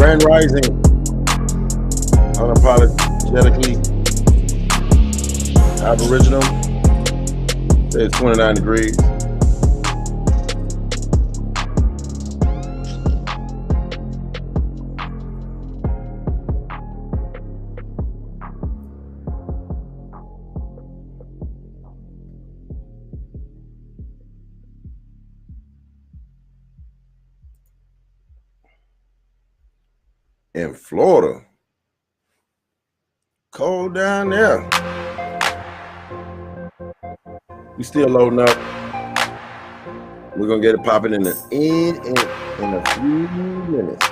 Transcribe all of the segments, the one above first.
Grand Rising, unapologetically Aboriginal. It's 29 degrees. In Florida, cold down there. We still loading up. We're gonna get it popping in a few minutes.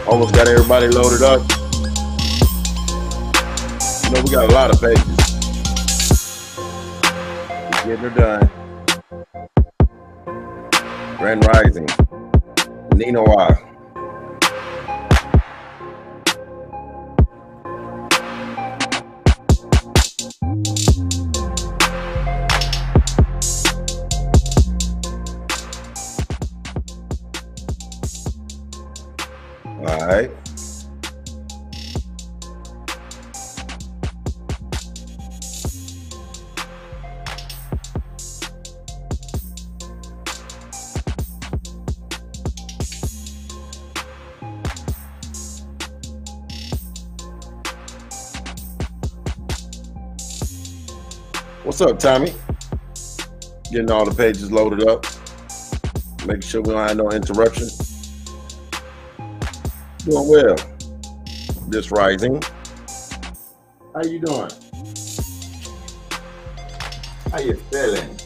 Almost got everybody loaded up. You know, we got a lot of pages. Just getting her done. Grand Rising. Ninoa. All right. What's up, Tommy? Getting all the pages loaded up. Making sure we don't have no interruption. Doing well. This rising. How you doing? How you feeling?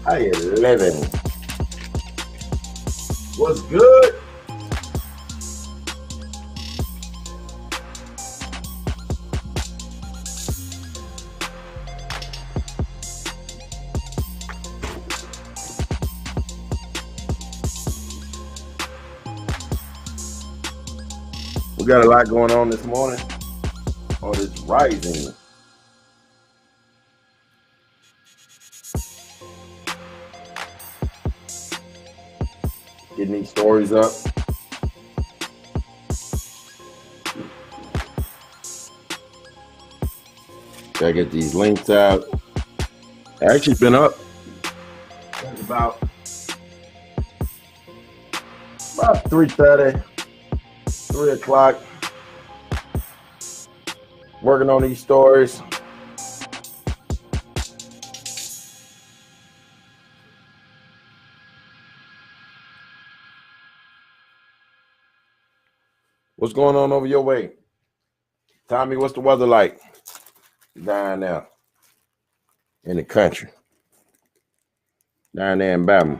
How you living? What's good? We got a lot going on this morning, or this rising. Getting these stories up. Gotta get these links out. I actually been up since about 3:30. 3 o'clock, working on these stories. What's going on over your way? Tommy, what's the weather like down there in the country? Down there in Bama.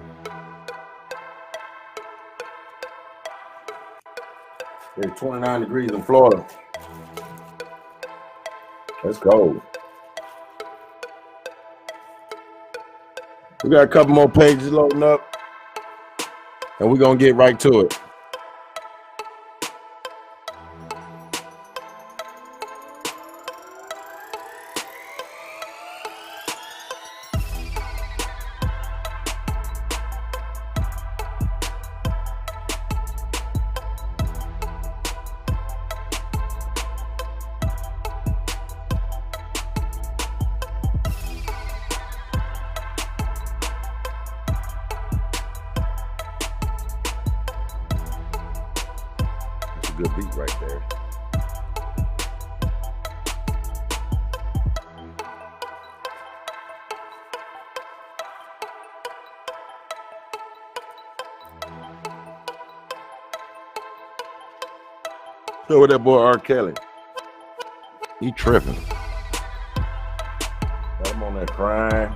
It's 29 degrees in Florida. That's cold. We got a couple more pages loading up, and we're going to get right to it. a good beat right there. So with that boy R. Kelly, he tripping. Got him on there crying,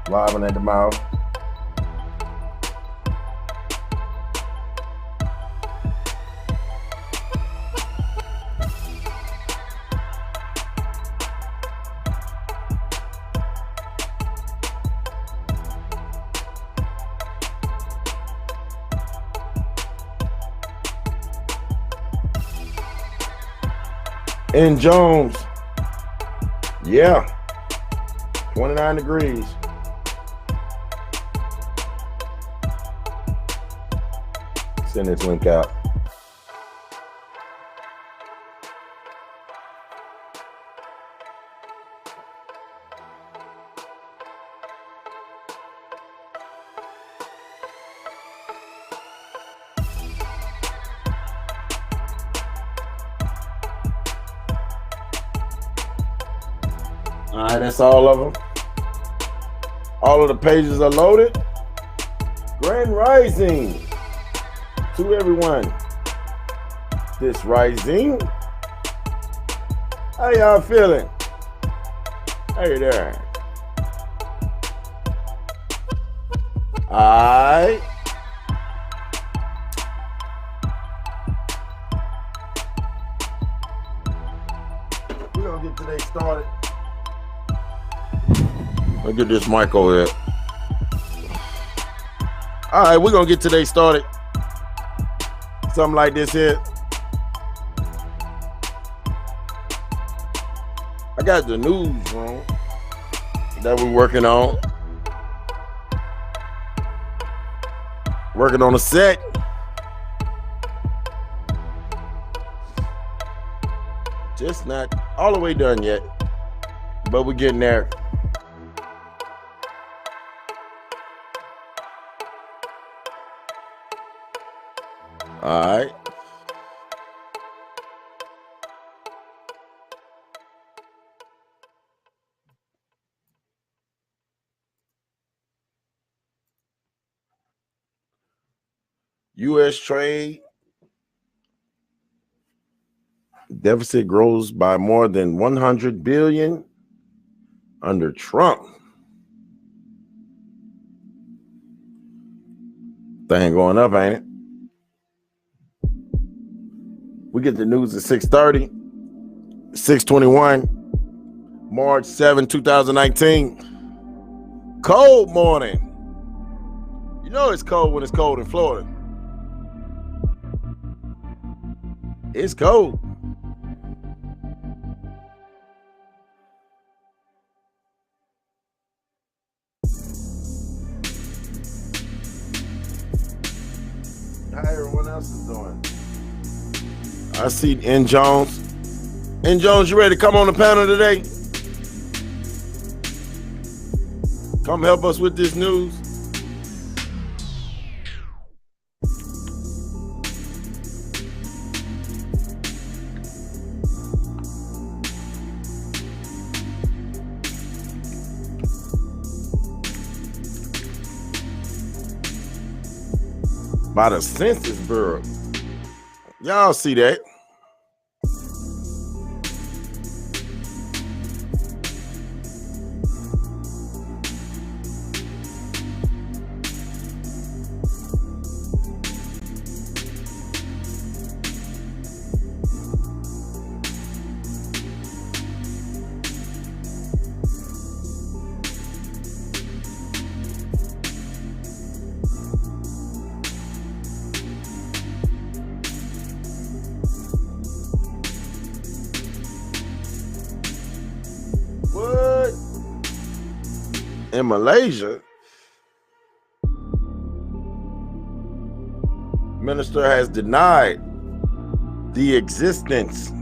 slobbing at the mouth. In Jones, yeah, 29 degrees. Send this link out. All right, that's all of them. All of the pages are loaded. Grand Rising to everyone. This rising. How y'all feeling? Hey there. All right. We're going to get today started. I'll get this mic over here. All right, we're going to get today started. Something like this here. I got the newsroom that we're working on. Working on a set. Just not all the way done yet, but we're getting there. All right. U.S. trade deficit grows by more than 100 billion under Trump. Thing going up, ain't it? We get the news at 6:30, 6:21, March 7, 2019. Cold morning. You know it's cold when it's cold in Florida. It's cold. How everyone else is doing? I see N. Jones. N. Jones, you ready to come on the panel today? Come help us with this news. By the Census Bureau. Y'all see that? In Malaysia, minister has denied the existence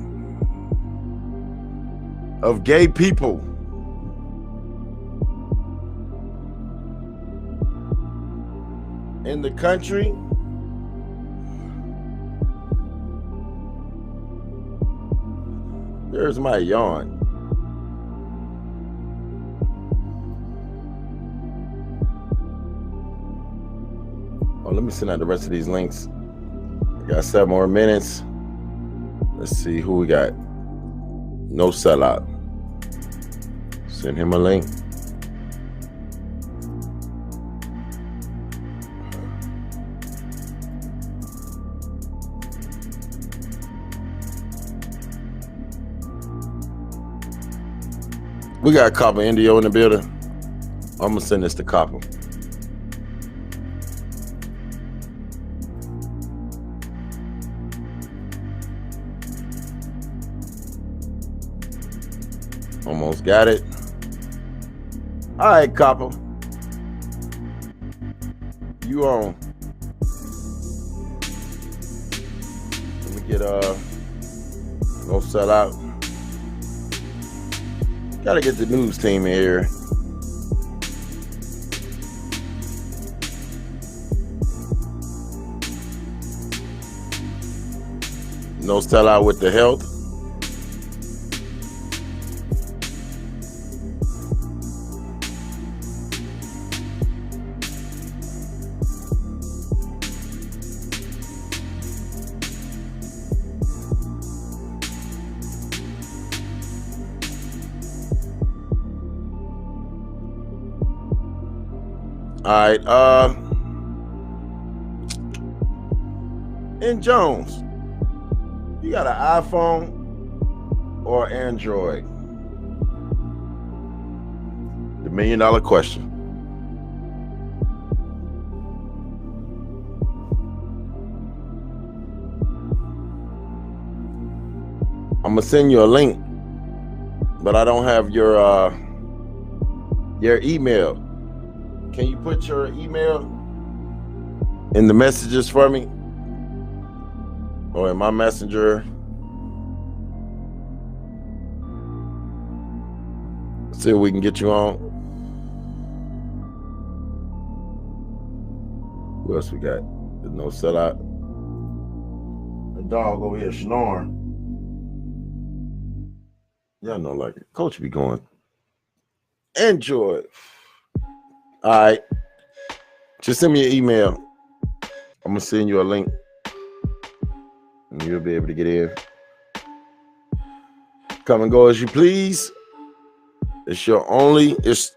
of gay people in the country There's my yawn. Oh, let me send out the rest of these links. I got 7 more minutes. Let's see who we got. No sellout. Send him a link. We got Copper Indio in the building. I'm gonna send this to Copper. Almost got it. All right, Copper. You on. Let me get no sell out. Gotta get the news team in here. No sellout with the health. All right, and Jones, you got an iPhone or Android? The $1 million question. I'm gonna send you a link, but I don't have your email. Can you put your email in the messages for me? Or in my messenger? See if we can get you on. Who else we got? There's no sellout. The dog over here snoring. Y'all know like it. Coach be going. Enjoy. All right. Just send me an email. I'm going to send you a link. And you'll be able to get in. Come and go as you please. It's your only, it's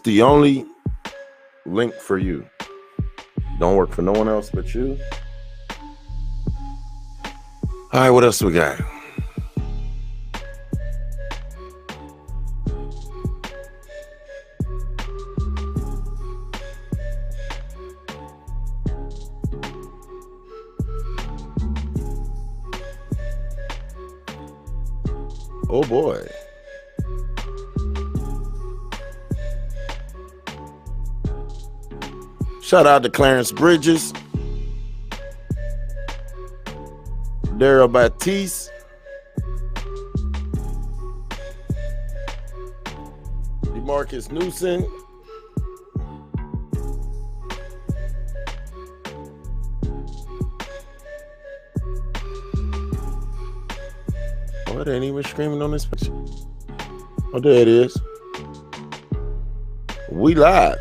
the only link for you. Don't work for no one else but you. All right, what else we got? Oh boy. Shout out to Clarence Bridges, Daryl Batiste, DeMarcus Newsom, oh, it ain't even screaming on this picture. Oh, there it is. We live.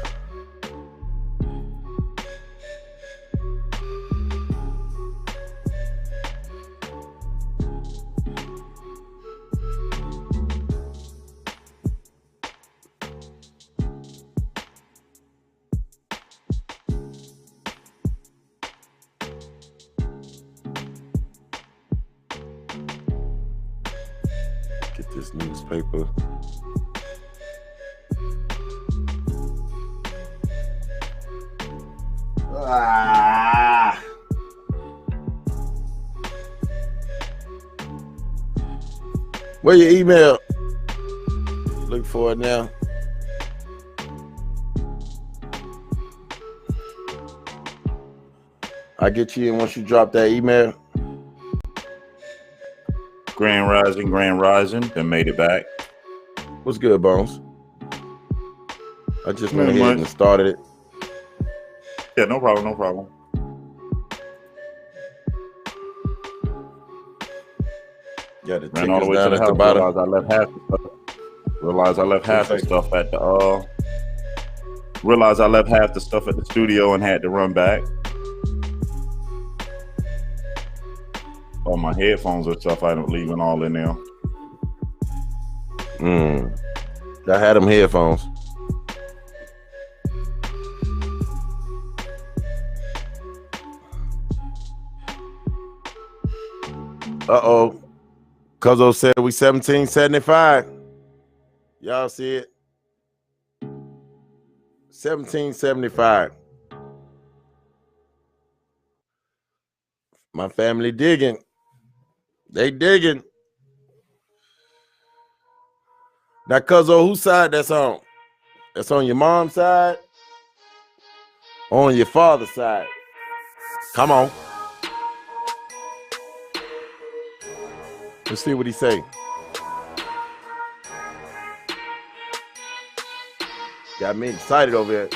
Get this newspaper. Where your email? Look for it now. I'll get you in once you drop that email. Grand Rising, and made it back. What's good, Bones? I just went ahead and started it. Yeah, no problem. Yeah, the Ran all the tickers way to down the at the house. bottom. Realized I left half the stuff at the Realized I left half the stuff at the studio and had to run back. All my headphones and stuff I don't leaving all in there. I had them headphones. Uh-oh. Cuzzo said we 1775. Y'all see it? 1775. My family digging. They digging. Now, Cuzzo, whose side that's on? That's on your mom's side? Or on your father's side? Come on. Let's see what he say. Got me excited over here.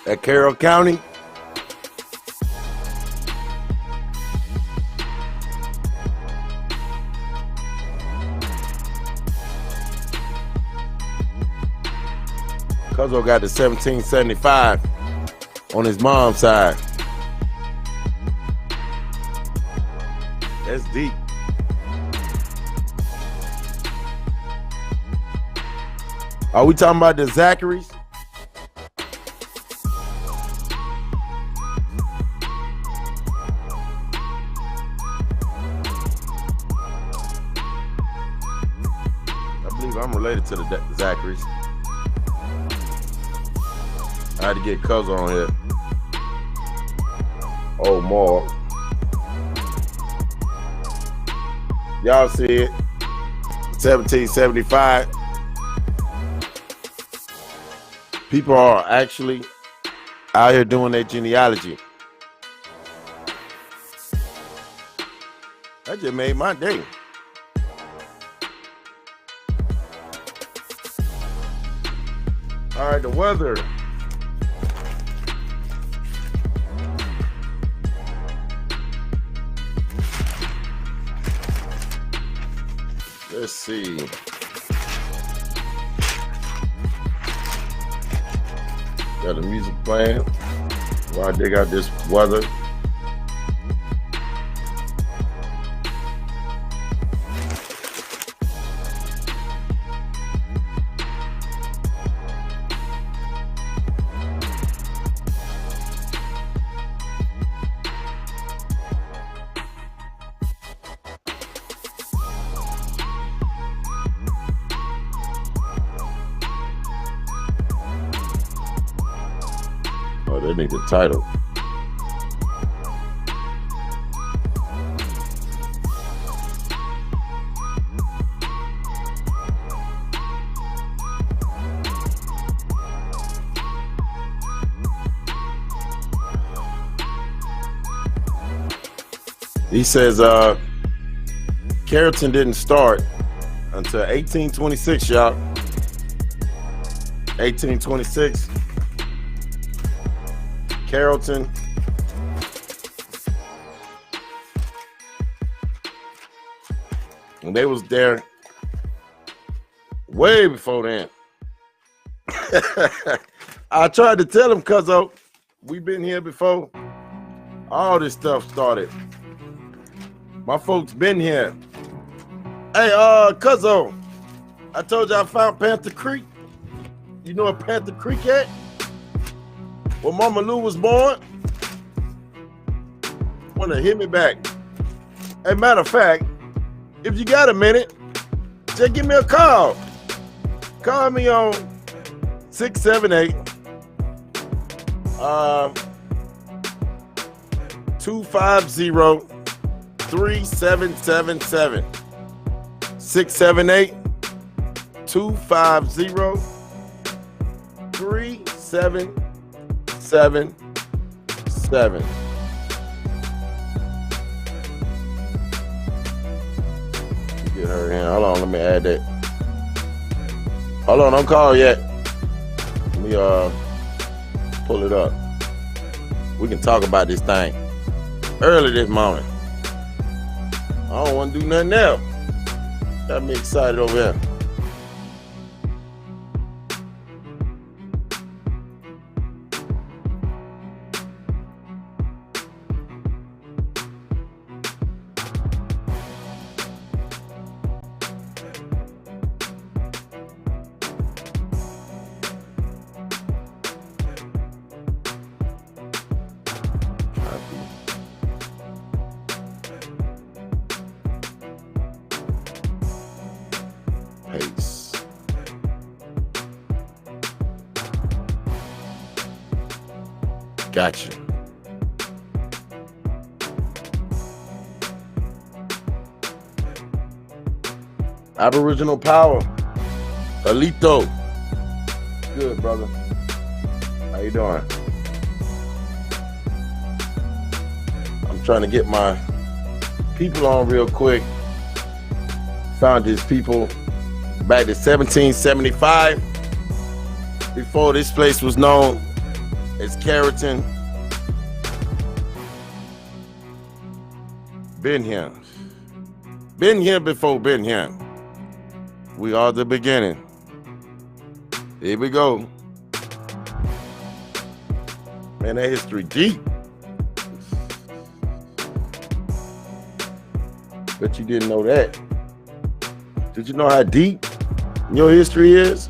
At Carroll County. Cuzzo got the 1775 on his mom's side. That's deep. Are we talking about the Zacharys? I believe I'm related to the Zacharys. I had to get Cuzzo on here. Oh, more. Y'all see it. 1775. People are actually out here doing their genealogy. That just made my day. All right, the weather. Let's see. Got the music playing while I dig out this weather. Oh, they need the title. He says Carrollton didn't start until 1826, y'all. 1826. Carrollton. And they was there way before then. I tried to tell him, Cuzzo, we've been here before all this stuff started. My folks been here. Hey, Cuzzo, I told you I found Panther Creek. You know where Panther Creek at? Where Mama Lou was born? Wanna hit me back. As a matter of fact, if you got a minute, just give me a call. Call me on 678 250 3777. 678 250-3777. Get her in. Hold on, let me add that. Hold on, don't call yet. Let me pull it up. We can talk about this thing early this morning. I don't want to do nothing else. Got me excited over here. Paste. Gotcha. Aboriginal power. Alito. Good, brother. How you doing? I'm trying to get my people on real quick. Found these people back to 1775. Before this place was known as Carrollton. Been here. Been here before been here. We are the beginning. Here we go. Man, that history deep. Bet you didn't know that. Did you know how deep your history is?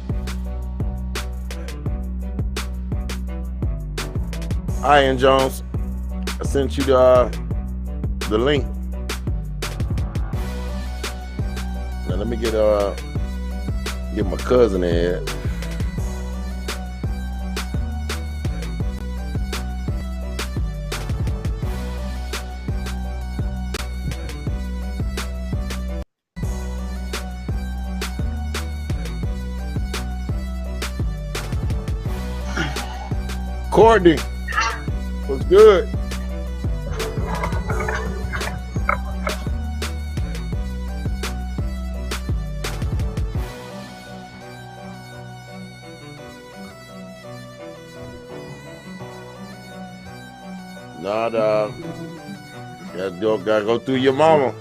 Ian Jones, I sent you the link. Now let me get my cousin in here. Courtney, what's good? Nah, dog. Gotta go through your mama.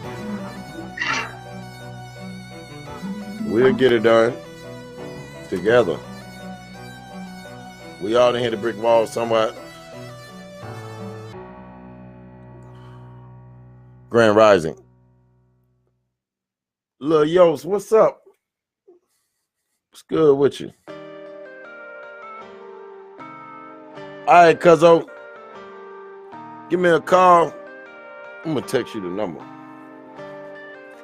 We'll get it done together. We all done hit a brick wall somewhat. Grand Rising. Lil Yos, what's up? What's good with you? All right, cuzzo. Give me a call. I'm gonna text you the number.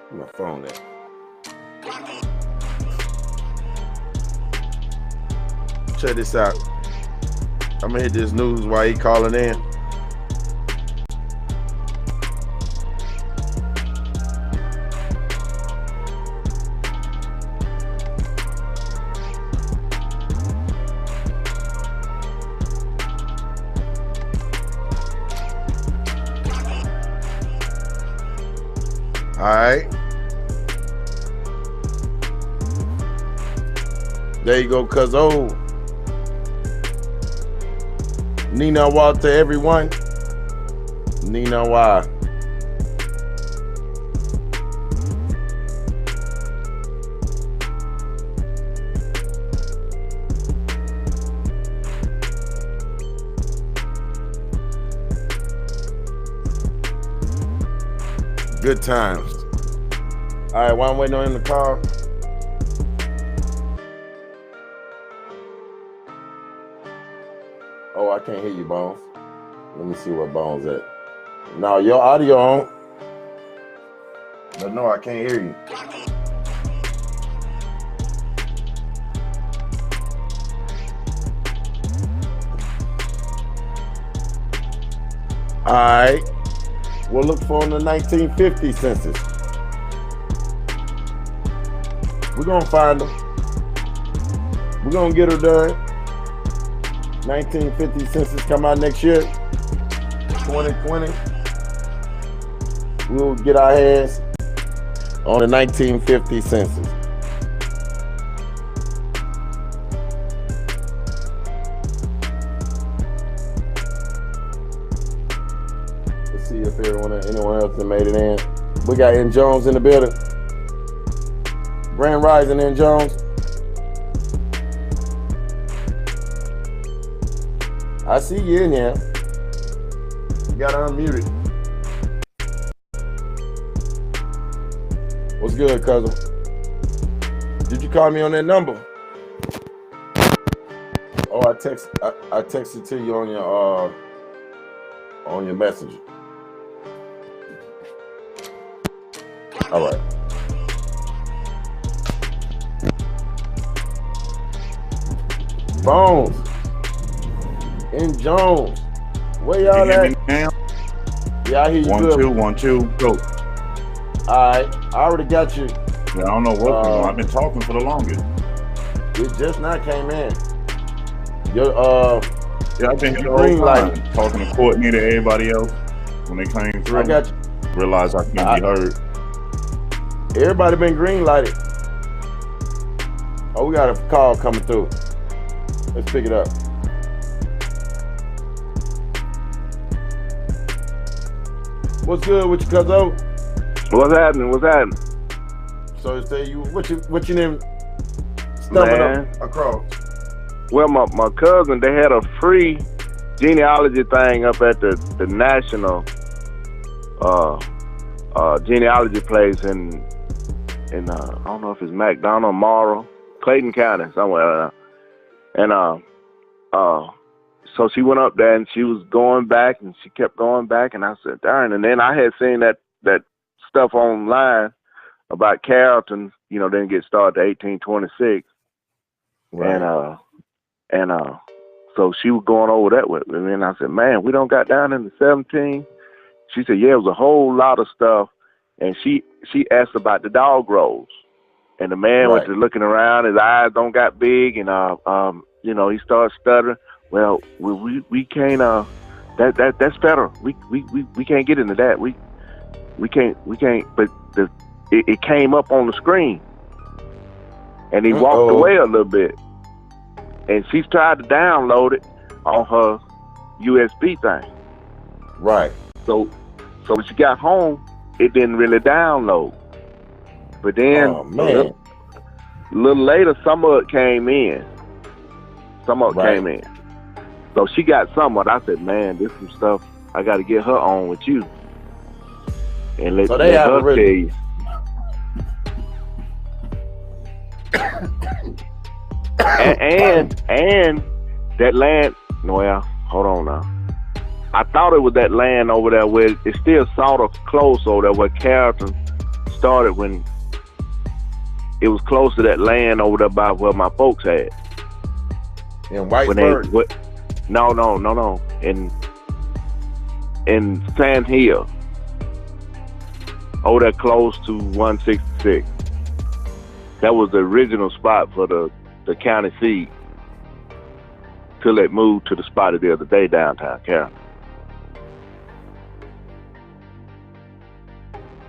Where my phone at? Check this out. I'm gonna hit this news while he calling in. All right. There you go, cuzzo. Nina Wa to everyone. Nina Wa. Good times. All right, while I'm waiting on him to call. Oh, I can't hear you, Bones. Let me see where Bones at. No, your audio on. But no, I can't hear you. All right. We'll look for in the 1950 census. We're going to find them. We're gonna get her done. 1950 census come out next year. 2020. We'll get our hands on the 1950 census. Let's see if anyone else has made it in. We got N. Jones in the building. Grand Rising, N. Jones. I see you in here. You gotta unmute it. What's good, cousin? Did you call me on that number? Oh, I texted to you on your messenger. All right. Bones. N. Jones. Where y'all at? Yeah, I hear you. 1 good. 2 1 2 go. All right, I already got you. Yeah, I don't know what's going on. I've been talking for the longest. It just not came in. Yeah, I've been here the whole time talking to Courtney to everybody else when they came through. I got you. Realized I can't be heard. Everybody been green lighted. Oh, we got a call coming through. Let's pick it up. What's good with you, cuzzo? What's happening? So say what you name stumbling up across? Well, my cousin, they had a free genealogy thing up at the national genealogy place in I don't know if it's McDonough, Morrow, Clayton County, somewhere. And so she went up there and she was going back and she kept going back, and I said, darn. And then I had seen that stuff online about Carrollton, didn't get started to 1826. Right. And so she was going over that with me. And then I said, man, we don't got down in the 17. She said, yeah, it was a whole lot of stuff. And she asked about the dog rolls. And the man went to looking around, his eyes don't got big, and he started stuttering. Well, we can't that's federal. We can't get into that. We can't but it came up on the screen. And he walked away a little bit. And she tried to download it on her USB thing. Right. So when she got home, it didn't really download. But then a little later, some of it came in. Came in. So she got some of it. I said, man, this is some stuff I got to get her on with you. And let her tell you. and that land, well, hold on now. I thought it was that land over there where it's still sort of close over there where Carrollton started, when it was close to that land over there by where my folks had. In Whitesburg? No. In Sand Hill. Over there close to 166. That was the original spot for the county seat till it moved to the spot of the other day downtown Carrollton.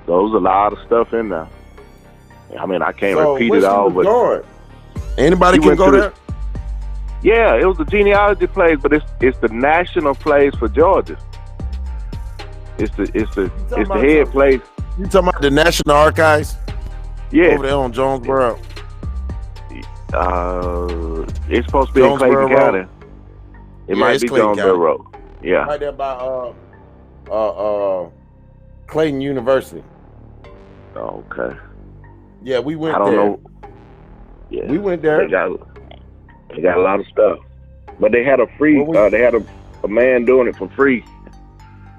So there was a lot of stuff in there. I mean, I can't repeat it all, but anybody can go there? Yeah, it was a genealogy place, but it's the national place for Georgia. It's the head place. You talking about the National Archives? Yeah. Over there on Jonesboro. It's supposed to be in Clayton County. It might be Jonesboro Road. Yeah. Right there by Clayton University. Okay. Yeah, we went there. I don't know. Yeah. We went there. They got a lot of stuff. But they had a free, they had a man doing it for free.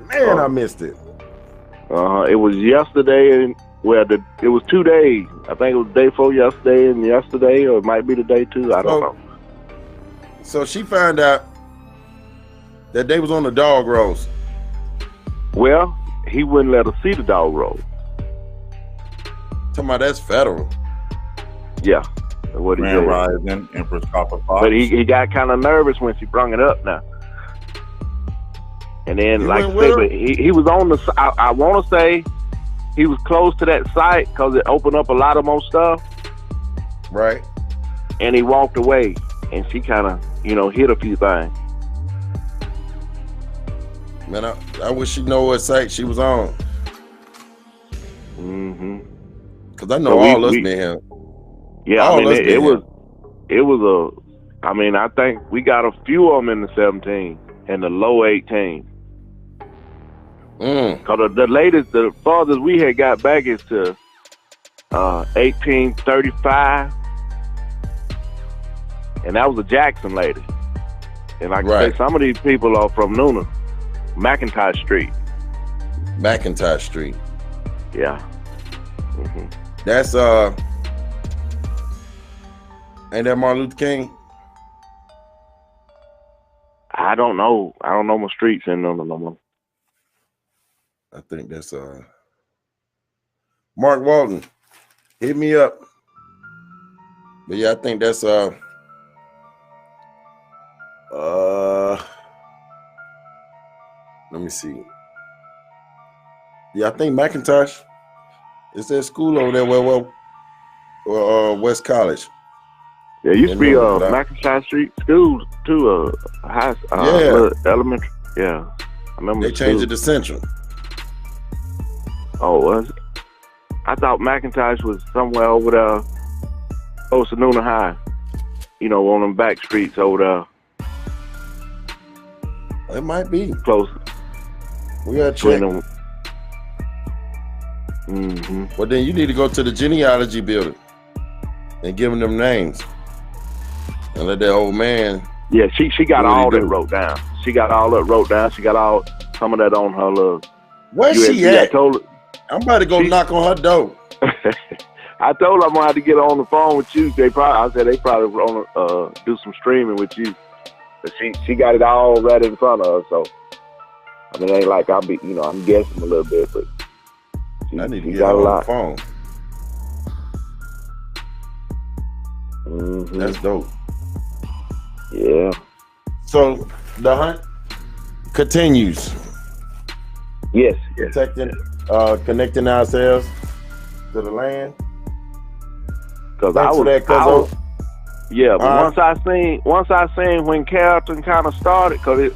Man, I missed it. It was yesterday, it was 2 days. I think it was the day before yesterday and yesterday, or it might be the day too. I don't know. So she found out that they was on the dog rolls. Well, he wouldn't let her see the dog roll. Talking about that's federal. Yeah. What he Grand said. Rising, Empress Copper Fox. But he got kind of nervous when she brung it up now. And then, You like I went with said, her? but he was on the. I want to say he was close to that site because it opened up a lot of more stuff. Right. And he walked away, and she kind of, hit a few things. Man, I wish she know what site she was on. Mm-hmm. Cause I know all us been here. Yeah, all I mean, us been here. it was a. I mean, I think we got a few of them in the 17 and the low 18. Cause the farthest we had got back is to 1835, and that was a Jackson lady. And like I say, some of these people are from Nuna, McIntosh Street. McIntosh Street. Yeah. Mm-hmm. That's ain't that Martin Luther King? I don't know. I don't know my streets in Nuna no more. I think that's Mark Walton. Hit me up. But yeah, I think that's let me see. Yeah, I think McIntosh. It's that school over there, West College. Yeah, it used to be McIntosh Street School too, elementary. Yeah, I remember. They changed it to Central. Oh, was it? I thought McIntosh was somewhere over there, close to Nuna High. On them back streets over there. It might be close. We gotta check. Mm-hmm. Well, then you need to go to the genealogy building and give them names, and let that old man. Yeah, she got all that wrote down. She got all that wrote down. She got some of that on her little. Where's she at? I told her. I'm about to go knock on her door. I told her I'm gonna have to get on the phone with you. I said they probably want to do some streaming with you. But she got it all right in front of her. So I mean, it ain't like I'll be, I'm guessing a little bit, but I need to get her on the phone. Mm-hmm. That's dope. Yeah. So the hunt continues. Yes. Protecting, connecting ourselves to the land. But once I seen when Carrollton kind of started, because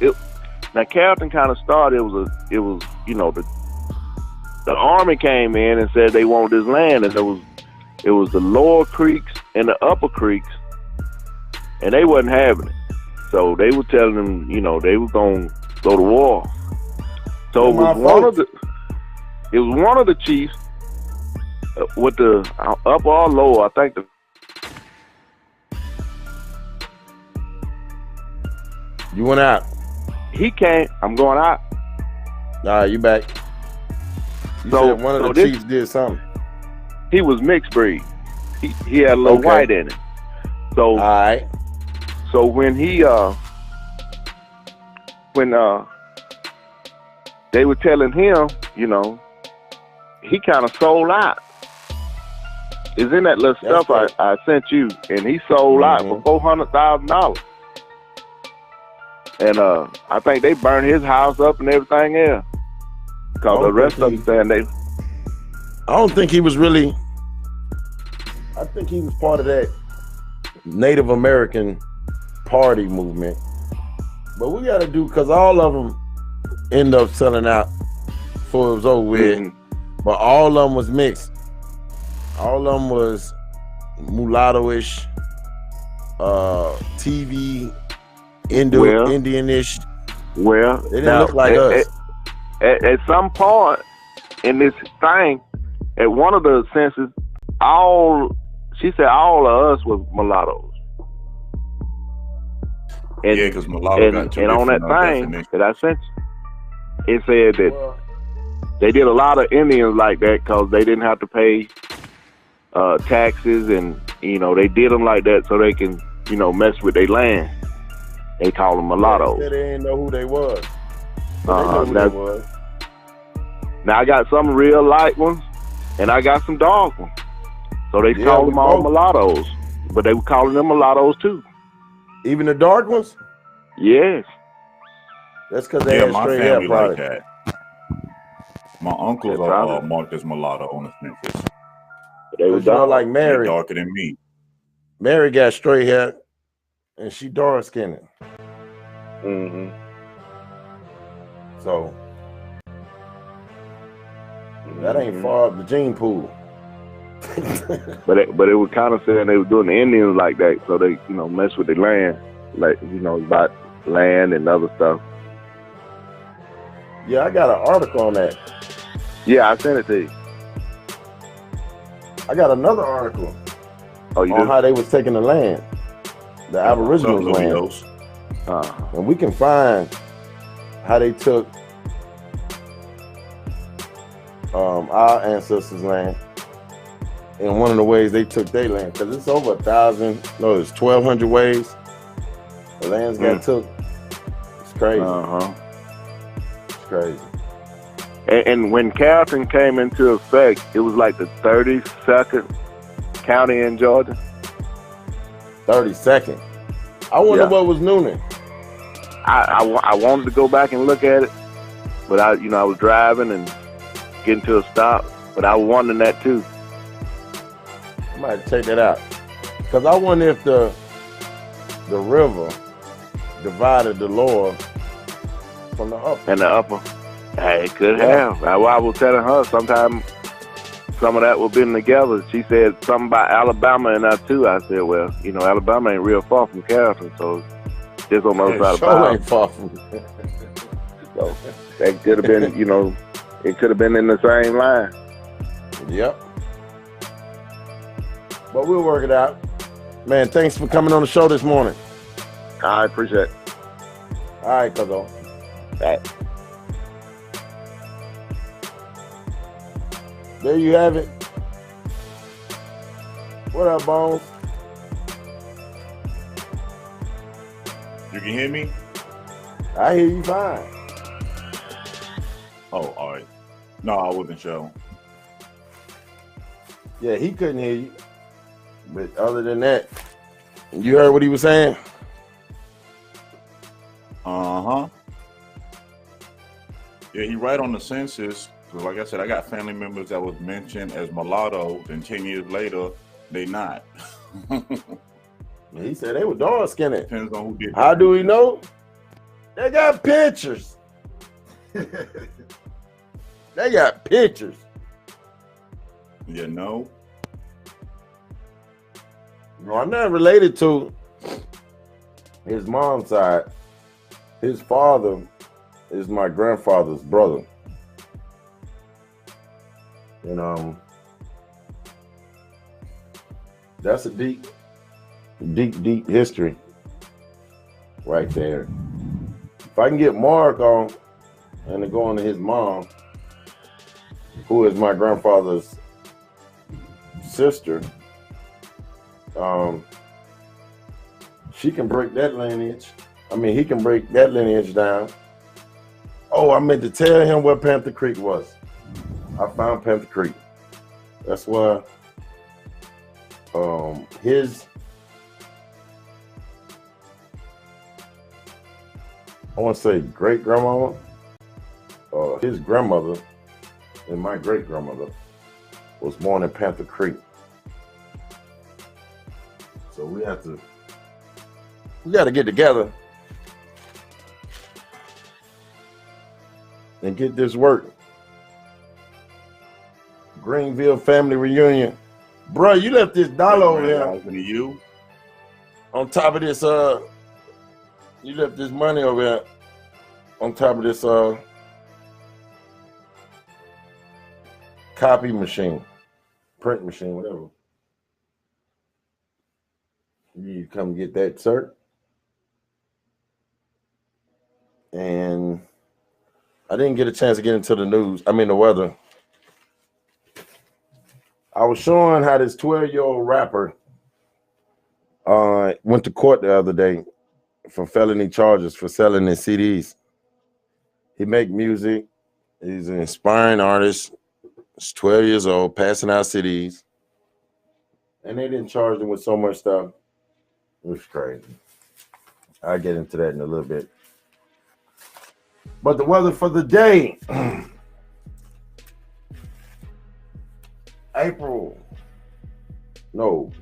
Carrollton kind of started. It was the army came in and said they wanted this land, and it was the lower creeks and the upper creeks, and they wasn't having it. So they were telling them, they were gonna go to war. So it was one of the chiefs with the upper or lower, I think. You went out. He came. I'm going out. All right, you back. You said one of the chiefs did something. He was mixed breed. He had a little white in it. So, all right. So when he they were telling him, he kind of sold out. It's in that little stuff I sent you, and he sold out for $400,000. And I think they burned his house up and everything else. Because the rest of them saying I don't think he was really. I think he was part of that Native American party movement. But we got to do, because all of them end up selling out before it was over with. But all of them was mixed. All of them was mulatto-ish, TV, Indian-ish. Well, they didn't look like us. At some point in this thing, at one of the census, she said all of us was mulattoes. And, yeah, because mulatto got two and on that thing that I sent you, it said that they did a lot of Indians like that because they didn't have to pay taxes, and they did them like that so they can mess with their land. They call them mulattoes. They didn't know who they was. They was. Now I got some real light ones, and I got some dark ones. So they call them all mulattoes. but they were calling them mulattoes too. Even the dark ones? Yes. That's because they Yeah, had my straight hair, family like probably. that. My uncles They are probably- marked as mulatto on the census. They were Because, you know, dark. like They Mary. darker than me. Mary got straight hair, and she dark skinned. Mm-hmm. So that ain't far up the gene pool. But it was kind of saying they were doing the Indians like that, so they, you know, mess with the land, like, you know, about land and other stuff. Yeah, I got an article on that. Yeah, I sent it to you. I got another article Oh, you on do? how they was taking the land, the Aboriginals' What's up, land, Lumios? and we can find how they took our ancestors' land. And one of the ways they took their land, because it's over 1,000, no, it's 1,200 ways the lands got took. It's crazy. It's crazy. And when Cathing came into effect, it was like the 32nd county in Georgia. 32nd. I wonder Yeah. what was Noonan. I wanted to go back and look at it, but I was driving and getting to a stop, but I was wondering that too. I might check that out. Because I wonder if the river divided the lower from the upper. And the upper, hey, it could have. I was telling her sometime some of that would been together. She said something about Alabama and that too. I said, well, you know, Alabama ain't real far from Cathing, so just on the other side of Sure ain't far from So that could have been, you know, it could have been in the same line. Yep. But we'll work it out. Man, thanks for coming on the show this morning. I appreciate it. All right, Cuzzo. All right. There you have it. What up, Bones? You can hear me? I hear you fine. Oh, all right. No, I wasn't sure. Yeah, he couldn't hear you. But other than that, you heard what he was saying? Uh-huh. Yeah, he right on the census. Because like I said, I got family members that was mentioned as mulattoes, and 10 years later, they not. He said they were dark skinned. Depends on who did. How do we know? They got pictures. They got pictures. You know? No, I'm not related to his mom's side. His father is my grandfather's brother. And that's a deep history right there. If I can get Mark on and to go on to his mom, who is my grandfather's sister, she can break that lineage. I mean, he can break that lineage down. Oh, I meant to tell him where Panther Creek was. I found Panther Creek. That's why his, I want to say great grandmama, his grandmother and my great grandmother was born in Panther Creek. So we got to get together and get this work. Greenville family reunion. Bro, you left this dollar over here. You? On top of this, you left this money over here on top of this copy machine, print machine, whatever. You come get that, sir. And I didn't get a chance to get into the news. I mean, the weather. I was showing how this 12-year-old rapper went to court the other day for felony charges for selling his CDs. He make music. He's an inspiring artist. He's 12 years old, passing out CDs. And they didn't charge them with so much stuff. It was crazy. I'll get into that in a little bit. But the weather for the day,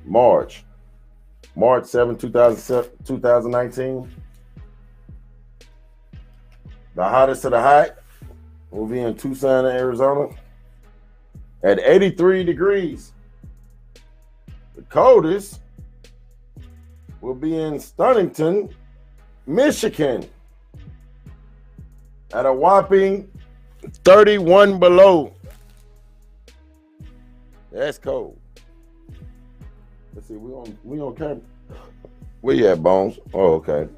March 7, 2019. The hottest of the hot will be in Tucson, Arizona at 83 degrees. The coldest will be in Stonington, Michigan at a whopping 31 below. That's cold. Let's see, we on camera. Where you at, Bones? Oh, okay.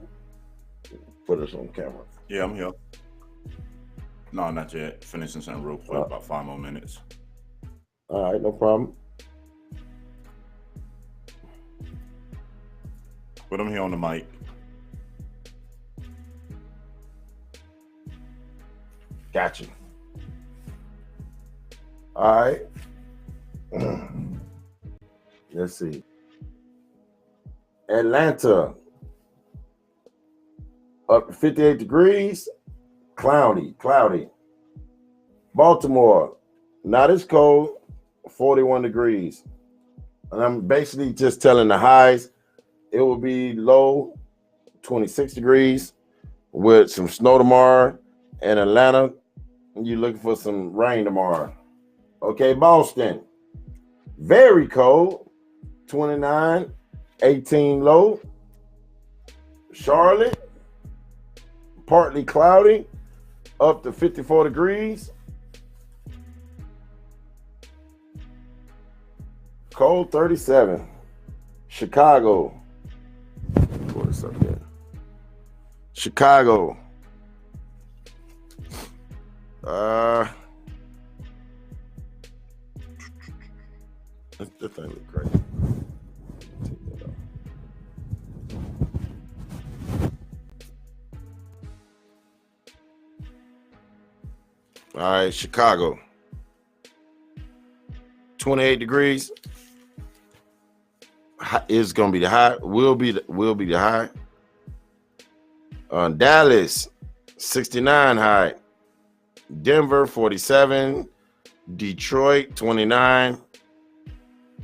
Put us on camera. Yeah, I'm here. No, not yet. Finishing something real quick, about 5 more minutes. All right, no problem. But I'm here on the mic. Gotcha. All right. Let's see. Atlanta, up to 58 degrees, cloudy. Baltimore, not as cold, 41 degrees. And I'm basically just telling the highs. It will be low, 26 degrees with some snow tomorrow. And Atlanta, you're looking for some rain tomorrow. Okay, Boston, very cold, 29, 18 low. Charlotte, partly cloudy, up to 54 degrees. Cold, 37. Chicago. Pull this up there. Chicago. That thing look crazy. Take that off. All right, Chicago. 28 degrees. Is gonna be the high. Will be the high. Dallas, 69 high. Denver, 47. Detroit, 29.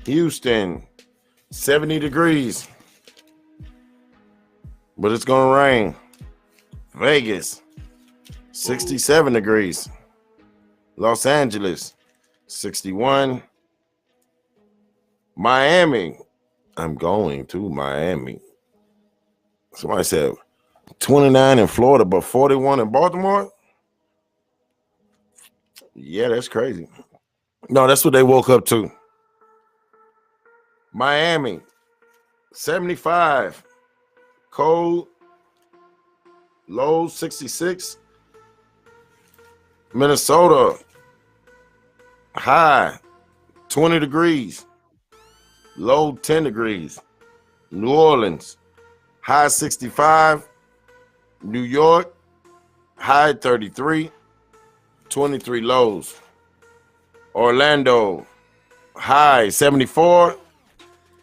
Houston, 70 degrees. But it's gonna rain. Vegas, 67 degrees. Los Angeles, 61. Miami, I'm going to Miami. Somebody said 29 in Florida, but 41 in Baltimore. Yeah, that's crazy. No, that's what they woke up to. Miami, 75. Cold, low 66. Minnesota, high 20 degrees. Low 10 degrees. New Orleans, high 65. New York, high 33. 23 lows. Orlando, high 74.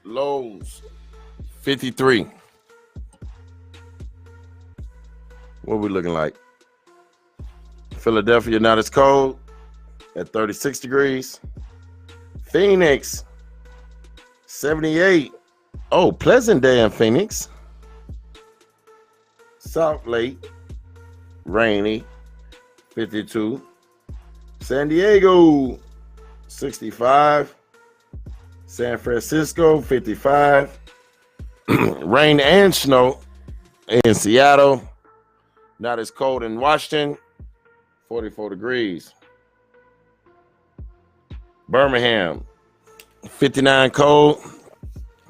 Lows 53. What are we looking like? Philadelphia, not as cold at 36 degrees. Phoenix, 78. Oh, pleasant day in Phoenix. Salt Lake, rainy, 52. San Diego, 65. San Francisco, 55. Rain and snow in Seattle. Not as cold in Washington, 44 degrees. Birmingham, 59 cold.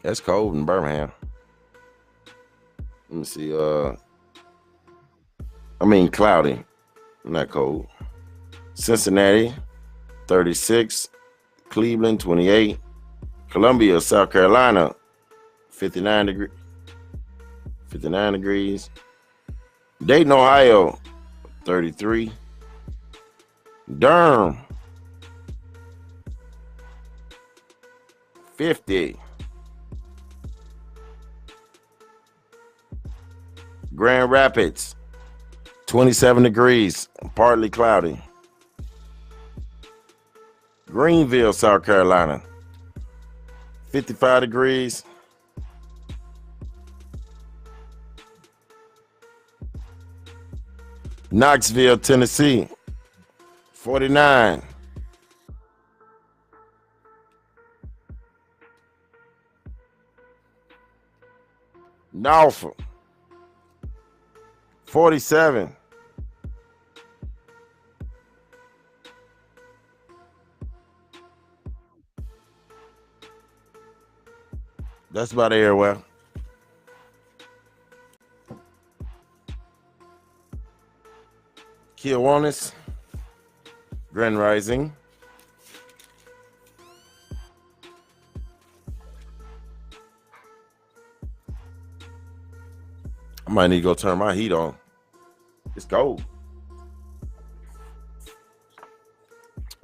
That's cold in Birmingham. Let me see. Cloudy, not cold. Cincinnati, 36. Cleveland, 28. Columbia, South Carolina, 59 degrees. Dayton, Ohio, 33. Durham, 50. Grand Rapids, 27 degrees, partly cloudy. Greenville, South Carolina, 55 degrees. Knoxville, Tennessee, 49. Norfolk, 47. That's about everywhere. Kiwanis, Grand Rising. I might need to go turn my heat on. It's cold.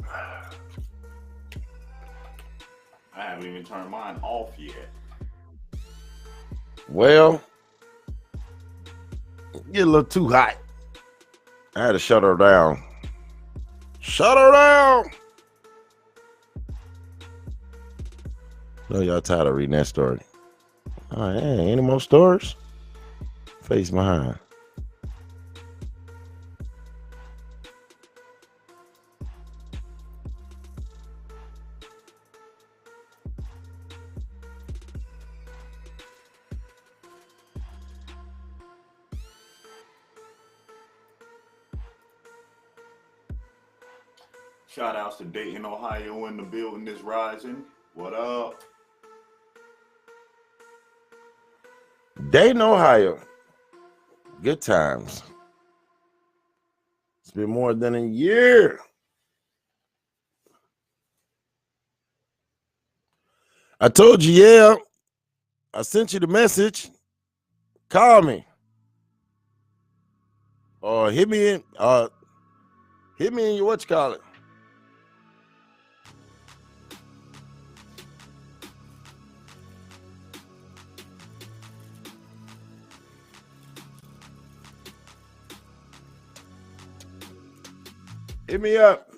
I haven't even turned mine off yet. Well, get a little too hot. I had to shut her down. Shut her down. No, y'all tired of reading that story. Oh, yeah, any more stories? Face behind. Shout outs to Dayton, Ohio in the building is rising. What up? Dayton, Ohio. Good times. It's been more than a year. I told you, yeah. I sent you the message. Call me. Or hit me in your what you call it. Hit me up.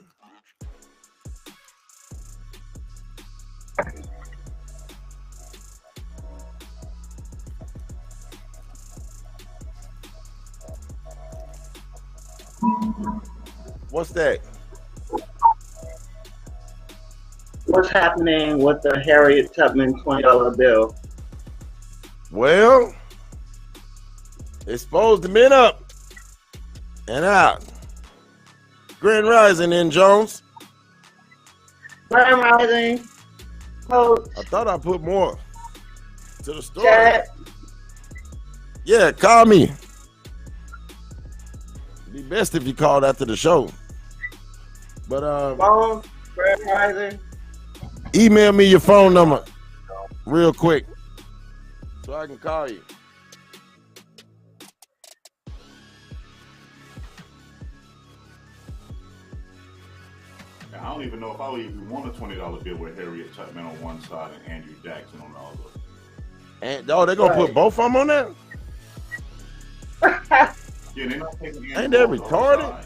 What's that? What's happening with the Harriet Tubman $20 bill? Well, it's supposed to been up and out. Grand Rising in Jones. Grand Rising, Coach. I thought I put more to the story. Chat. Yeah, call me. It'd be best if you called after the show. But Phone. Grand Rising. email me your phone number real quick so I can call you. I don't even know if I would even want a $20 bill with Harriet Tubman on one side and Andrew Jackson on the other. And they're gonna put both of them on there? Yeah, they're not taking Andrew Ain't that on the other retarded? side.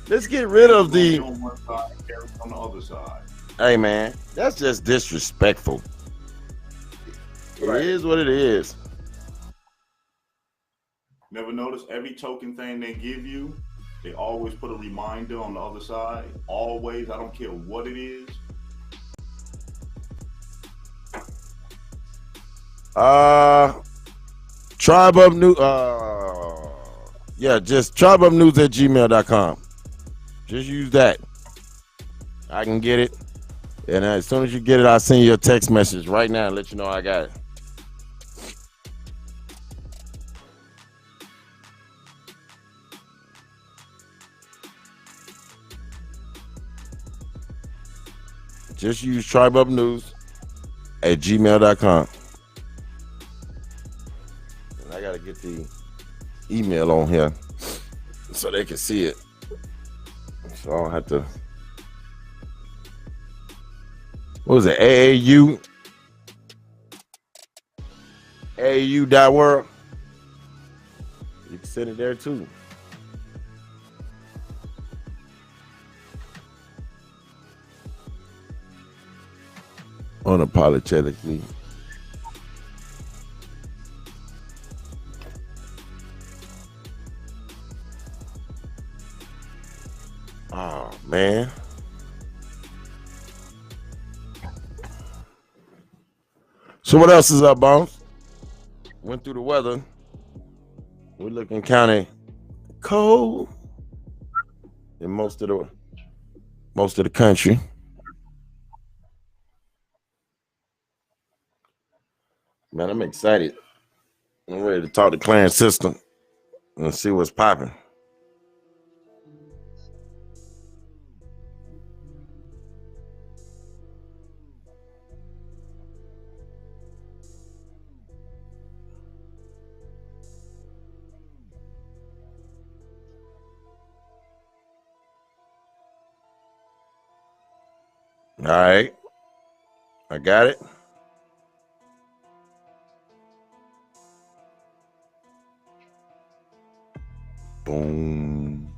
Let's get rid of the. On one side, Harriet on the other side. Hey man, that's just disrespectful. Right. It is what it is. Never notice every token thing they give you, they always put a reminder on the other side. Always, I don't care what it is. Tribe Up News. Just tribeupnews@gmail.com. Just use that. I can get it. And as soon as you get it, I'll send you a text message right now and let you know I got it. Just use tribeupnews@gmail.com. And I got to get the email on here so they can see it. So I don't have to. What was it? AAU? AAU.world? You can send it there too. Unapologetically. Oh man. So what else is up, Bones? Went through the weather. We're looking kind of cold in most of the country. Man, I'm excited. I'm ready to talk to Clarence system and see what's popping. All right. I got it. Boom.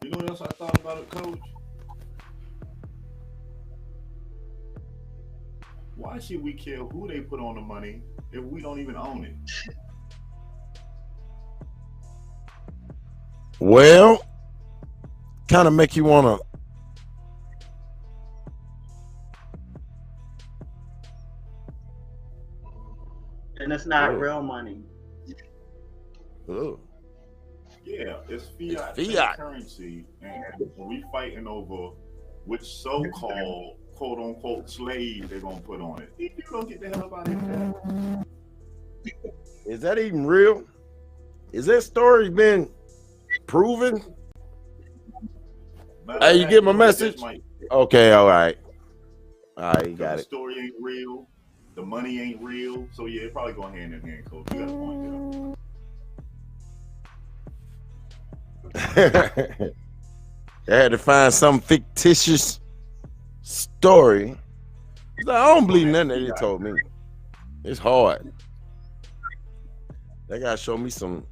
You know what else I thought about it, Coach? Why should we care who they put on the money if we don't even own it? Well, kind of make you want And it's not real money. to. Yeah, it's fiat, It's fiat. currency, and we fighting over which so-called quote-unquote slave they're gonna put on it. You don't get the hell up out of here. Is that even real? Is that story been proven? Hey, you get my message? Okay, all right. All right, you got The it. story ain't real. The money ain't real. So yeah, it probably going hand in hand, Coach. You got a point there. They had to find some fictitious story. He's like, I don't believe nothing that they told me. It's hard. They gotta show me some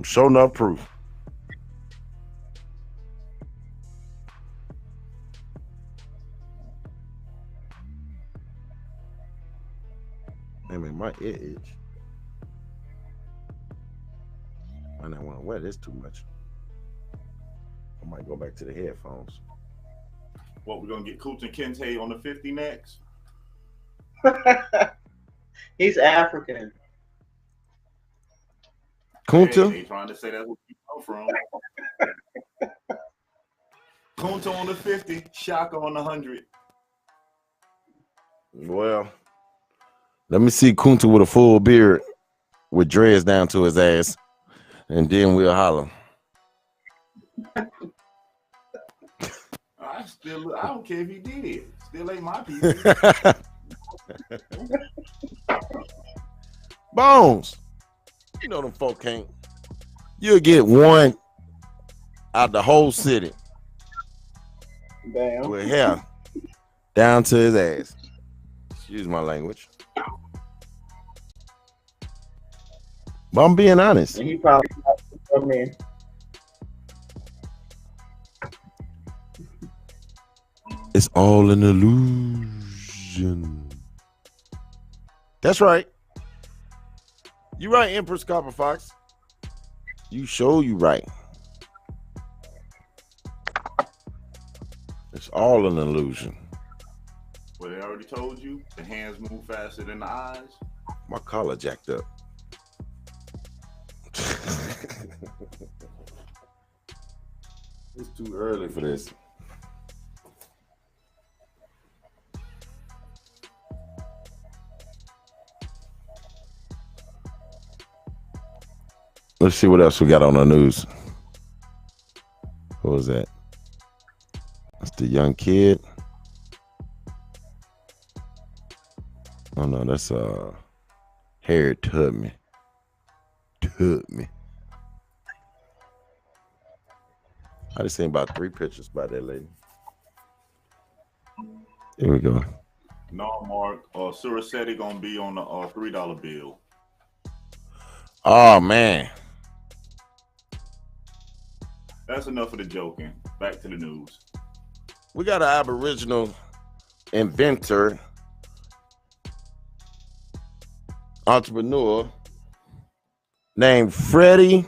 show enough proof. I mean, my ear itch. I don't want to wear this too much. I might go back to the headphones. What, we're gonna get Coach and Kente on the 50 next? He's African. Kunta? Hey, they trying to say that's where you come from. Kunta on the 50, Shaka on the 100. Well, let me see Kunta with a full beard with dreads down to his ass, and then we'll holler. I don't care if he did. Still ain't my people. Bones, you know them folk can't. You'll get one out the whole city. Damn. With hair down to his ass. Excuse my language. But I'm being honest. And he probably from me. It's all an illusion. That's right. You right, Empress Copper Fox. You right. It's all an illusion. Well, they already told you the hands move faster than the eyes. My collar jacked up. It's too early for this. Let's see what else we got on the news. What was that? That's the young kid. Oh no, that's Harriet Tubman. I just seen about 3 pictures by that lady. Here we go. No, Mark. Suracetti gonna be on the $3 bill. Oh man. That's enough of the joking. Back to the news. We got an Aboriginal inventor, entrepreneur named Freddie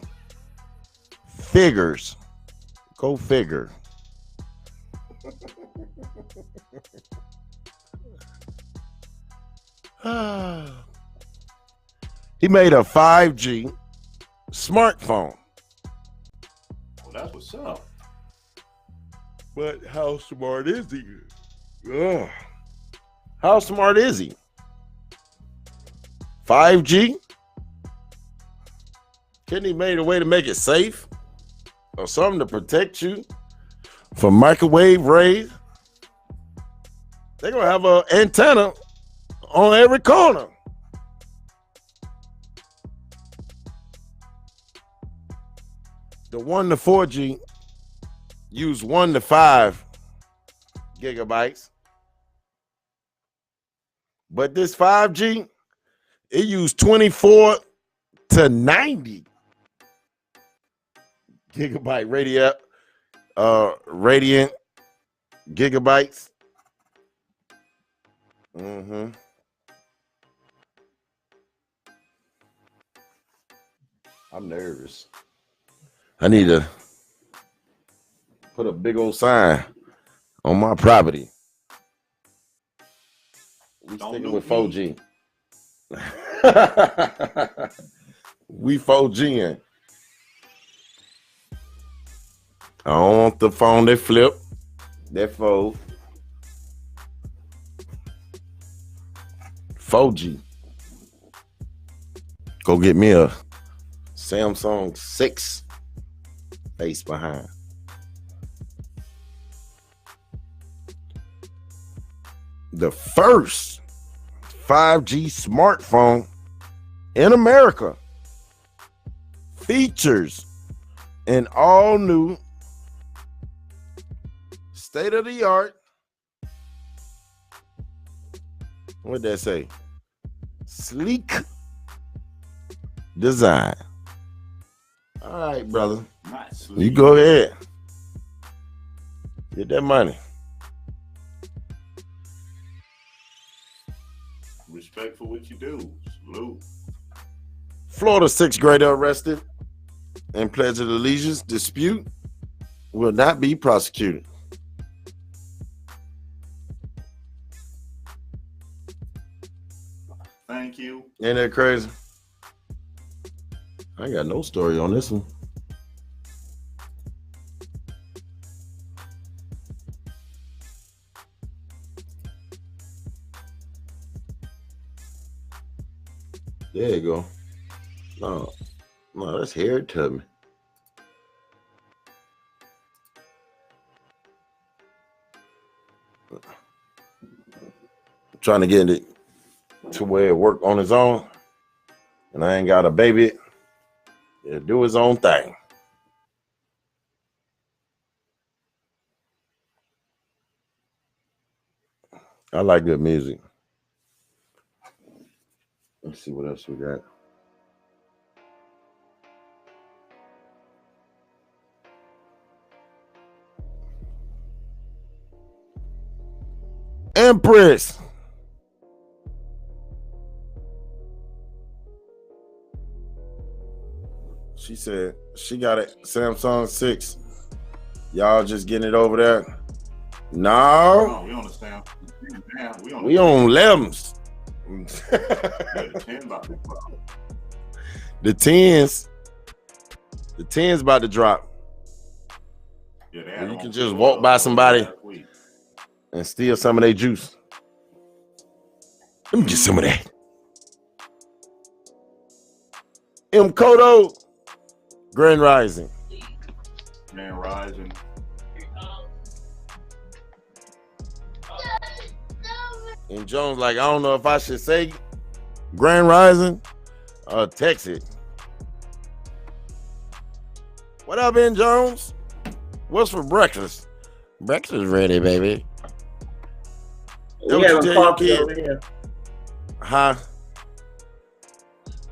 Figures. Go figure. He made a 5G smartphone. Well, that's what's up. But how smart is he? Ugh. How smart is he? 5G? Couldn't he made a way to make it safe? Or something to protect you from microwave rays? They're going to have an antenna on every corner. The 1 to 4G use 1 to 5 gigabytes. But this 5G, it used 24 to 90 gigabyte radiant gigabytes. I'm nervous. I need to put a big old sign on my property. We sticking with 4G. We 4Ging. I don't want the phone that flip, that fold. 4G. Go get me a Samsung 6 face behind. The first 5G smartphone in America features an all new state-of-the-art, what'd that say? Sleek design. All right, brother. Not sleek. You go ahead. Get that money. Respect for what you do. Salute. Florida 6th grader arrested in Pledge of Allegiance dispute will not be prosecuted. Thank you. Ain't that crazy? I ain't got no story on this one. There you go. No, that's Harriet Tubman. Trying to get it to where it work on its own, and I ain't got to baby it. It'll do its own thing. I like good music. Let's see what else we got. Empress. She said she got a Samsung 6. Y'all just getting it over there? No. We understand. We on 11s. The 10s about to drop. Yeah, you can just walk by somebody and steal some of their juice. Let me get some of that. M. Kodo, Grand Rising. Grand Rising. And Jones like, I don't know if I should say Grand Rising or text it. What up, Ben Jones? What's for breakfast? Breakfast ready, baby. We having coffee over here. Huh?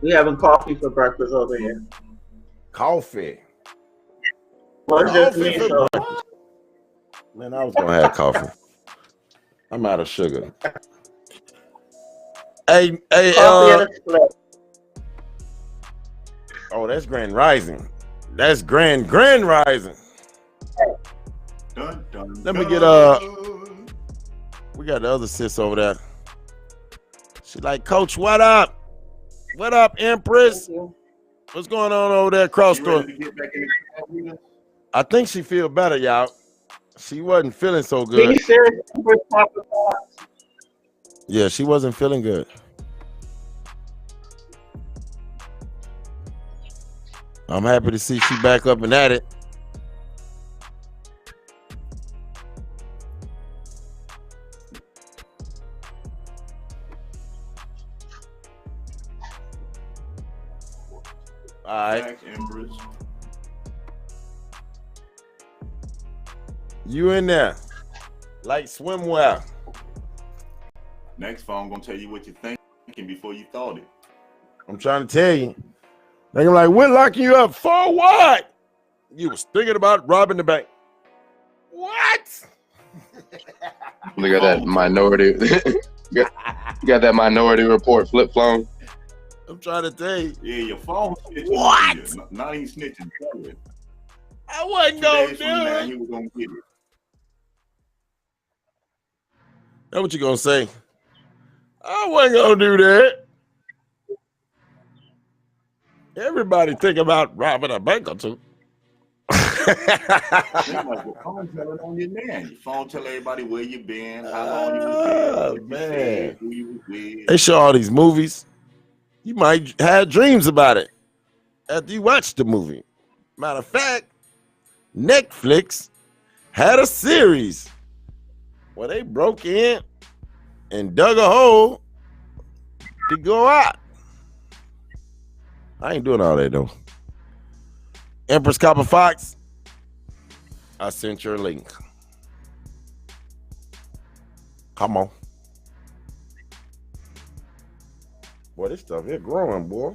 We having coffee for breakfast over here. Coffee. Well, it's just me, so. Man, I was gonna have coffee. I'm out of sugar. Hey, Coffee and a split. Oh, that's Grand Rising. That's Grand Rising. Dun, dun, Let me dun. get we got the other sis over there. She like, Coach, what up? What up, Empress? What's going on over there across the? I think she feel better, y'all. She wasn't feeling so good. Be serious. Yeah, she wasn't feeling good. I'm happy to see she back up and at it. All right. You in there. Like swimwear. Next phone gonna tell you what you're thinking before you thought it. I'm trying to tell you. They're like, we're locking you up for what? You was thinking about robbing the bank. What? Look at that minority. you got that Minority Report flip phone. I'm trying to tell you. Yeah, your phone snitching. What? Not even snitching. I wasn't gonna do Now, it. he was gonna get it. That's what you gonna say. I wasn't gonna do that. Everybody think about robbing a bank or two. Like your phone telling on your man. Your phone tell everybody where you been, how long you was there, what you said, who you was with. They show all these movies. You might have dreams about it after you watch the movie. Matter of fact, Netflix had a series where they broke in and dug a hole to go out. I ain't doing all that though. Empress Copper Fox, I sent your link. Come on. Boy, this stuff here growing, boy.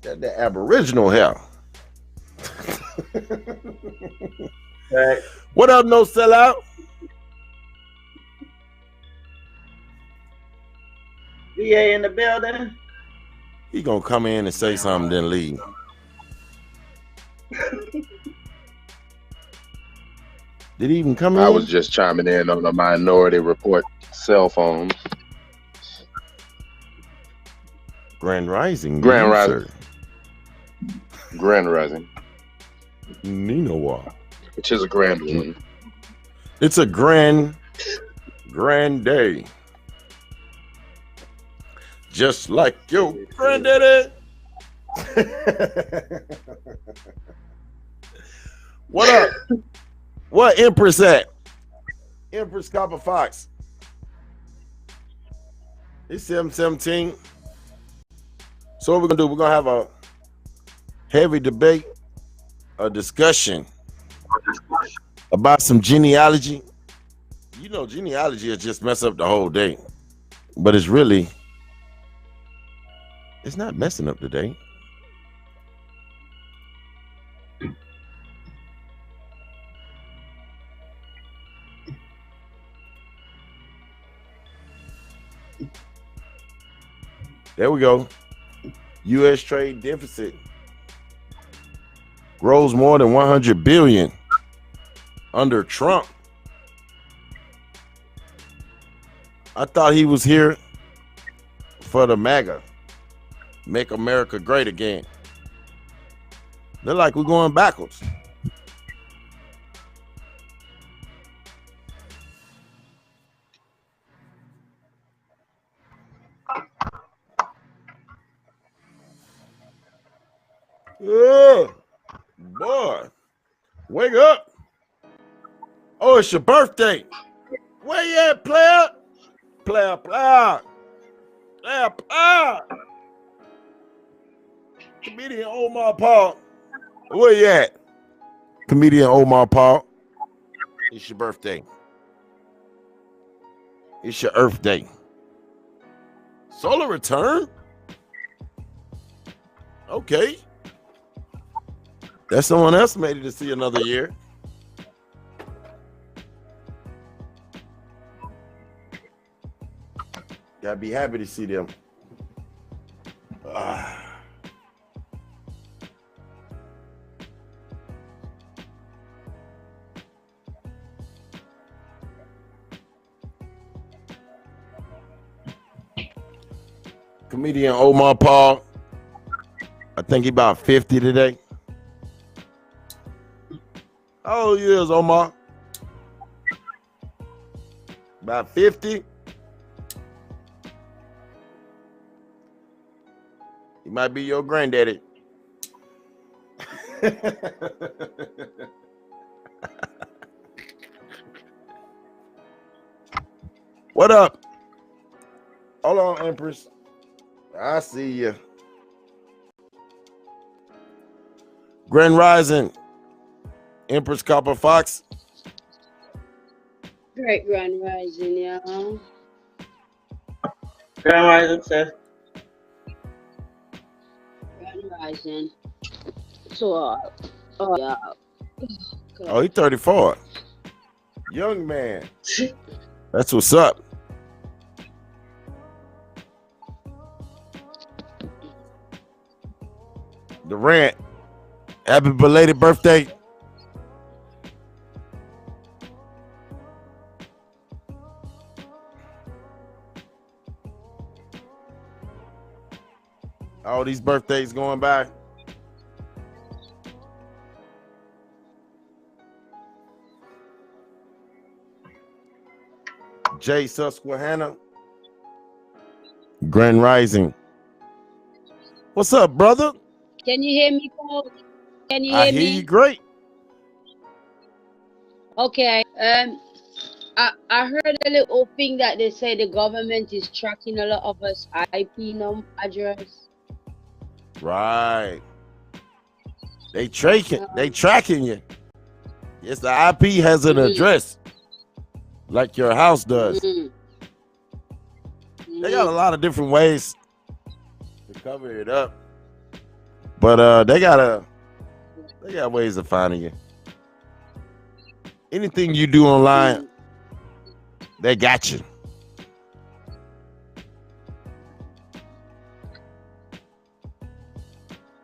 That Aboriginal hair. Right. What up, no sellout? VA in the building. He gonna come in and say something, then leave. Did he even come in? I was just chiming in on the Minority Report cell phone. Grand Rising. Grand Rising. Grand Rising. Ninowa. Which is a grand one. It's a grand day. Just like your granddaddy. What up? What Empress at? Empress Copper Fox. It's 7:17. So what we're gonna do? We're gonna have a heavy debate, a discussion about some genealogy. You know, genealogy has just messed up the whole day, but it's not messing up the day. There we go. U.S. trade deficit grows more than 100 billion under Trump. I thought he was here for the MAGA, Make America Great Again. They're like we're going backwards. Yeah, boy, wake up. Oh, it's your birthday. Where you at, player? Player, player. Player, player. Comedian Omar Paul. Where you at? Comedian Omar Paul. It's your birthday. It's your Earth Day. Solar return? Okay. That's someone else made it to see another year. Gotta be happy to see them. Comedian Omar Paul. I think he about 50 today. How old you is, Omar? About 50? He might be your granddaddy. What up? Hold on, Empress. I see you. Grand Rising. Empress Copper Fox. Great Grand Rising, y'all. Grand Rising, sis. Grand Rising. So, yeah. Oh, he's 34. Young man. That's what's up. Durant. Happy belated birthday. All these birthdays going by. Jay Susquehanna. Grand Rising. What's up, brother? Can you hear me, folks? Can you I hear hear me? you great. Okay. I heard a little thing that they say the government is tracking a lot of us IP address. Right. They tracking you. Yes, the IP has an address. Like your house does. They got a lot of different ways to cover it up. But they got ways of finding you. Anything you do online, they got you.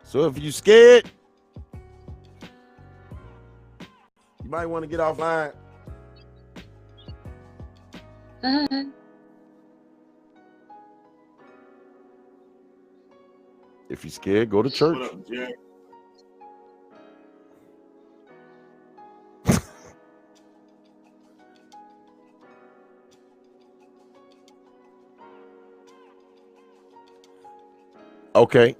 So if you scared, you might want to get offline. If you're scared, go to church. What up, Jack? Okay.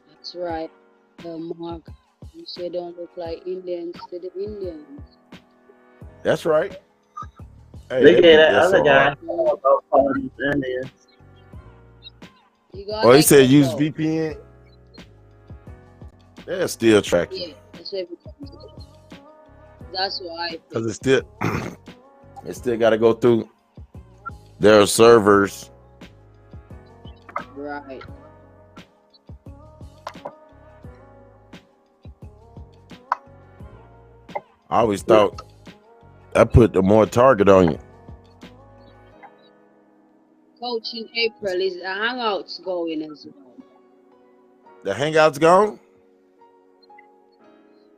That's right. Mark, you say don't look like Indians to the Indians. That's right. Hey, Look at beat that other guy. You got Oh, he said echo, use though. VPN. They're still tracking. Yeah, that's what everybody says. That's why. Because it still got to go through their servers. Right. I always thought I put the more target on you. Coach, in April, is the Hangouts going as well? The Hangouts gone?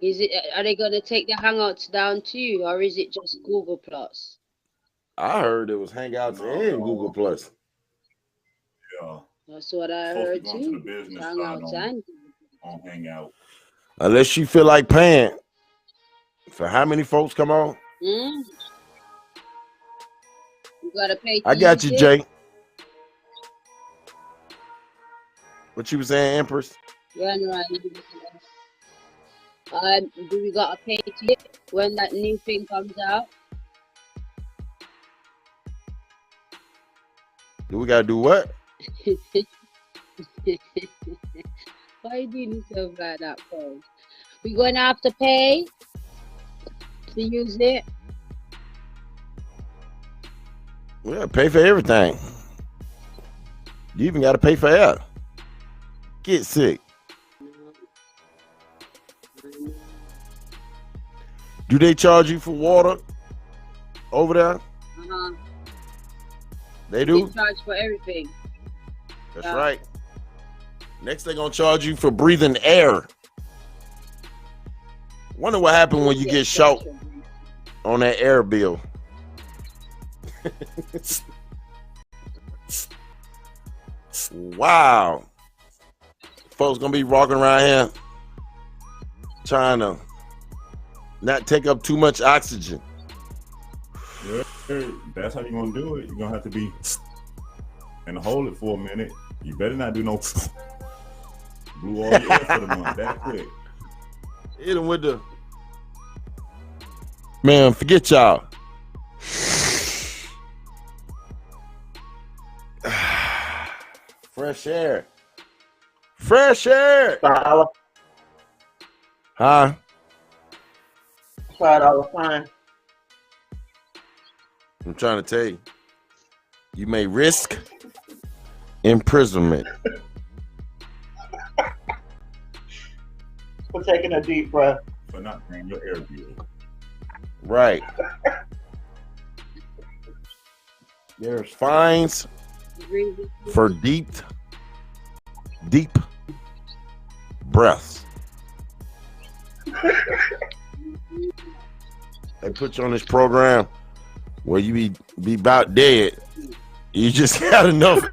Is it? Are they going to take the Hangouts down too, or is it just Google Plus? I heard it was Hangouts and Google Plus. Yeah. That's what I Supposed to heard be going to too. the business side Hangouts and on Hangout. Unless you feel like paying. For how many folks come on? you gotta pay. I got you, Jay. What you was saying, Empress? Right. Do we gotta pay to it when that new thing comes out? Do we gotta do what? Why you doing yourself like that, Paul? We gonna have to pay to use it? We gotta pay for everything. You even gotta pay for air. Get sick. Do they charge you for water over there? Uh-huh. They do? They charge for everything. That's Yeah. right. Next they're gonna charge you for breathing air. Wonder what happened when you get short on that air bill. Wow. Folks gonna be walking around here trying to not take up too much oxygen. Yeah, that's how you're gonna do it. You're gonna have to be and hold it for a minute. You better not do no blew all your air for the month. That quick. Hit him with the man, forget y'all. Fresh air. Fresh air. $5 Huh? fine. I'm trying to tell you. You may risk imprisonment. For taking a deep breath. For not paying your air bill. Right. There's fines for deep breaths. They put you on this program where you be about dead. You just got enough.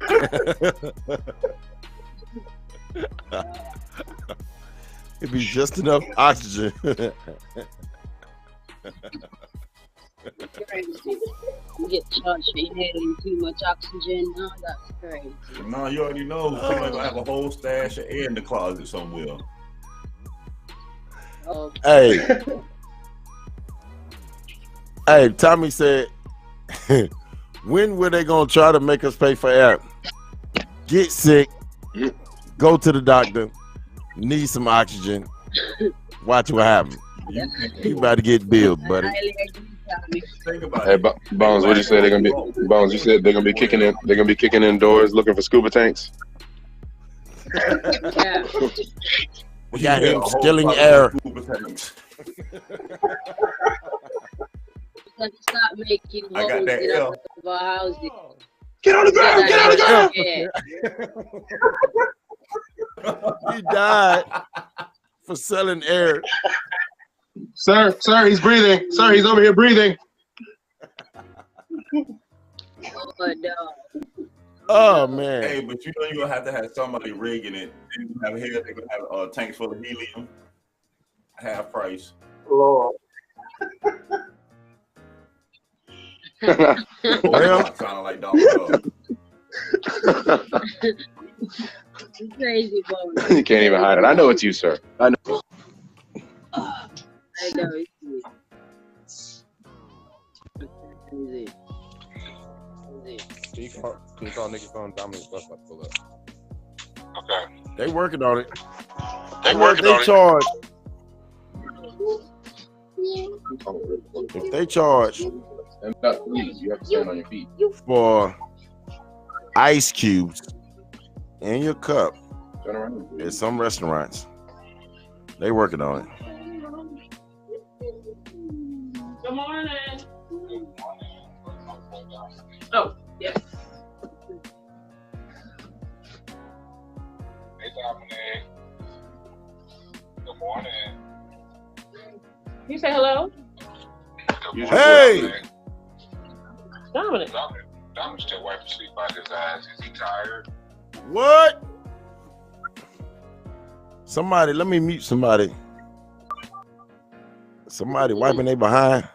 It'd be just enough oxygen. Crazy. You get charged for inhaling too much oxygen. No, that's crazy. No, you already know somebody's gonna have a whole stash of air in the closet somewhere. Oh, Hey. Hey, Tommy said, when were they gonna try to make us pay for air? Get sick, go to the doctor, need some oxygen, watch what happens. You about to get billed, buddy. I highly agree, Tommy. Think about Hey, it. Bones, what you say they're gonna be? Bones, you said they're gonna be kicking in. They're gonna be kicking in doors looking for scuba tanks. Yeah. We got him A whole stealing lot of air. scuba tanks. Because it's not making I got holes that in L. our houses. Get on the ground! Get on the ground! Yeah. He died for selling air. Sir, he's breathing. Sir, he's over here breathing. Oh, no. Oh man. Hey, but you know you're gonna have to have somebody rigging it. They're gonna have here, they're gonna have tanks full of helium. Half price. Lord. Well, Sounding like Donald. It's crazy, Bones. You can't even hide it. I know it's you, sir. I know. I know it's you. Crazy. Can you call niggas on Dominic stuff up pull up? Okay. they working on it. They What working they on it. charge. If they charge And not please, you have to stand on your feet. for ice cubes in your cup Turn around. at some restaurants, they working on it. Good morning. Oh, yes. Hey, Dominic. Good morning. You say hello? Hey! Dominic. Dominic's still wiping sleep out his eyes. Is he tired? What? Somebody, let me mute somebody. Somebody wiping their behind.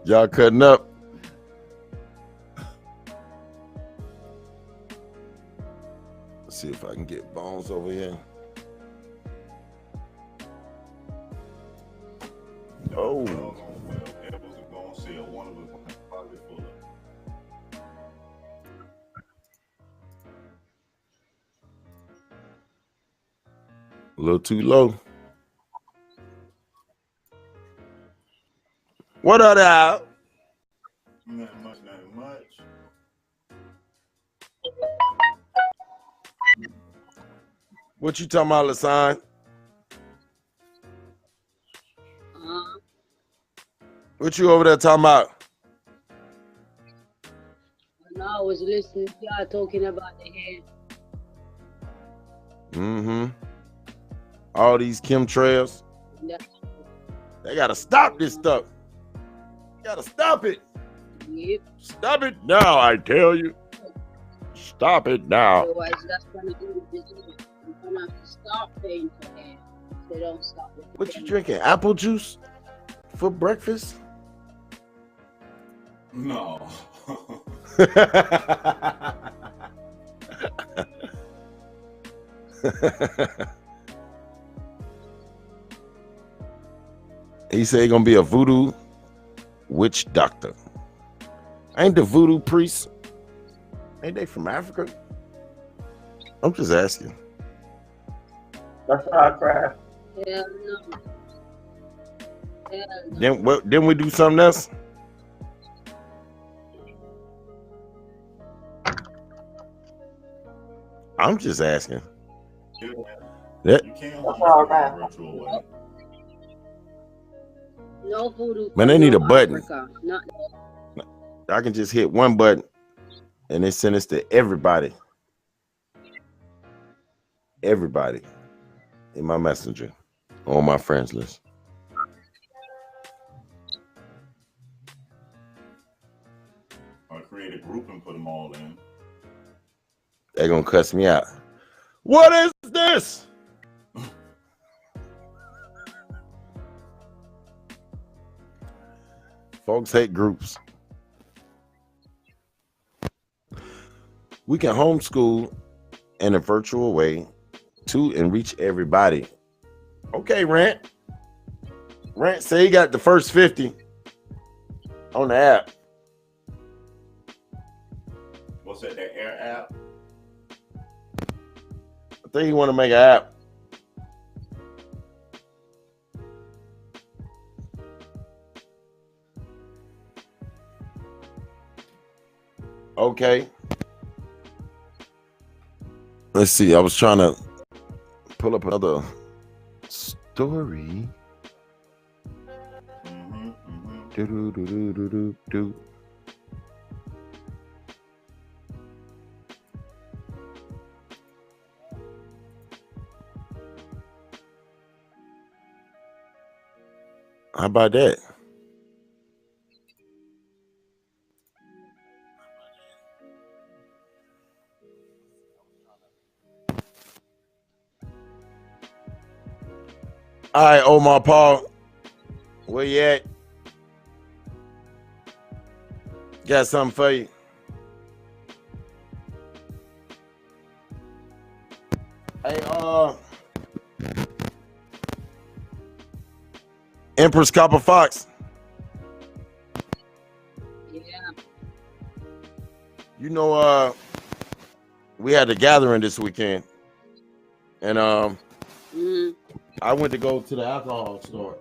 Y'all cutting up. See if I can get Bones over here. Oh. A little too low. What are that? Nothing much, nothing much. What you talking about, Lasan? What you over there talking about? No, I was listening to y'all talking about the hair. Mm-hmm. All these chemtrails. Yeah. They gotta stop this stuff. You gotta stop it. Yep. Stop it now, I tell you. Stop it now. Otherwise, that's gonna do the business. You're gonna have to stop paying for hair. If they don't stop it. What you drinking? Apple juice for breakfast? No. He said he gonna be a voodoo witch doctor. Ain't the voodoo priests? Ain't they from Africa? I'm just asking. That's our craft. Hell no. Hell no. Then we do something else. I'm just asking. You can't hold a virtual way. No voodoo. Man, they need a button. Africa. Not I can just hit one button and it sends us to everybody. Everybody in my messenger, on my friends list. Or create a group and put them all in. They're gonna cuss me out. What is this? Folks hate groups. We can homeschool in a virtual way to enrich everybody. Okay, Reand. Reand say he got the first 50 on the app. What's that Air app? I think he want to make an app. Okay. Let's see. I was trying to pull up another story. Do. How about that? All right, Omar Paul, where you at? Got something for you. Hey, Empress Copper Fox. yeah. You know, we had a gathering this weekend, and I went to go to the alcohol store,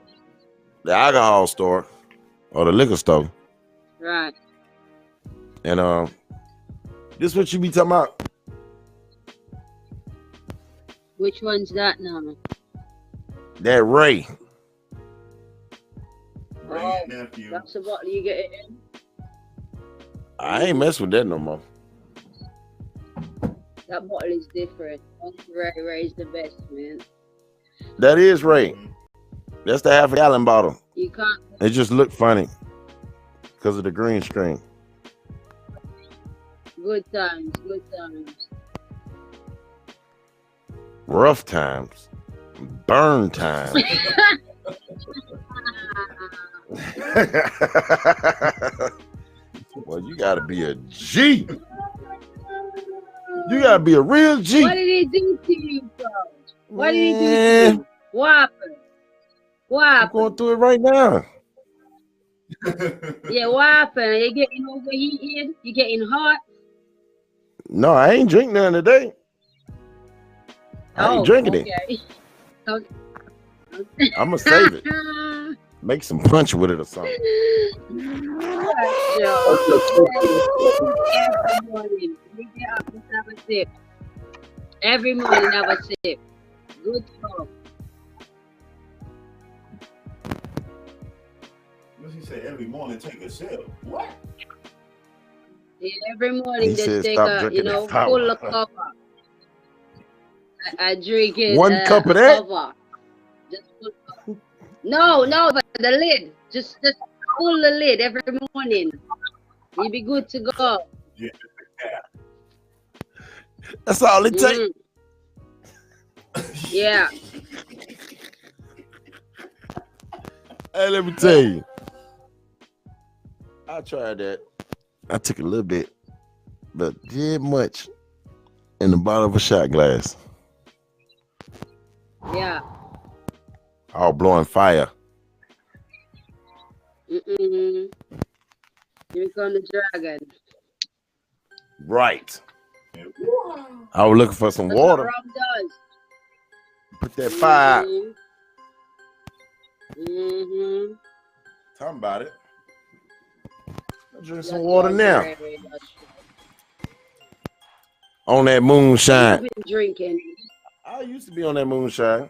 or the liquor store. Right. And this what you be talking about? Which one's that now? That Ray. Ray's nephew. That's the bottle you get it in. I ain't mess with that no more. That bottle is different. Ray's the best, man. That is Ray. That's the half a gallon bottle. You can't. It just looked funny because of the green screen. Good times, good times. Rough times. Burn times. Well, you gotta be a G. You gotta be a real G. What did he do to you, coach? What did he do to Man, you? What happened? What I'm happened? going through it right now. Yeah, what happened? You getting overheated? You getting hot? No, I ain't drink none today. I ain't drinking it. Okay. I'm gonna save it. Make some punch with it or something. Every morning, you get up and have a sip. Every morning, have a sip. Good talk. What he say? Every morning, take a sip. What? Yeah, every morning, He just said take stop a, drinking that full power. of cover. I drink it. One cup of that? Cover. Just full cover. No, but the lid. Just full the lid every morning. You'll be good to go. Yeah. That's all it takes. Yeah. Hey, let me tell you. I tried that. I took a little bit, but did much in the bottom of a shot glass. Yeah. All blowing fire. Here come the dragon. Right. I was looking for some That's water. what rum does. Put that fire. Talking about it. I drink some water now. On that moonshine. You've been drinking. I used to be on that moonshine.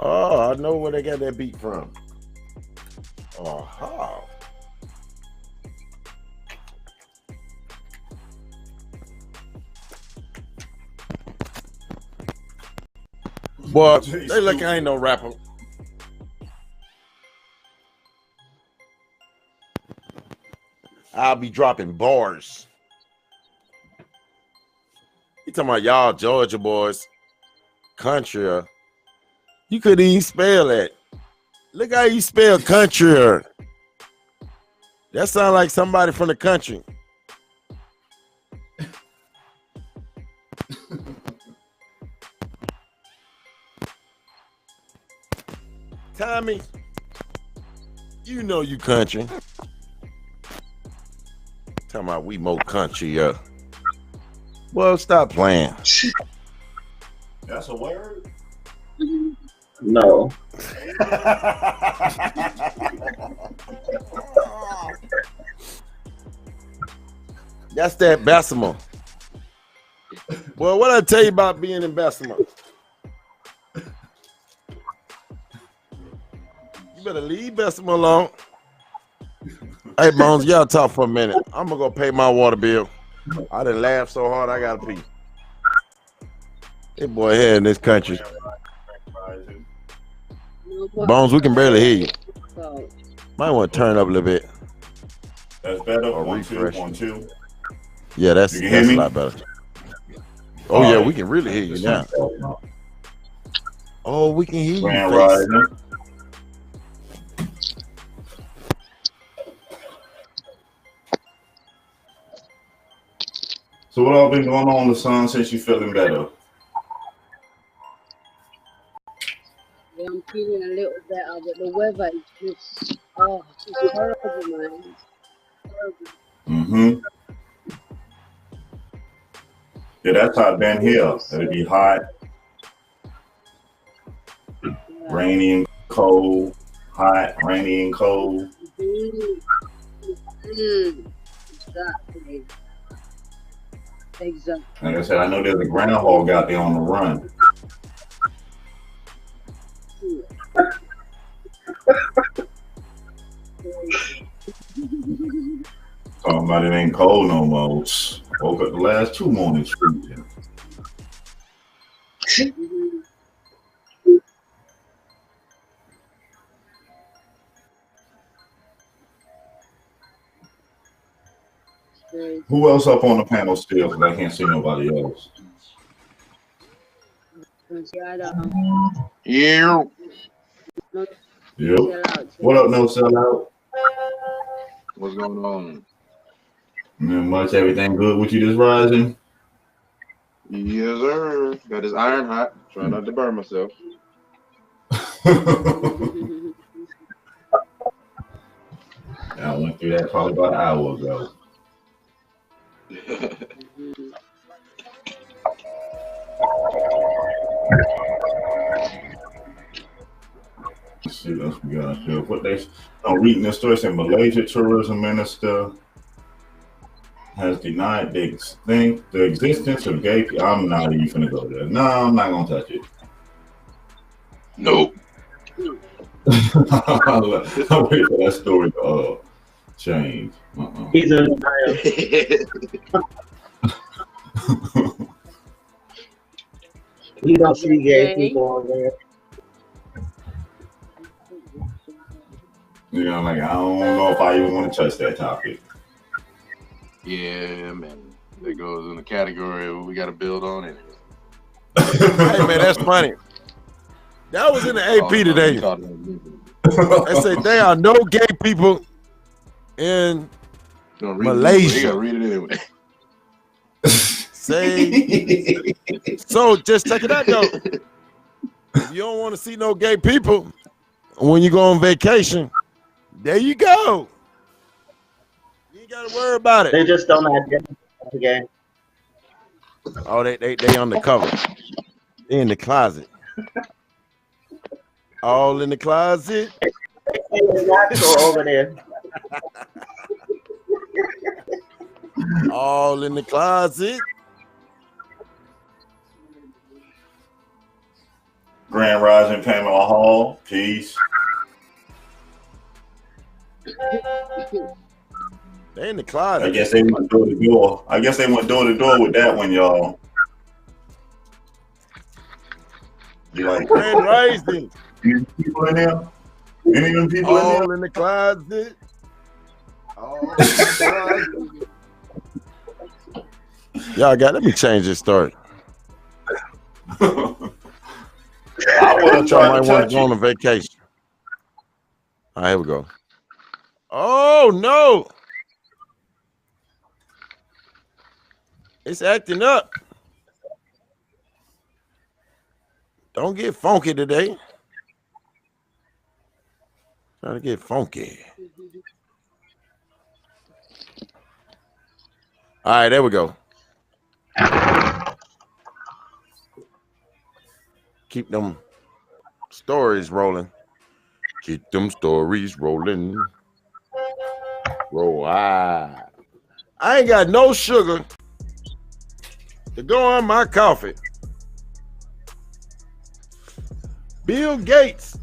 Oh, I know where they got that beat from. Oh, boy, they like I ain't no rapper. I'll be dropping bars. You talking about y'all Georgia boys, country? You couldn't even spell that. Look how you spell country. That sounds like somebody from the country. Tommy, you know you country. Talking about we more country, Well, stop playing. That's a word? No. That's that Bessemer. Well, what I tell you about being in Bessemer? You better leave Bessemer alone. Hey, Bones, y'all talk for a minute. I'm gonna go pay my water bill. I done laughed so hard I gotta pee. Hey, boy, here in this country. Bones, we can barely hear you. Might want to turn up a little bit. That's better. Or 1, refresh. 2, 1, 2. Yeah, that's You can hear me? a lot better. Oh, yeah, we can really hear you now. Oh, we can hear you, Grand face. Rising. So what all been going on, LaShawn, since you feeling better? Yeah, I'm feeling a little better, but the weather is just, it's horrible, man. Mm-hmm. Yeah, that's how it been here. It'll be hot, rainy and cold, hot, rainy and cold. Exactly. Exactly. Like I said, I know there's a groundhog out there on the run. Talking about it ain't cold no more. Woke up the last 2 mornings freezing. Very Who else up on the panel still? Because I can't see nobody else. Yeah. Yep. What up, no sellout? What's going on? Not much. Everything good with you this rising? Yes, sir. Got this iron hot. Trying not to burn myself. I went through that probably about an hour ago. Let's see what else we got here. What I'm reading this story saying Malaysia tourism minister has denied the existence of gay people. I'm not even gonna go there. No, I'm not gonna touch it. Nope. I'll wait for that story to change. He's in We don't see gay people on there. You know, like I don't know if I even want to touch that topic. Yeah, man. That goes in the category we got to build on it. Hey man, that's funny. That was in the AP today. They say there are no gay people in Malaysia. You gotta read it anyway. Say so. Just check it out, though. If you don't want to see no gay people when you go on vacation, there you go. You ain't got to worry about it. They just don't identify gay. Oh, they undercover. They in the closet. All in the closet. It's natural over there. All in the closet. Grand Rising Pamela Hall, peace. They in the closet. I guess they went door to door. With that one, y'all. You like Grand Rising. Any people in there? Any of them people in there? All in the closet. All in the closet. Y'all let me change this story. I would have tried to touch go on a vacation. All right, here we go. Oh no. It's acting up. Don't get funky today. Trying to get funky. All right, there we go. Keep them stories rolling. Keep them stories rolling. Roll high. I ain't got no sugar to go on my coffee. Bill Gates,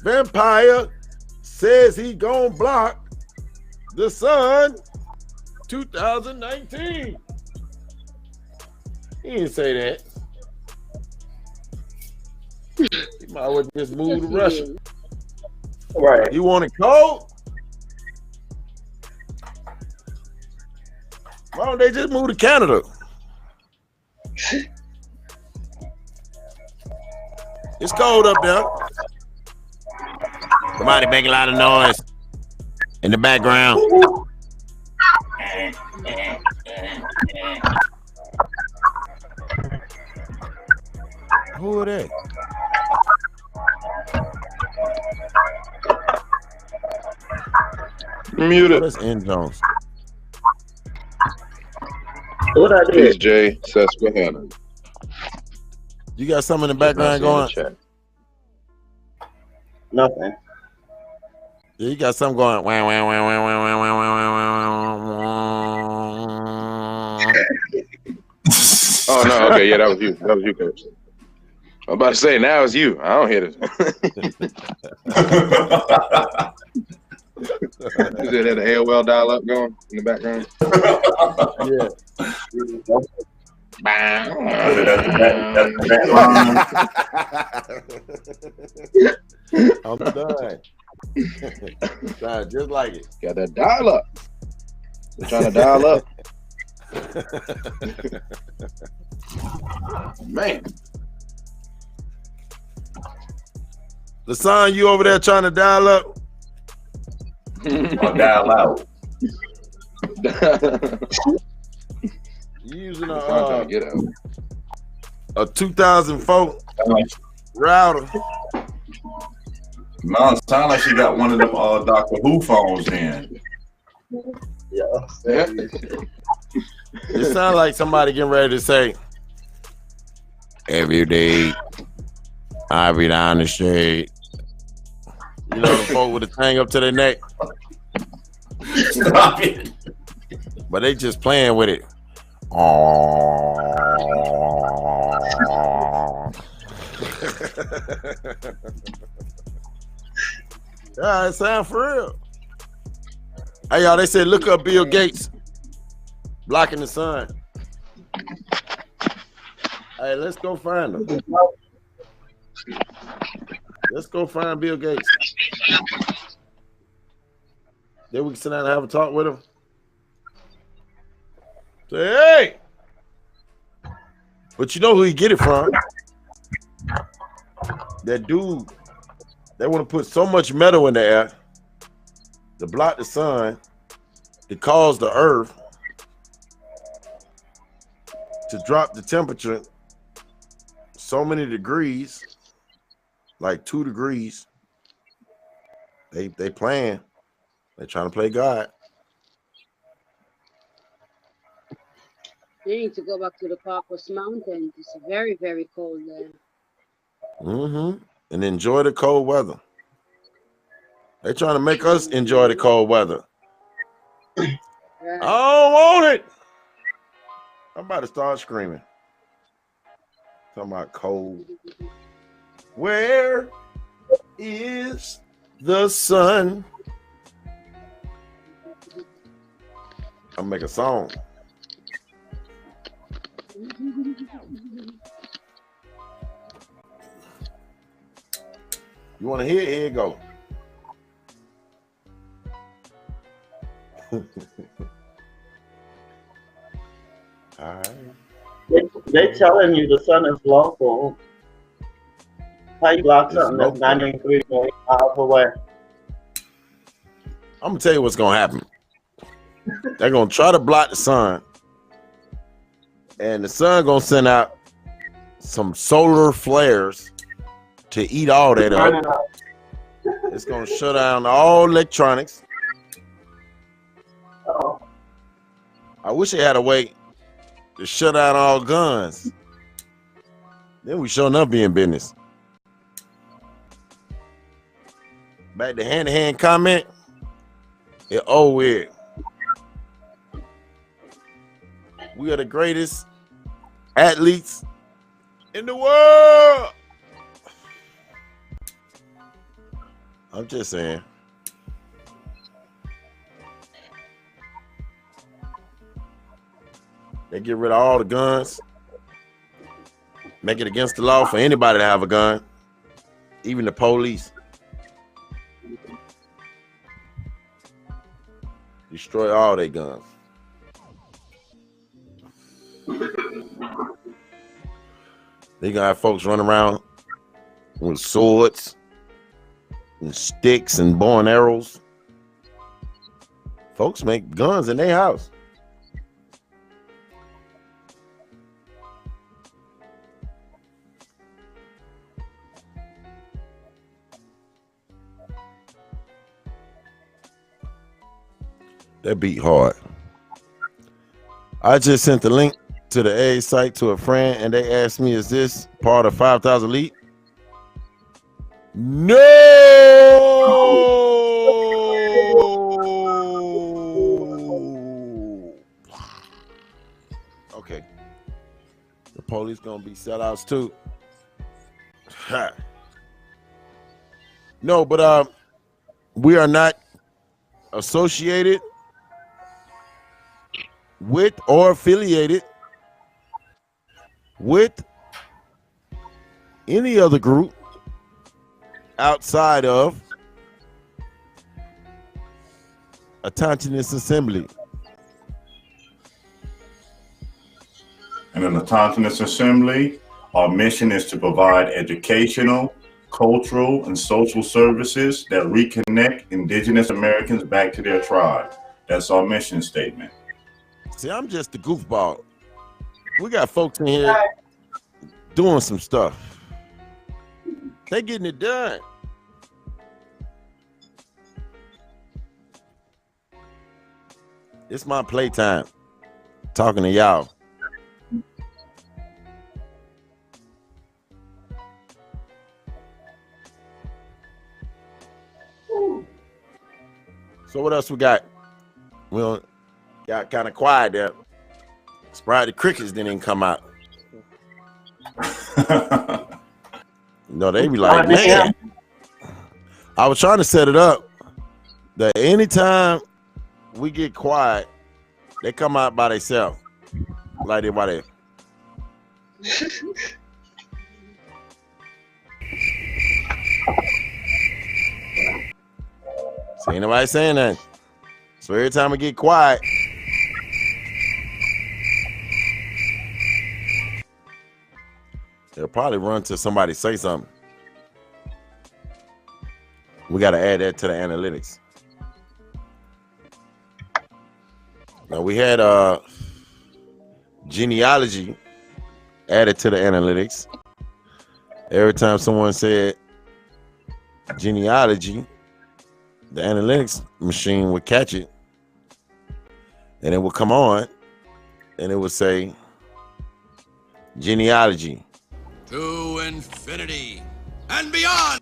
vampire, says he gonna block the sun 2019. He didn't say that. He might as well just move to Russia. Right. You want it cold? Why don't they just move to Canada? It's cold up there. Somebody making a lot of noise in the background. Who are they? Mute it. That's N. Jones. What I Peace, did? Jay Susquehanna. You got something in the background going? Nothing. Yeah, you got something going. Wah, wah, wah, wah, wah, wah, wah, wah, wah. Oh no, okay, yeah, that was you. That was you, coach. I'm about to say now it's you. I don't hear this. Is it an AOL dial-up going in the background? Yeah. I'm done. Done, just like it. Got that dial-up. They're trying to dial up. Man. The son, you over there trying to dial up? Or dial out. You using I'm trying to get out. a 2004 Like, router? no, it sound like she got one of them Doctor Who phones in. Yeah. It sounds like somebody getting ready to say, every day I be down the street. You know, the folk with the thing up to their neck, Stop it. but they just playing with it. Yeah, it sound for real. Hey, y'all, they said look up Bill Gates blocking the sun. Hey, let's go find him. Let's go find Bill Gates. Then we can sit down and have a talk with him. Say, hey! But you know who he get it from? That dude. They want to put so much metal in the air to block the sun, to cause the earth to drop the temperature so many degrees, like 2 degrees. They playing. They're trying to play God. They need to go back to the Caucasus Mountains. It's very, very cold there. Mm-hmm. And enjoy the cold weather. They're trying to make us enjoy the cold weather. Right. I don't want it. I'm about to start screaming. Talking about cold. Where is the sun? I'll make a song. You want to hear it? Here you go. All right. They telling you the sun is local. How you block It's something that's local. 93 miles away? I'm gonna tell you what's gonna happen. They're gonna try to block the sun, and the sun gonna send out some solar flares to eat all that Turn it up. up. It's gonna shut down all electronics. Oh, I wish they had a way to shut down all guns. Then we sure enough be in business. Back to hand-to-hand comment. It weird. We are the greatest athletes in the world. I'm just saying. They get rid of all the guns. Make it against the law for anybody to have a gun, even the police. Destroy all their guns. They gonna have folks run around with swords and sticks and bow and arrows. Folks make guns in their house. That beat hard. I just sent the link to the A site to a friend, and they asked me, is this part of 5,000 Elite? No! Okay. The police gonna be sellouts too. No, but we are not associated with or affiliated with any other group outside of Autonomous Assembly. And in the Autonomous Assembly, our mission is to provide educational, cultural, and social services that reconnect Indigenous Americans back to their tribe. That's our mission statement. See, I'm just the goofball. We got folks in here doing some stuff. They getting it done. It's my playtime. Talking to y'all. So what else we got? We got kind of quiet there. Surprised the crickets didn't come out. No, they be like, man. I was trying to set it up that anytime we get quiet, they come out by themselves. Like they by there. So ain't nobody saying that. So every time we get quiet, they'll probably run to somebody say something. We got to add that to the analytics. Now we had genealogy added to the analytics. Every time someone said genealogy, the analytics machine would catch it, and it would come on, and it would say genealogy. To infinity and beyond.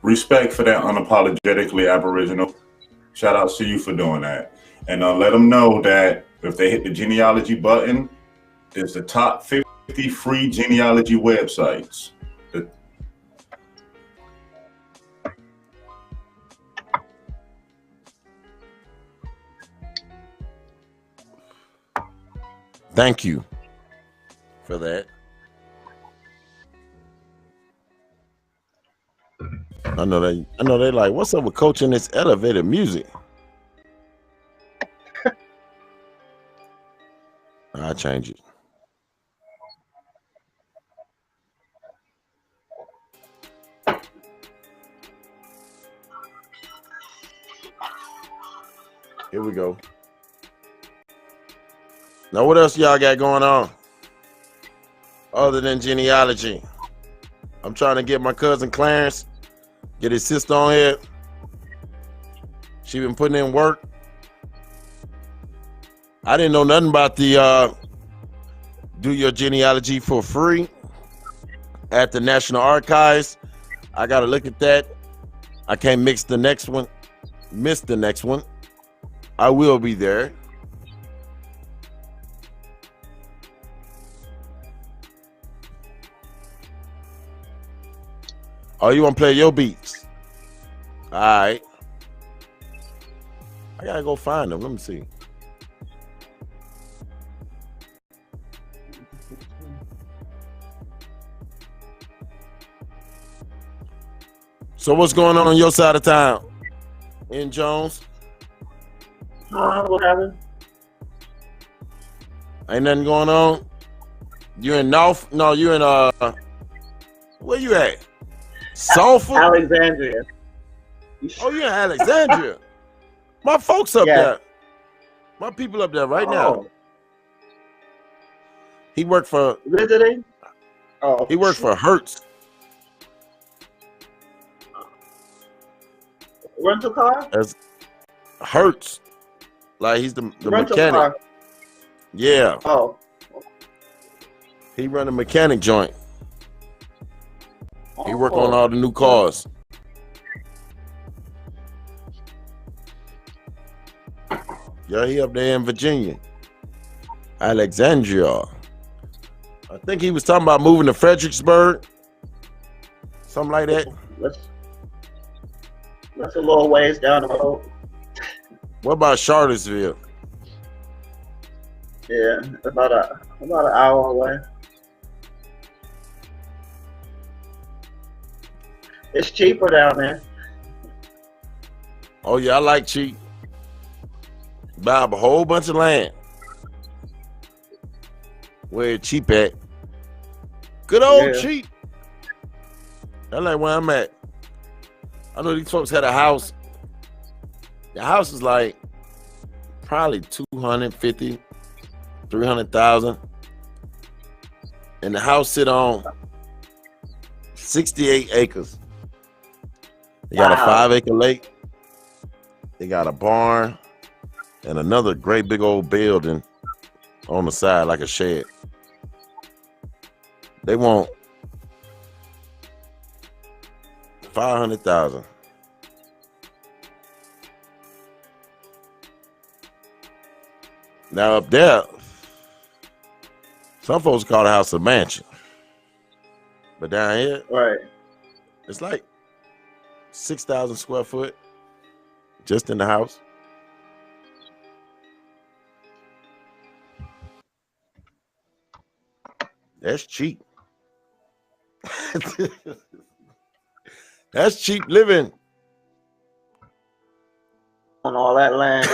Respect for that unapologetically Aboriginal. Shout out to you for doing that. And let them know that if they hit the genealogy button, there's the top 50 free genealogy websites. Thank you for that. I know they like, what's up with coaching this elevated music? I'll change it. Here we go. Now, what else y'all got going on other than genealogy? I'm trying to get my cousin Clarence, get his sister on here. She been putting in work. I didn't know nothing about the do your genealogy for free at the National Archives. I got to look at that. I can't miss the next one. I will be there. Oh, you want to play your beats? All right. I got to go find them. Let me see. So what's going on your side of town? In Jones? What happened? Ain't nothing going on? You in North? No, you in where you at? Sulphur? Alexandria. Oh, you in Alexandria. My folks up there. My people up there right now. He worked for visiting? Oh. He worked for Hertz. Rental car? As Hertz. Like he's the rental mechanic. Car. Yeah. Oh. He run a mechanic joint. He work on all the new cars. Yeah, he up there in Virginia. Alexandria. I think he was talking about moving to Fredericksburg. Something like that. That's a little ways down the road. What about Charlottesville? Yeah, about an hour away. It's cheaper down there. Oh yeah, I like cheap. Buy up a whole bunch of land. Where it's cheap at. Good old Yeah. cheap. That's like where I'm at. I know these folks had a house. The house is like probably 250, 300,000. And the house sit on 68 acres. They got a Wow. 5-acre lake. They got a barn and another great big old building on the side like a shed. They want 500,000. Now up there, some folks call the house a mansion, but down here, Right. it's like 6,000 square foot just in the house. That's cheap. That's cheap living. On all that land.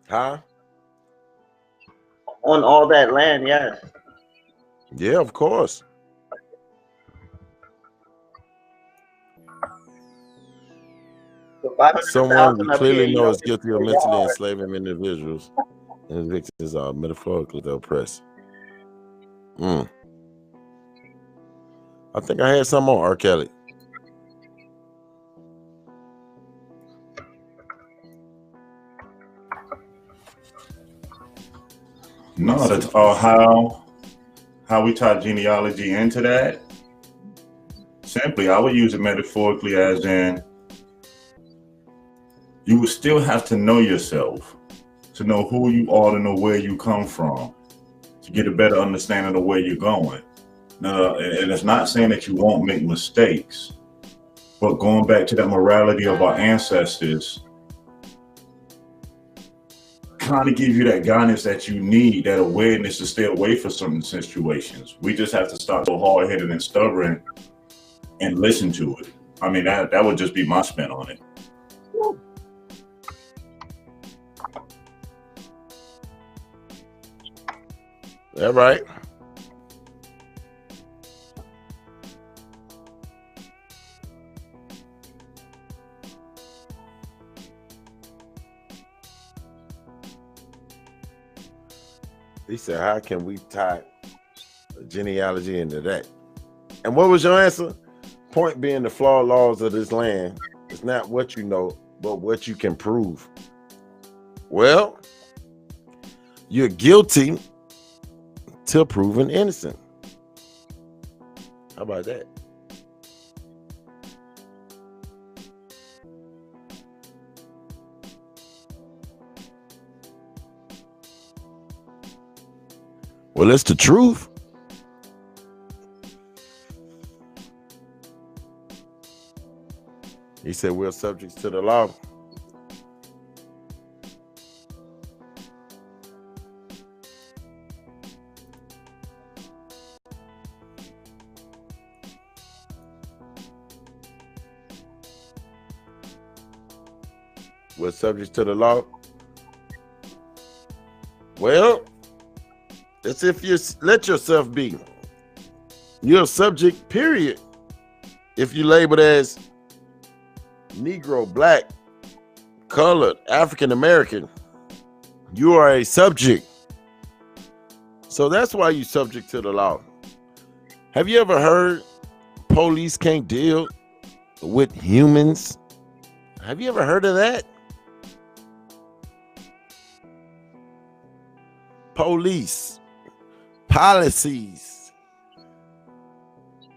Huh? On all that land, yes. Yeah, of course. So Someone 500,000 you up here, clearly you know don't is get guilty to of a mentally yard. enslaving individuals, and his victims are metaphorically the oppressed. I think I had some on R. Kelly. No, that's how we tie genealogy into that. Simply, I would use it metaphorically as in you would still have to know yourself, to know who you are, to know where you come from, to get a better understanding of where you're going. Now, and it's not saying that you won't make mistakes, but going back to that morality of our ancestors, kind of give you that guidance that you need, that awareness to stay away from certain situations. We just have to stop so hard-headed and stubborn and listen to it. I mean, that would just be my spin on it. That right. He said, how can we tie genealogy into that? And what was your answer? Point being, the flawed laws of this land is not what you know, but what you can prove. Well, you're guilty till proven innocent. How about that? Well, it's the truth. He said we're subjects to the law. We're subjects to the law. Well, it's if you let yourself be. You're a subject, period. If you labeled as Negro, Black, Colored, African American, you are a subject. So that's why you're subject to the law. Have you ever heard police can't deal with humans? Have you ever heard of that? Police, policies,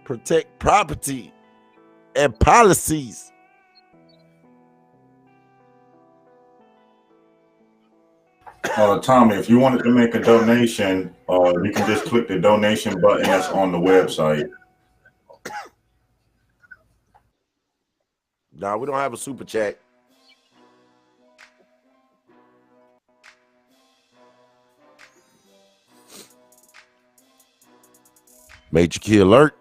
protect property, and policies. Tommy, if you wanted to make a donation, you can just click the donation button that's on the website. No, we don't have a super chat. Major key alert.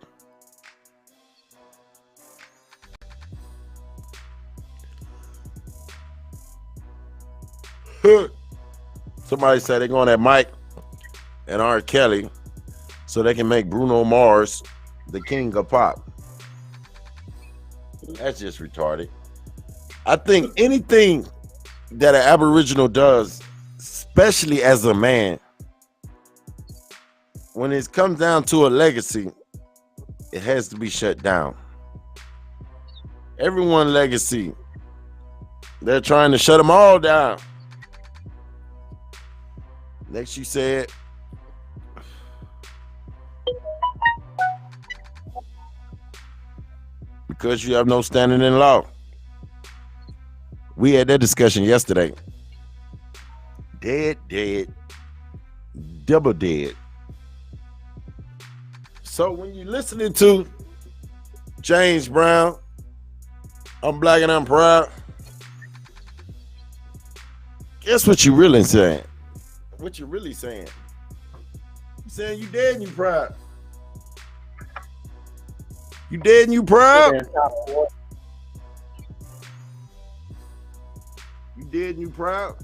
Somebody said they're going at Mike and R. Kelly. so they can make Bruno Mars the king of pop. That's just retarded. I think anything that an Aboriginal does, especially as a man, when it comes down to a legacy, it has to be shut down. Everyone legacy, they're trying to shut them all down. Next, you said, because you have no standing in law. We had that discussion yesterday. Dead, double dead. So when you're listening to James Brown, I'm black and I'm proud, guess what you really saying? What you really saying? You saying you dead and you proud. You dead and you proud? You dead and you proud?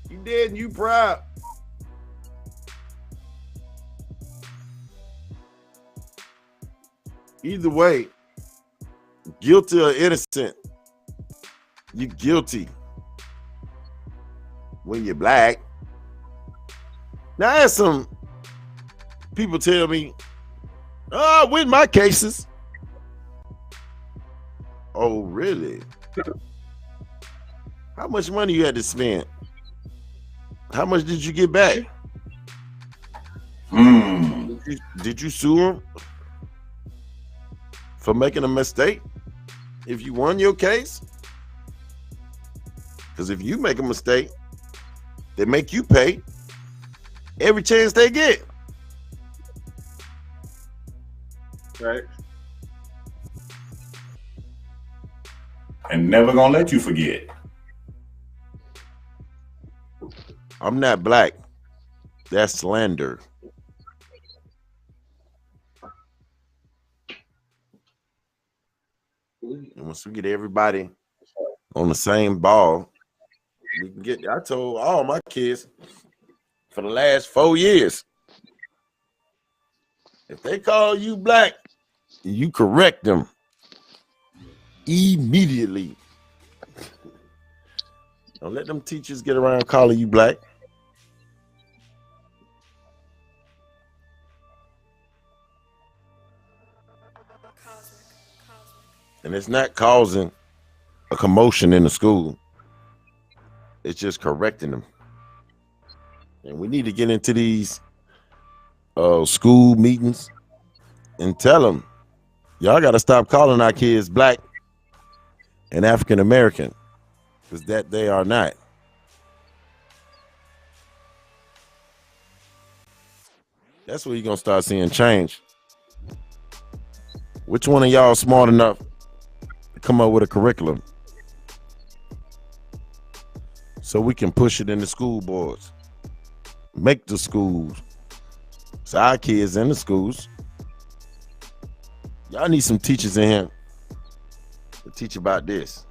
You dead and you proud? Either way, guilty or innocent, you're guilty when you're black. Now, I had some people tell me, oh, I win my cases. Oh, really? How much money you had to spend? How much did you get back? Did you sue him for making a mistake if you won your case? Because if you make a mistake, they make you pay every chance they get. Right. And never gonna let you forget. I'm not black. That's slander. And once we get everybody on the same ball, we can get. I told all my kids for the last 4 years, if they call you black, you correct them immediately. Don't let them teachers get around calling you black. And it's not causing a commotion in the school. It's just correcting them. And we need to get into these school meetings and tell them, y'all got to stop calling our kids black and African American, because that they are not. That's where you're going to start seeing change. Which one of y'all smart enough to come up with a curriculum so we can push it in the school boards? Make the schools. So our kids in the schools. Y'all need some teachers in here to teach about this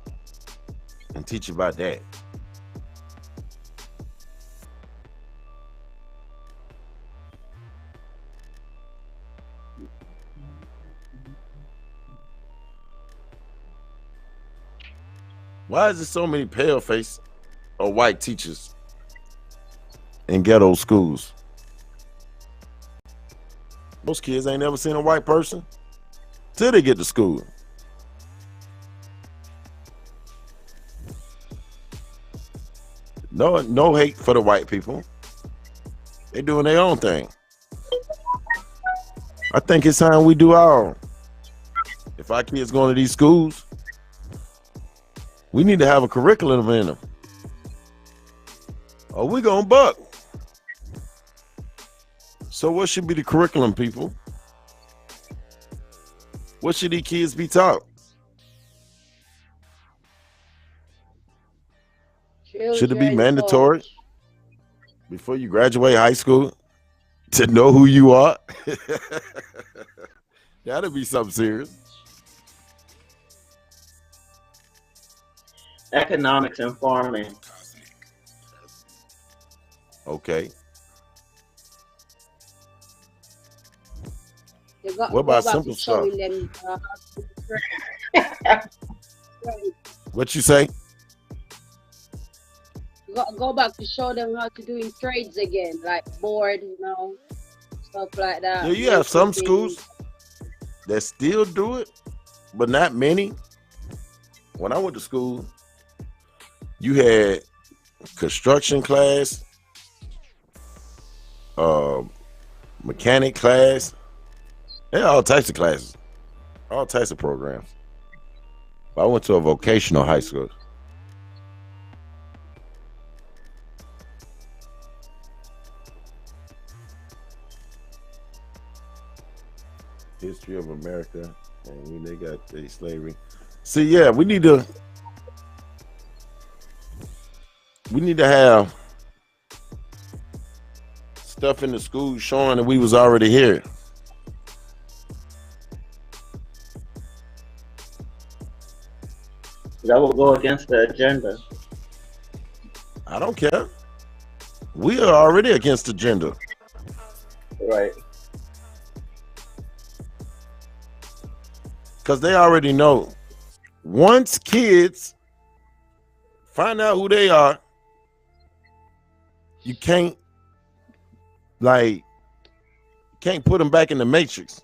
and teach about that. Why is there so many pale face or white teachers in ghetto schools? Most kids ain't never seen a white person till they get to school. No hate for the white people. They doing their own thing. I think it's time we do our own. If our kids going to these schools, we need to have a curriculum in them. Or we gonna buck. So what should be the curriculum, people? What should these kids be taught? Should it be mandatory before you graduate high school to know who you are? That'll be something serious. Economics and farming. Okay. You got What to go about back simple to stuff? showing them. What you say? You got to go back to show them how to do trades again, like board, stuff like that. Yeah, you have some Woodworking. schools that still do it, but not many. When I went to school, you had construction class, mechanic class. There are all types of classes, all types of programs. But I went to a vocational high school. History of America, and when they got the slavery. See, yeah, we need to have stuff in the school showing that we was already here. That will go against the agenda. I don't care. We are already against the gender. Right. Because they already know. Once kids find out who they are, you can't put them back in the matrix.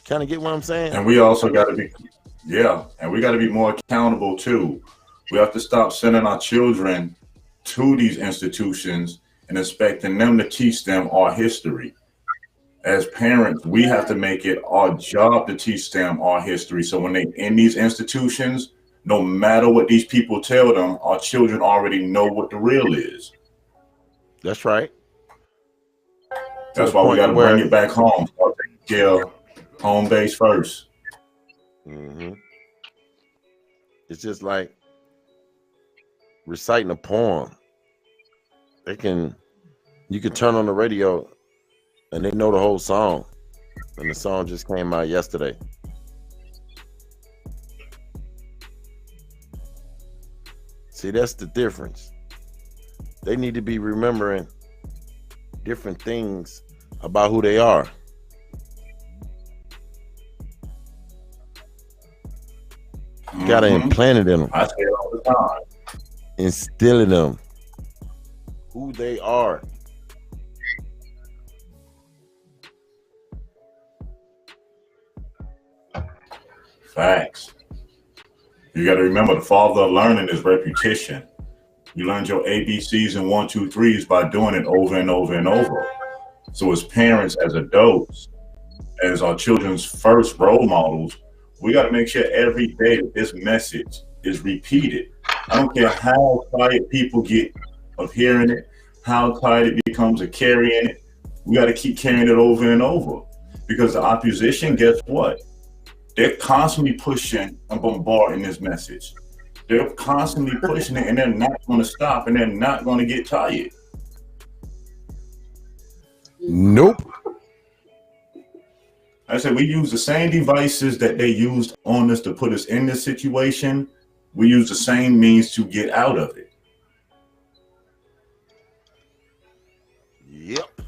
Kind of get what I'm saying? And we also got to be, and we got to be more accountable too. We have to stop sending our children to these institutions and expecting them to teach them our history. As parents, we have to make it our job to teach them our history. So when they're in these institutions, no matter what these people tell them, our children already know what the real is. That's right. That's why we got to bring it back home. Start taking care of home base first. Mm-hmm. It's just like reciting a poem. You can turn on the radio and they know the whole song, and the song just came out yesterday. See, that's the difference. They need to be remembering different things about who they are. You gotta implant it in them. I say it all the time. Instill in them who they are. Facts. You got to remember, the father of learning is repetition. You learned your ABCs and 1, 2, 3s by doing it over and over and over. So as parents, as adults, as our children's first role models, we got to make sure every day that this message is repeated. I don't care how tired people get of hearing it, how tired it becomes of carrying it. We got to keep carrying it over and over, because the opposition, guess what? They're constantly pushing and bombarding this message. They're constantly pushing it, and they're not going to stop, and they're not going to get tired. Nope. I said we use the same devices that they used on us to put us in this situation. We use the same means to get out of it. Yep.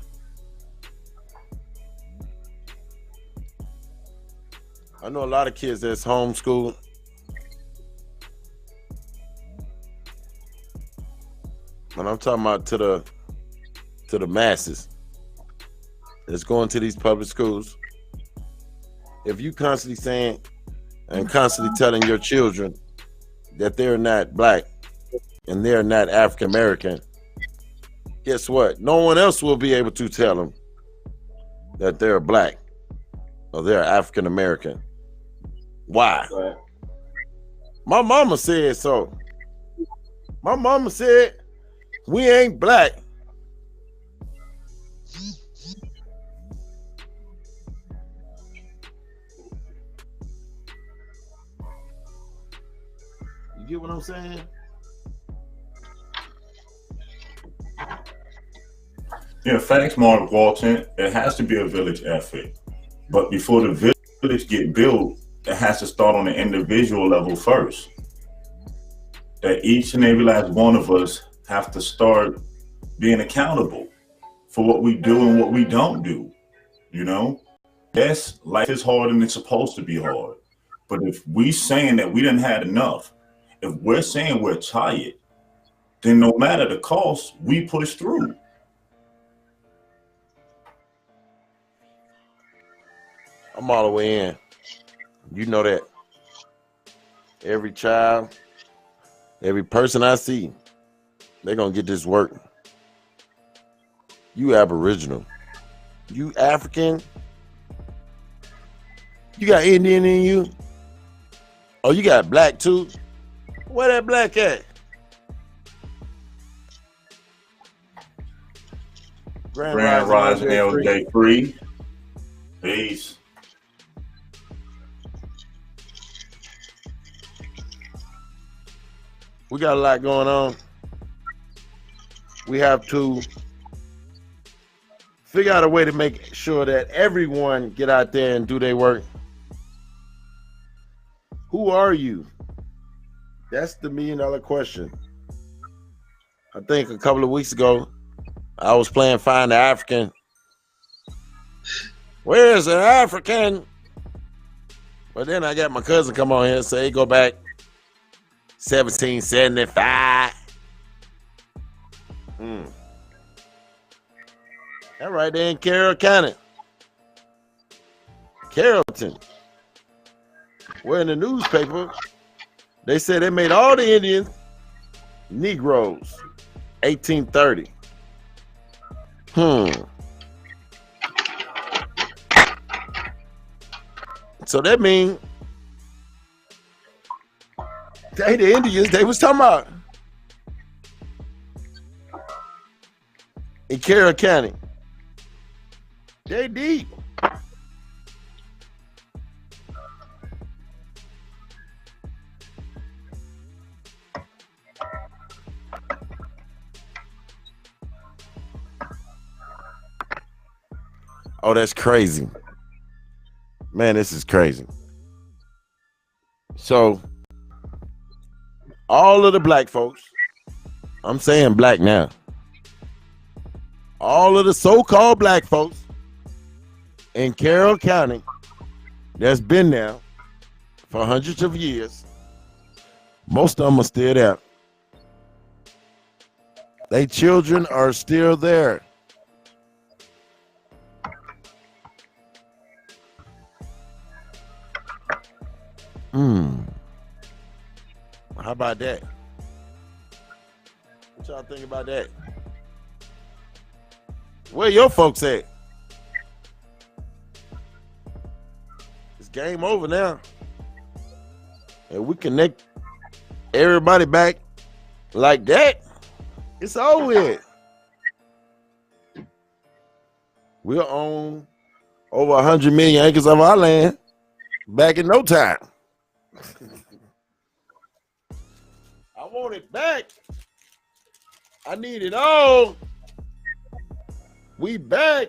I know a lot of kids that's homeschooled. And I'm talking about to the masses that's going to these public schools. If you constantly saying and constantly telling your children that they're not black and they're not African American, guess what? No one else will be able to tell them that they're black or they're African American. Why? Right. My mama said so. My mama said we ain't black. You get what I'm saying? Yeah, thanks, Mark Walton. It has to be a village effort. But before the village get built, it has to start on the individual level first. that each and every last one of us have to start being accountable for what we do and what we don't do. You know, yes, life is hard and it's supposed to be hard. But if we saying that we didn't had enough, if we're saying we're tired, then no matter the cost, we push through. I'm all the way in. You know that. Every child, every person I see, they're going to get this work. You Aboriginal. You African. You got Indian in you. Oh, you got black too? Where that black at? Grand Rising LJ Free. Peace. We got a lot going on. We have to figure out a way to make sure that everyone get out there and do their work. Who are you? That's the $1 million question. I think a couple of weeks ago, I was playing Find the African. Where's an African? But then I got my cousin come on here and say, go back 1775. That right there in Carroll County. Carrollton. Where in the newspaper, they said they made all the Indians Negroes. 1830. So that means they the Indians they was talking about in Carroll County. They deep. Oh, that's crazy. Man, this is crazy. So, all of the black folks, I'm saying black now, all of the so-called black folks in Carroll County that's been there for hundreds of years, most of them are still there. Their children are still there. How about that? What y'all think about that? Where your folks at? It's game over now. And we connect everybody back like that. It's over with. We'll own over 100 million acres of our land back in no time. I want it back. I need it all. We back.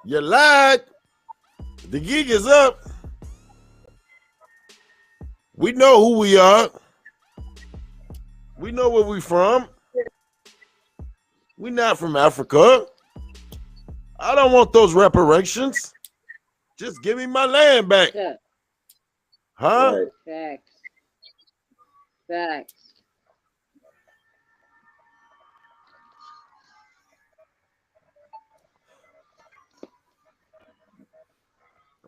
You lied. The gig is up. We know who we are. We know where we from. We not from Africa. I don't want those reparations. Just give me my land back. Yeah. Huh? Facts. Facts.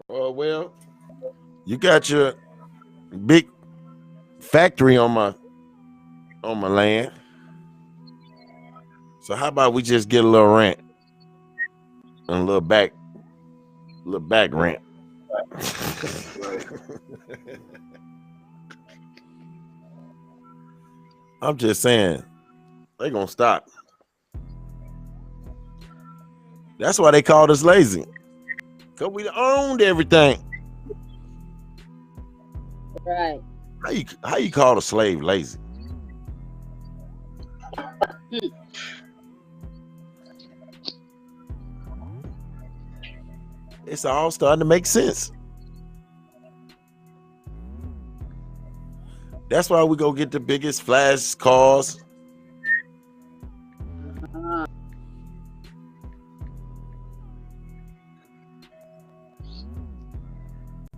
Well, you got your big factory on my land. So how about we just get a little rent and a little back rent. I'm just saying, they gonna stop. That's why they called us lazy. Cause we owned everything. Right. How you call a slave lazy? It's all starting to make sense. That's why we go get the biggest flash cars.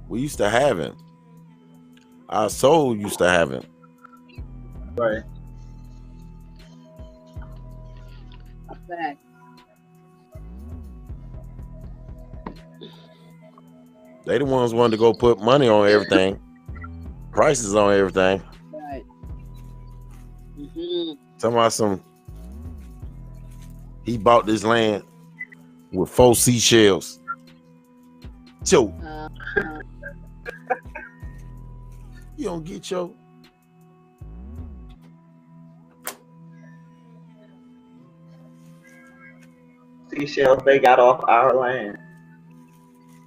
We used to have it. Our soul used to have it. Right. Back. They the ones wanted to go put money on everything, prices on everything. Right. Talking about some. He bought this land with 4 seashells. Joe, you don't get your. Seashells they got off our land.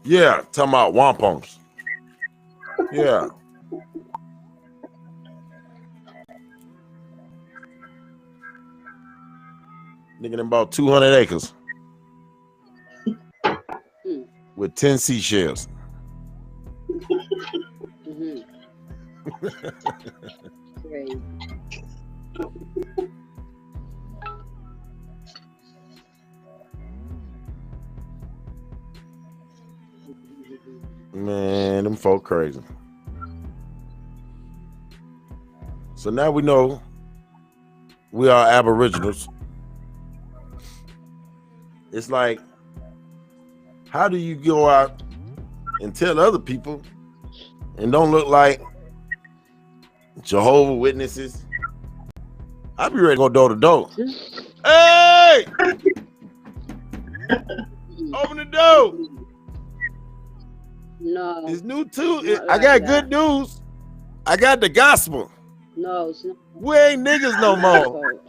Yeah, talking about wampums. Yeah. Nigga done bought 200 acres with 10 seashells. Great. Man, them folk crazy. So now we know we are aboriginals. It's like, how do you go out and tell other people and don't look like Jehovah's Witnesses? I be ready to go door to door. Hey! Open the door. No. It's new too. Not I like got that. good news. I got the gospel. No, it's not. We ain't niggas no more.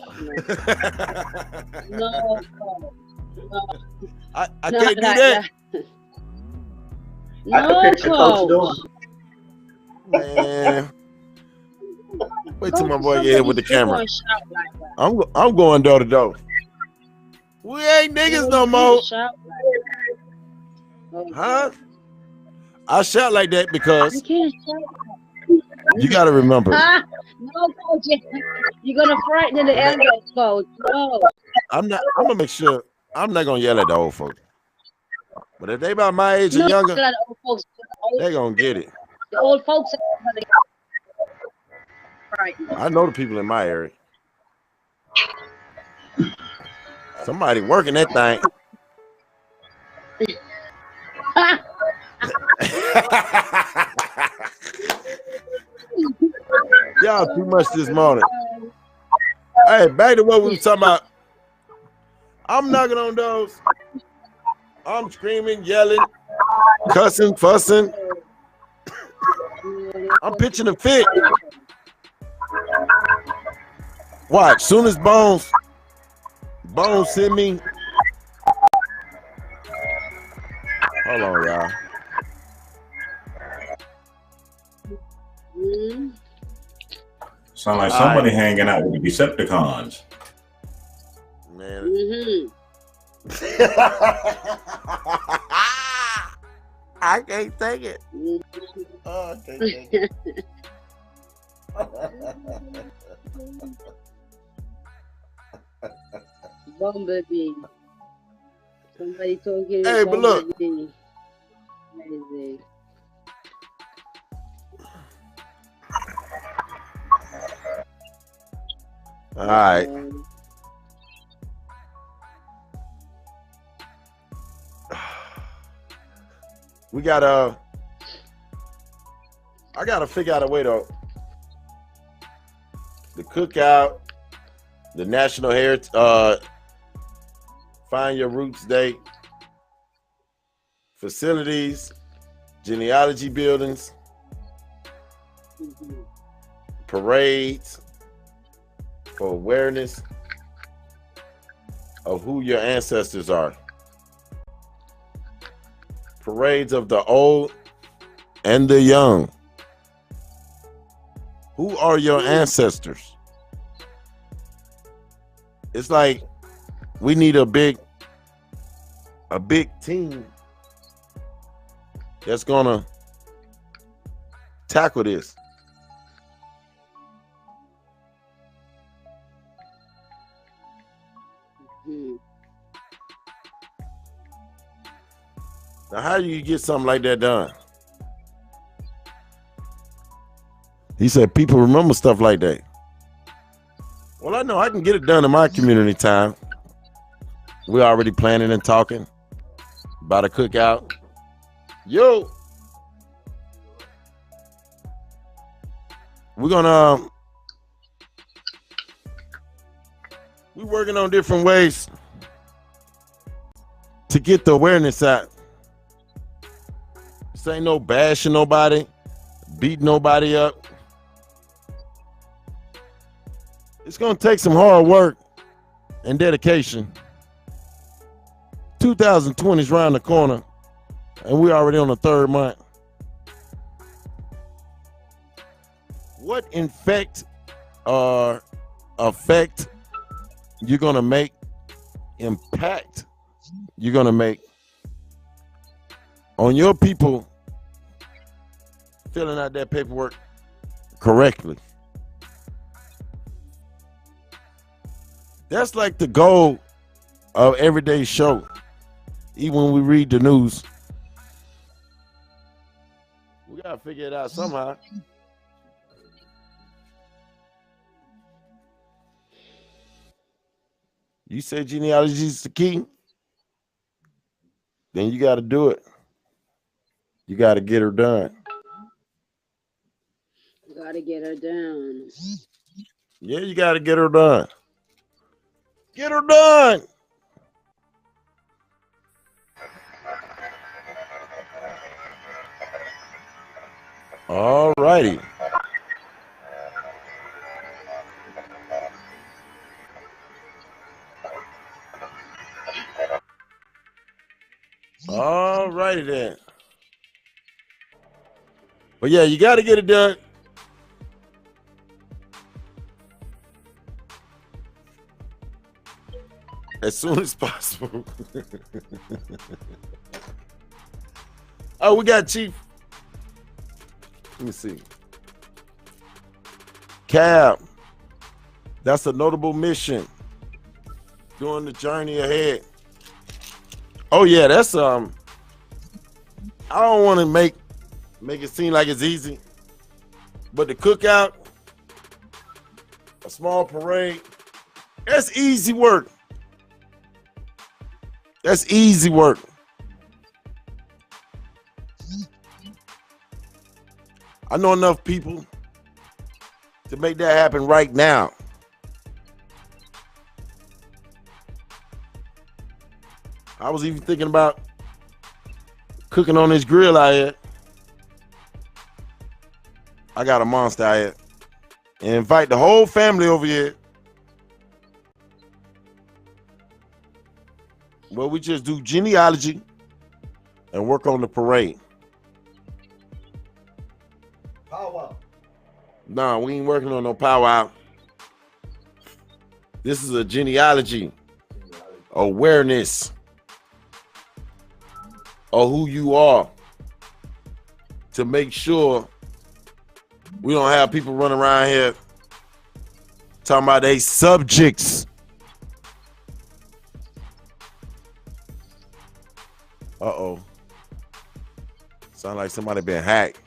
No. I Not can't do like that. I can No, picture Coach coach. doing. Man. Wait till my Coach, boy get here with the somebody still camera. gonna shout like that. I'm going door to door. We ain't niggas no more. Shout like that. Huh? I shout like that because You can't shout. you got to remember. No, coach. You're gonna frighten the elders, coach. No. I'm gonna make sure I'm not gonna yell at the old folks. But if they about my age No, or younger, the old folks. they gonna get it. The old folks are gonna get frightened. I know the people in my area. Somebody working that thing. Y'all too much this morning. Hey, back to what we were talking about. I'm knocking on doors. I'm screaming, yelling, cussing, fussing. I'm pitching a fit. Watch, soon as Bones send me. Hold on, y'all. Sound like somebody hanging out with the Decepticons. Man. I can't take it. Oh, I can't take it. Bumblebee. Somebody talking. Hey, but look. Amazing. All right. We gotta. I gotta figure out a way to. The cookout, the National Heritage, Find Your Roots Day, facilities, genealogy buildings, parades for awareness of who your ancestors are. Parades of the old and the young. Who are your ancestors? It's like we need a big team that's gonna tackle this. Hmm. Now, how do you get something like that done? He said people remember stuff like that. Well, I know I can get it done in my community time. We're already planning and talking about a cookout. Yo, we're gonna we're working on different ways to get the awareness out. This ain't no bashing nobody, beating nobody up. It's gonna take some hard work and dedication. 2020 is around the corner, and we're already on the third month. What effect you're gonna make, impact you're gonna make on your people filling out that paperwork correctly? That's like the goal of everyday show. Even when we read the news, we gotta figure it out somehow. You say genealogy is the key, then you got to do it. You got to get her done. Gotta get her down. Yeah, you got to get her done. Get her done. All righty. All righty then. But yeah, you got to get it done. As soon as possible. Oh, we got Chief. Let me see. C.A.B. That's a notable mission. Doing the journey ahead. Oh yeah, that's I don't want to make it seem like it's easy, but the cookout, a small parade, that's easy work. That's easy work. I know enough people to make that happen right now. I was even thinking about cooking on this grill out here. I got a monster out here. And invite the whole family over here. Well, we just do genealogy and work on the parade. Powwow. Nah, we ain't working on no powwow. This is a genealogy awareness of who you are, to make sure we don't have people running around here talking about they subjects. Uh-oh. Sound like somebody been hacked.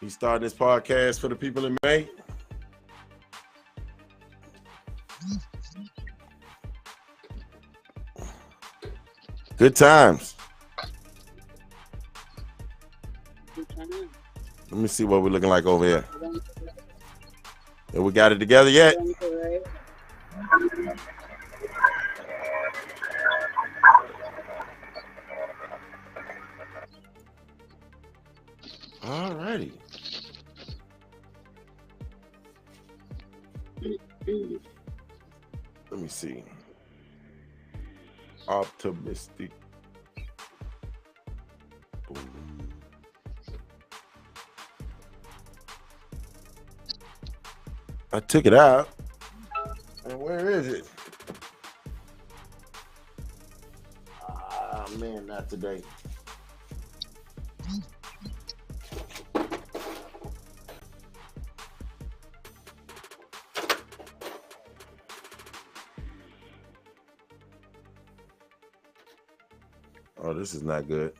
He started this podcast for the people in May. Good times. Let me see what we're looking like over here. Have we got it together yet? All righty. Let me see. Optimistic. Boom. I took it out. And where is it? Ah, man, not today. Oh, this is not good.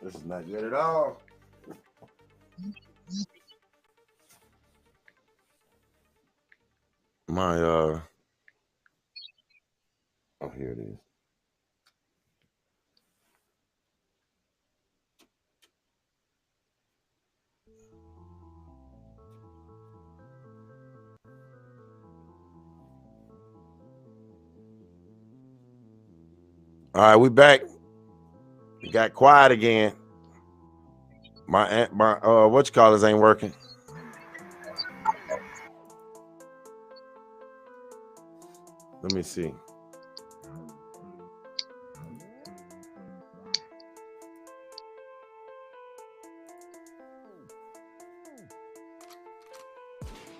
This is not good at all. My oh, here it is. All right, we back. We got quiet again. My what you call this ain't working. Let me see.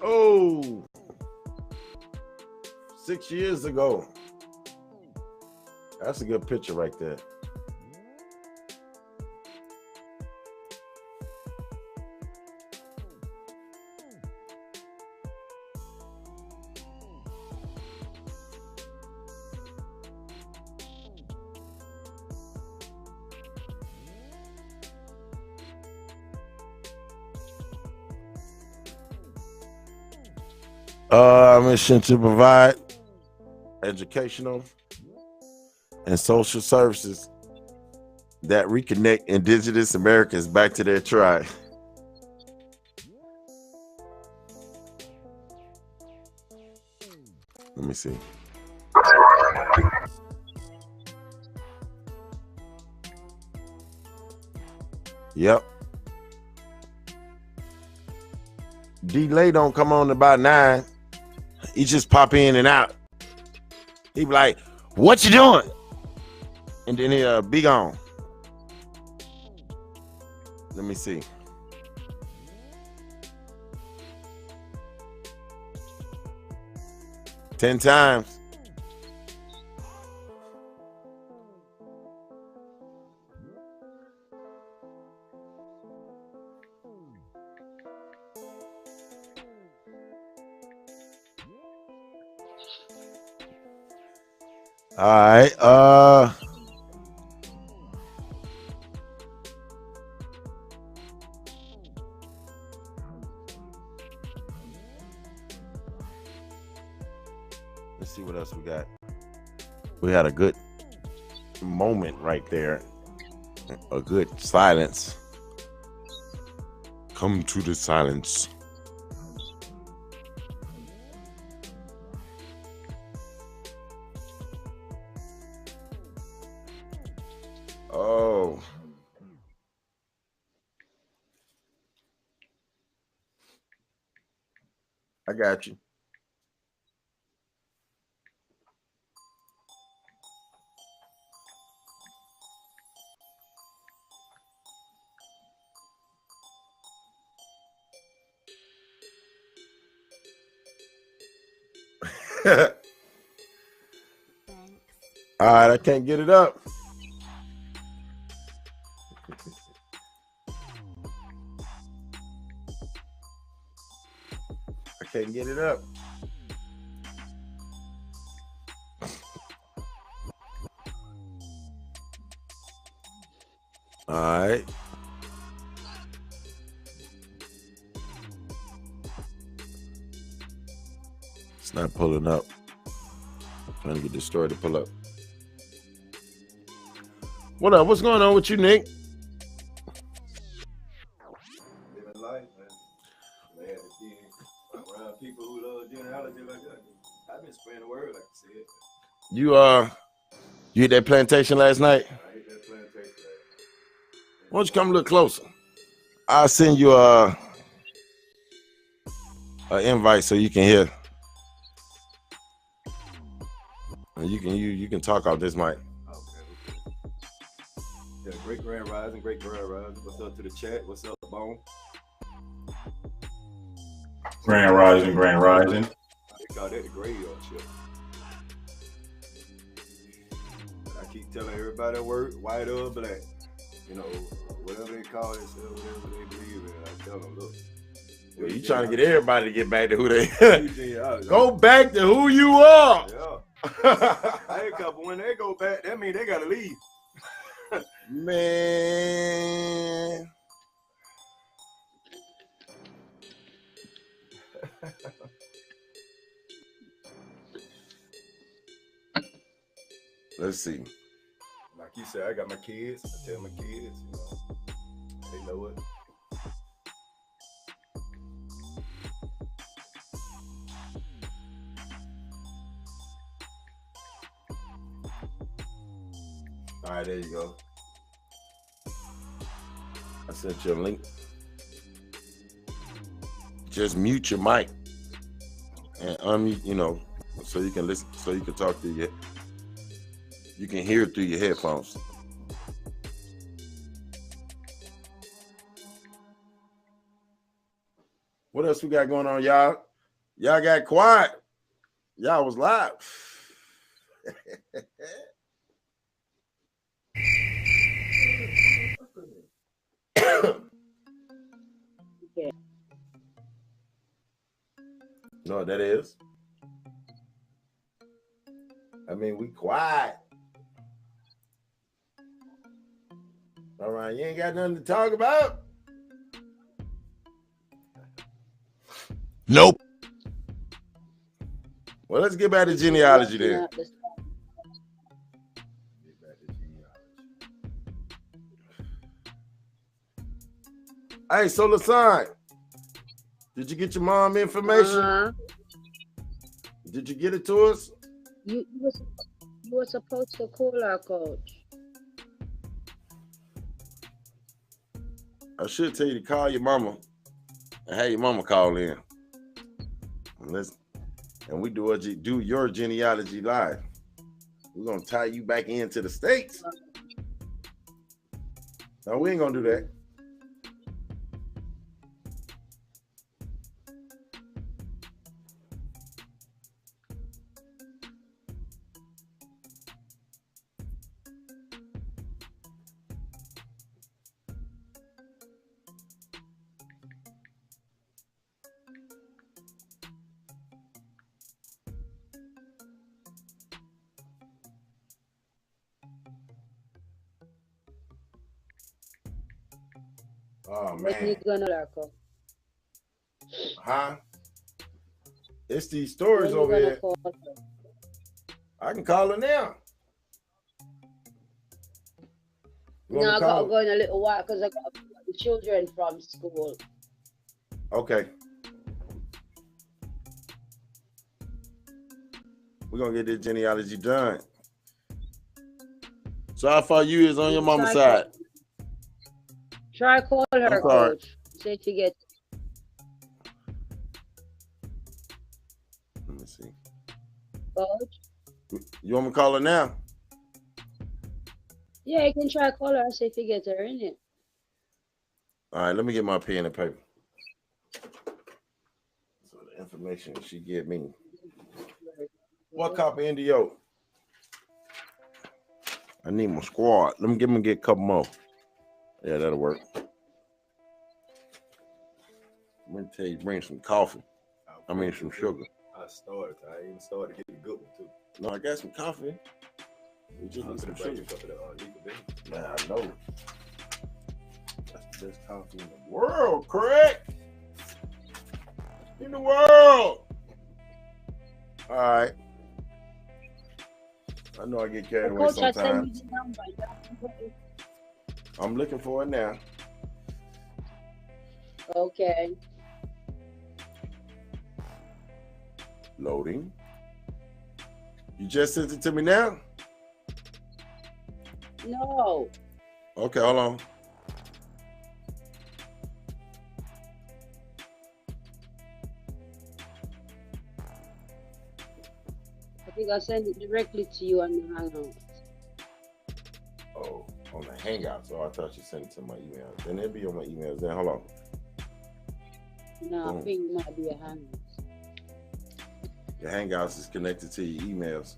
Oh, 6 years ago. That's a good picture right there. Mission to provide educational and social services that reconnect indigenous Americans back to their tribe. Let me see. Yep. D-Lay don't come on about 9. He just pop in and out. He be like, "What you doing?" And then he'll be gone. Let me see. Ten times. All right. Let's see what else we got. We had a good moment right there. A good silence. Come to the silence. Oh. I got you. All right, I can't get it up. I can't get it up. All right. It's not pulling up. Trying to get this story to pull up. What up? What's going on with you, Nick? Living life, man. Glad to be around people who love genealogy like that. I've been spreading the word, like I said. You hit that plantation last night? I hit that plantation last night. Why don't you come a little closer? I'll send you an invite so you can hear. And you can talk off this mic. Yeah, great grand rising, great grand rising. What's up to the chat? What's up, Bone? Grand rising, grand rising. They call that the graveyard shift. I keep telling everybody that word, white or black. You know, whatever they call it, whatever they believe in. I tell them, look. Well, you trying to get everybody to get back to who they go back to who you are. Yeah. I ain't couple when they go back, that means they gotta leave. Man. Let's see. Like you said, I got my kids. I tell my kids, you know, they know it. All right, there you go. I sent you a link. Just mute your mic and unmute, you know, so you can listen, so you can talk through your, you can hear through your headphones. What else we got going on, y'all? Y'all got quiet. Y'all was live. Okay. You know what that is? I mean, we quiet. All right, you ain't got nothing to talk about? Nope. Well, let's get back to genealogy then. Hey, so Lasan, did you get your mom information? Did you get it to us? You were supposed to call her, coach. I should tell you to call your mama and have your mama call in. And we do your genealogy live. We're gonna tie you back into the States. No, we ain't gonna do that. Oh When you man. gonna let her? Huh? It's these stories When you over gonna here. call her? I can call her now. You want No, me I to gotta call her? go in a little while because I got the children from school. Okay. We're gonna get this genealogy done. So how far you is on your mama's side? Try call her, I'm sorry. coach. Say to get. Let me see. Coach? You want me to call her now? Yeah, you can try call her and say if you get her in it. All right, let me get my pen and paper. So the information she give me. What copy Indio? I need my squad. Let me get a couple more. Yeah, that'll work. I'm gonna tell you, bring some coffee. I mean some sugar. I even started getting a good one too. No, I got some coffee. We just need some sugar. Man, I know. That's the best coffee in the world, correct? In the world. All right. I know I get carried away Coach, I send you sometimes. the number. I'm looking for it now. Okay. Loading. You just sent it to me now? No. Okay, hold on. I think I'll send it directly to you on the Hangout. Oh, on the Hangouts. Oh, I thought you sent it to my email. Then it'll be on my emails. Then hold on. No, I think it might be a Hangout. Your Hangouts is connected to your emails.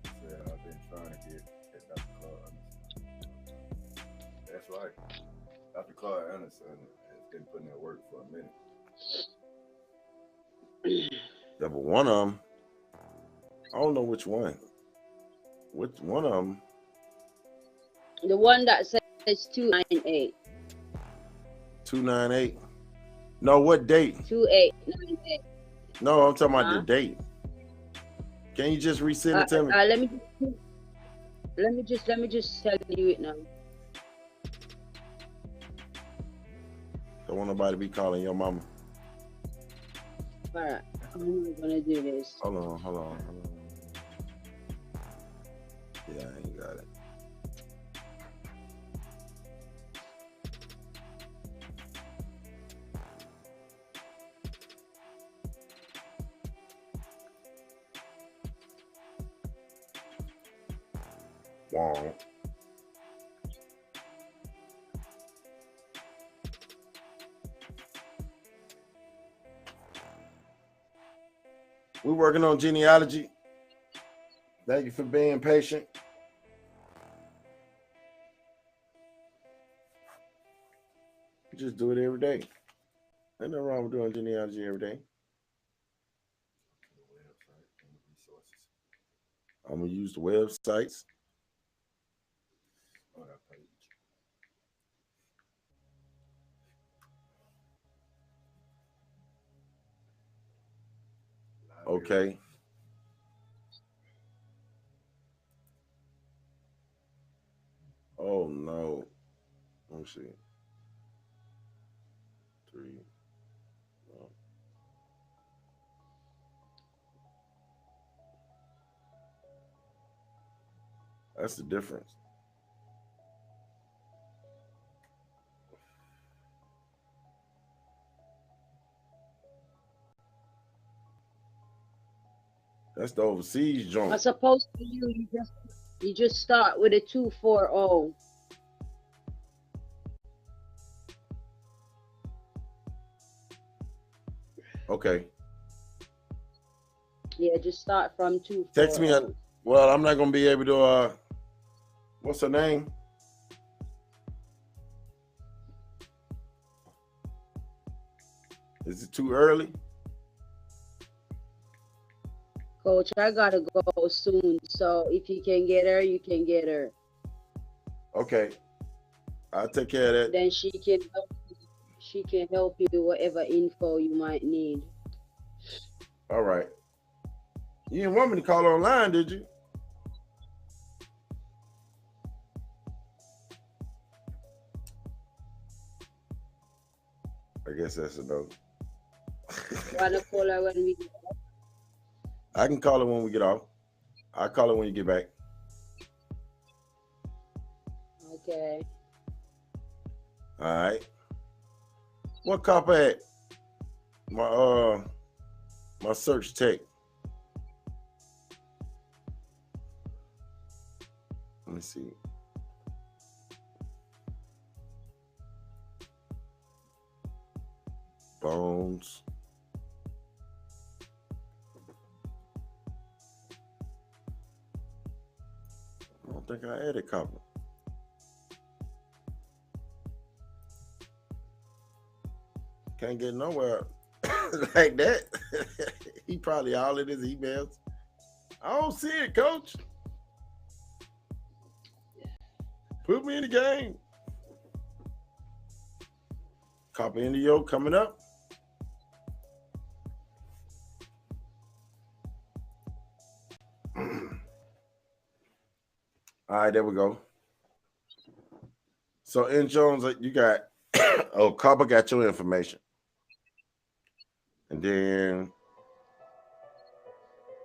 Yeah, I've been trying to get Dr. Clark Anderson. That's right. Dr. Clark Anderson has been putting in work for a minute. Yeah, but one of them, I don't know which one. Which one of them? The one that says 298. 298. No, what date? 2898. No, I'm talking about the date. Can you just resend it to me? Let me just tell you it now. Don't want nobody to be calling your mama. All right, I'm gonna do this. Hold on. Yeah, I ain't got it. Wow. We're working on genealogy. Thank you for being patient. Just do it every day. Ain't nothing wrong with doing genealogy every day. I'm gonna use the websites. Okay. Oh no. Let me see. 3. No. That's the difference. That's the overseas joint. I suppose for you just start with a 240. Okay. Yeah, just start from 240. Text me. Well, I'm not gonna be able to. What's her name? Is it too early? Coach, I gotta go soon. So if you can get her, you can get her. Okay. I'll take care of that. Then she can help you with whatever info you might need. All right. You didn't want me to call online, did you? I guess that's a no. Wanna call her when we get off? I can call her when we get off. I'll call her when you get back. Okay. All right. What cop at? My search tech. Let me see. Bones. I don't think I added copper. Can't get nowhere like that. He probably all in his emails. I don't see it, coach. Put me in the game. Copper Indio coming up. All right, there we go. So in Jones, you got, oh, Copper got your information. And then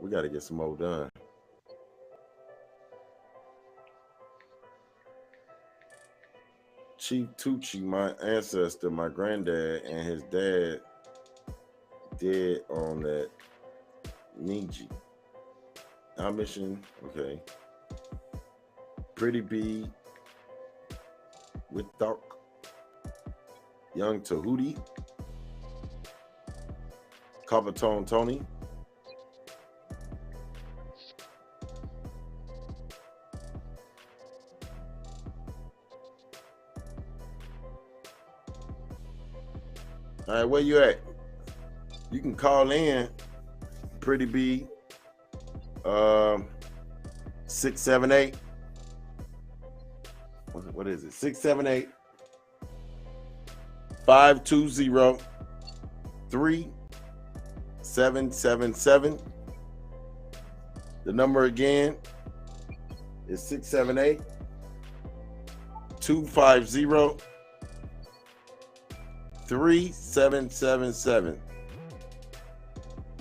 we got to get some more done. Chief Tucci, my ancestor, my granddad, and his dad dead on that Niji. Our mission, okay. Pretty B, with Talk, Young Tahuti, Covertone Tony, all right, where you at? You can call in, Pretty B, 678 What is it? 678-520-3777. The number again is 678-250-3777.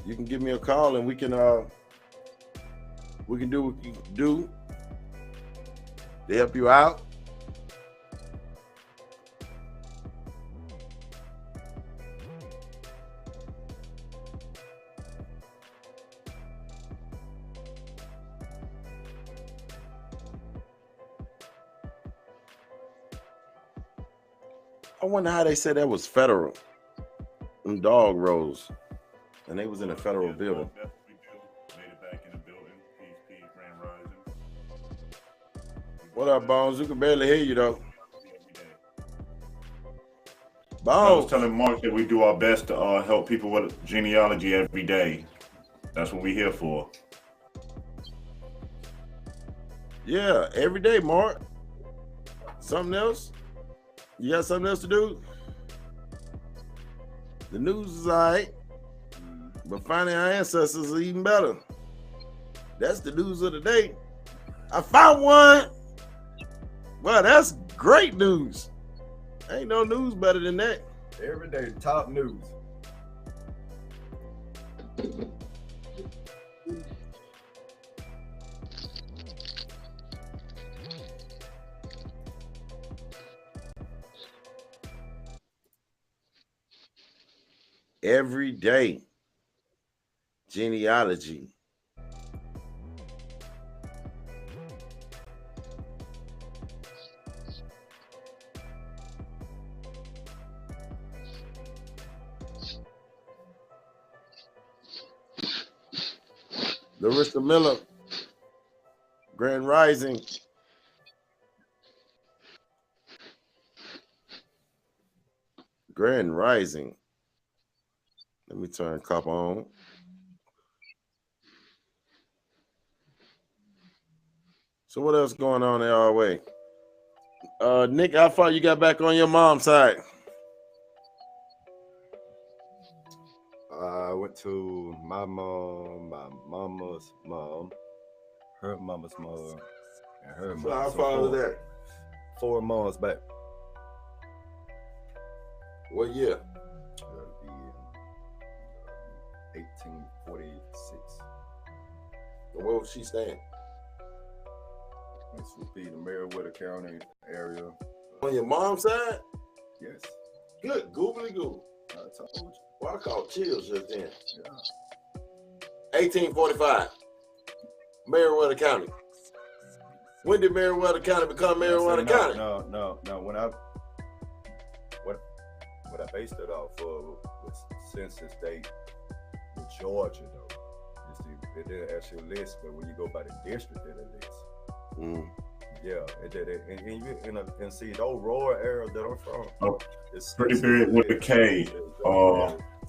You can give me a call and we can do what you can do to help you out. I wonder how they said that was federal. Them dog rolls. And they was in a federal building. That's what we do. Made it back in the building. Peace, Grand Rising. What up, Bones? We can barely hear you though. I was Bones. telling Mark that we do our best to help people with genealogy every day. That's what we're here for. Yeah, every day, Mark. Something else? You got something else to do? The news is all right, but finding our ancestors is even better. That's the news of the day. I found one. Well, that's great news. Ain't no news better than that. Every day, top news. Every day. Genealogy. Larissa Miller, Grand Rising. Grand Rising. Let me turn copper on. So what else going on there our way? Nick, how far you got back on your mom's side? I went to my mom, my mama's mom, her mama's mom, and her mom. So how far is that? 4 months back. What year? That'll be in 1846. Where was she staying? This would be the Meriwether County area. On your mom's side? Yes. Good, googly goo. I told you. Well, I caught chills just then. Yeah. 1845. Meriwether County. When did Meriwether County become Meriwether County? No. What I based it off of was census date in Georgia, though. It didn't actually list, but when you go by the district, it lists. Yeah, it did it. And see, those rural areas that I'm from, it's Pretty big with a K.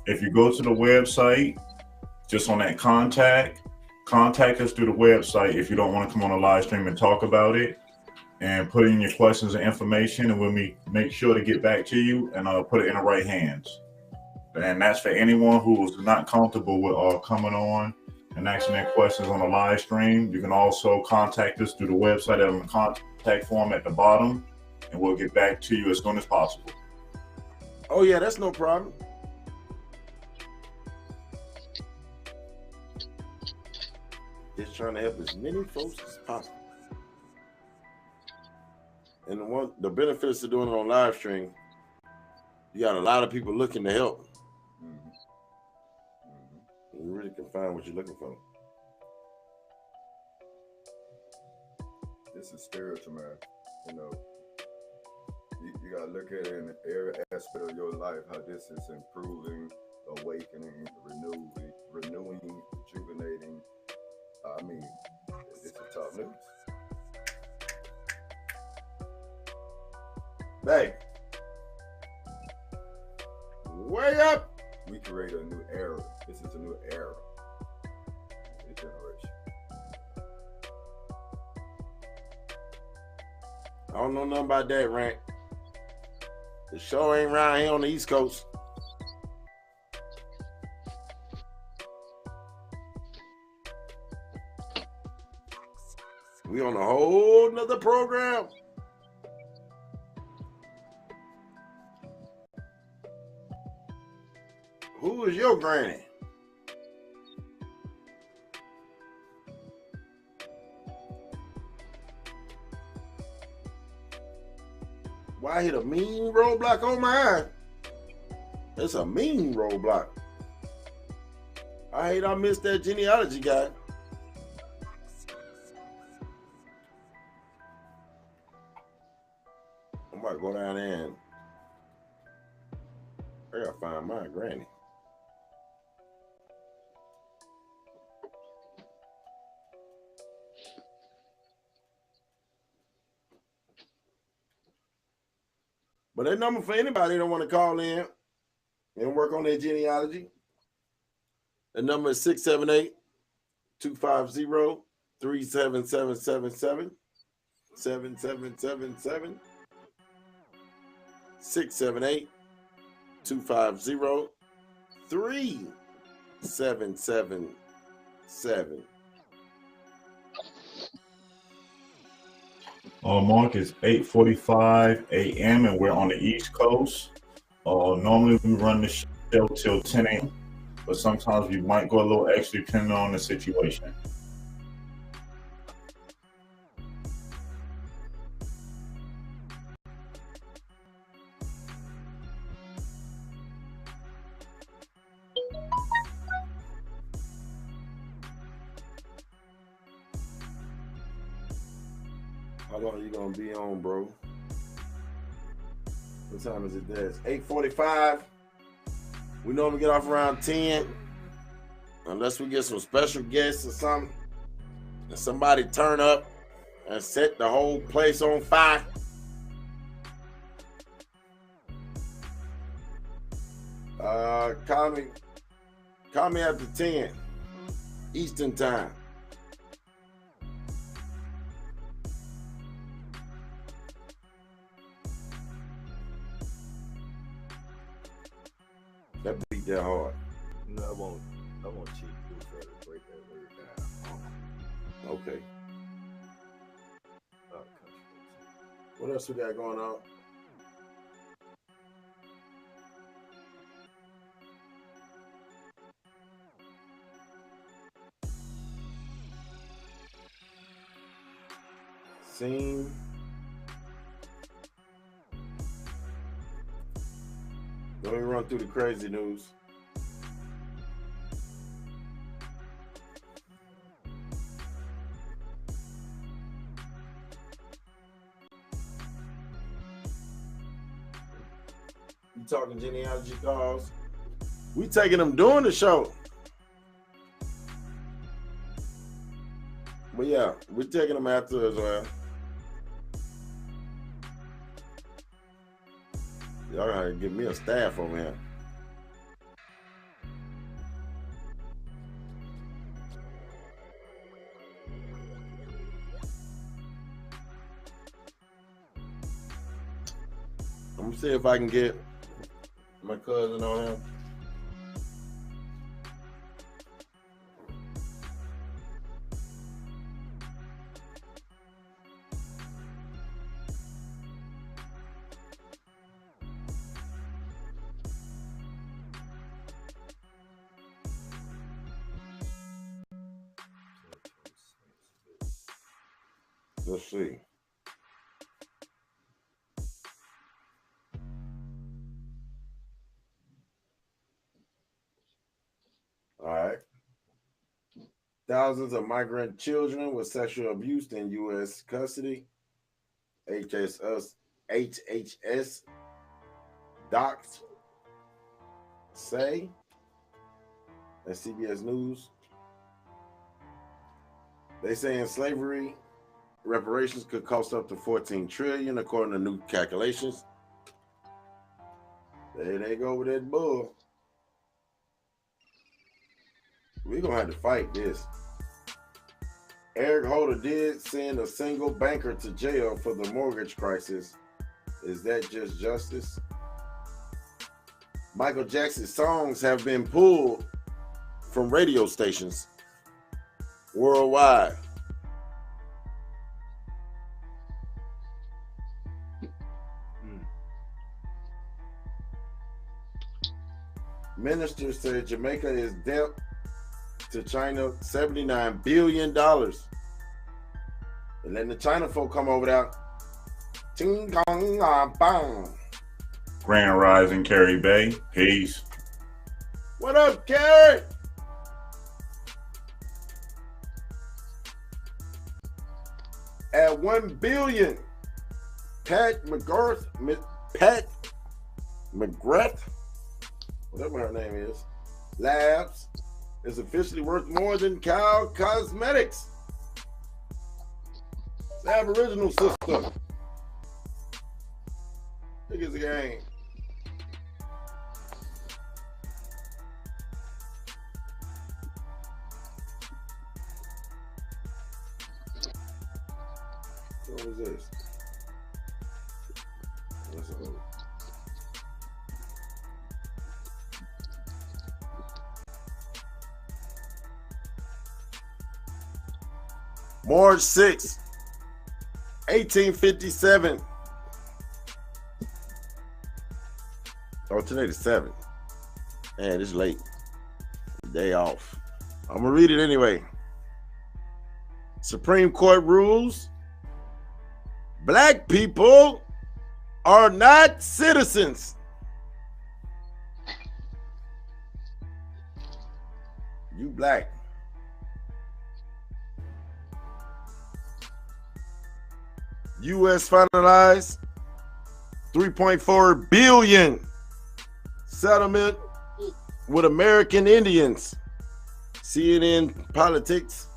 If you go to the website, just on that contact us through the website if you don't want to come on a live stream and talk about it, and put in your questions and information, and we'll make sure to get back to you and put it in the right hands. And that's for anyone who is not comfortable with coming on and asking their questions on a live stream. You can also contact us through the website on the contact form at the bottom, and we'll get back to you as soon as possible. Oh yeah, that's no problem. Just trying to help as many folks as possible. And the benefits of doing it on live stream, you got a lot of people looking to help. You really can find what you're looking for. This is spiritual, man. You know, you gotta look at it in every aspect of your life, how this is improving, awakening, renewing, rejuvenating. I mean, this is top news. Hey, way up. We create a new era. This is a new era. New generation. I don't know nothing about that, Rank. The show ain't around here on the East Coast. We on a whole nother program. Who is your granny? Why hit a mean roadblock on mine? It's a mean roadblock. I hate I missed that genealogy guy. I might go down there and I gotta find my granny. But that number for anybody that don't want to call in and work on their genealogy. The number is 678-250-37777. 7777. 678-250-3777. Mark is 8:45 a.m. and we're on the East Coast. Normally we run the show till 10 a.m. but sometimes we might go a little extra depending on the situation. How long are you gonna be on, bro? What time is it there? It's 8:45. We normally get off around 10. Unless we get some special guests or something. And somebody turn up and set the whole place on fire. Call me after 10 Eastern time. That beat that hard. No, I won't cheat you for to break that word down. Okay. What else we got going on? Scene. Let me run through the crazy news. You talking genealogy calls? We taking them during the show. But yeah, we're taking them after as well. Y'all gotta give me a staff over here. I'm gonna see if I can get my cousin on him. Let's see. All right. Thousands of migrant children with sexual abuse in U.S. custody. HHS docs say. That's CBS News. They saying slavery reparations could cost up to $14 trillion according to new calculations. There they go with that bull. We're gonna have to fight this. Eric Holder did send a single banker to jail for the mortgage crisis. Is that just justice? Michael Jackson's songs have been pulled from radio stations worldwide. Minister said Jamaica is debt to China $79 billion. And letting the China folk come over there. Ting gong bang. Grand Rising, Carrie Bay. Peace. What up, Carrie? At 1 billion, Pat McGrath, whatever her name is, Labs is officially worth more than Cow Cosmetics. It's the Aboriginal sister. Think it's a game. What is this? What's it called? March 6, 1857. Oh, today the 7th. Man, it's late. Day off. I'm going to read it anyway. Supreme Court rules. Black people are not citizens. You black. U.S. finalized $3.4 billion settlement with American Indians. CNN Politics.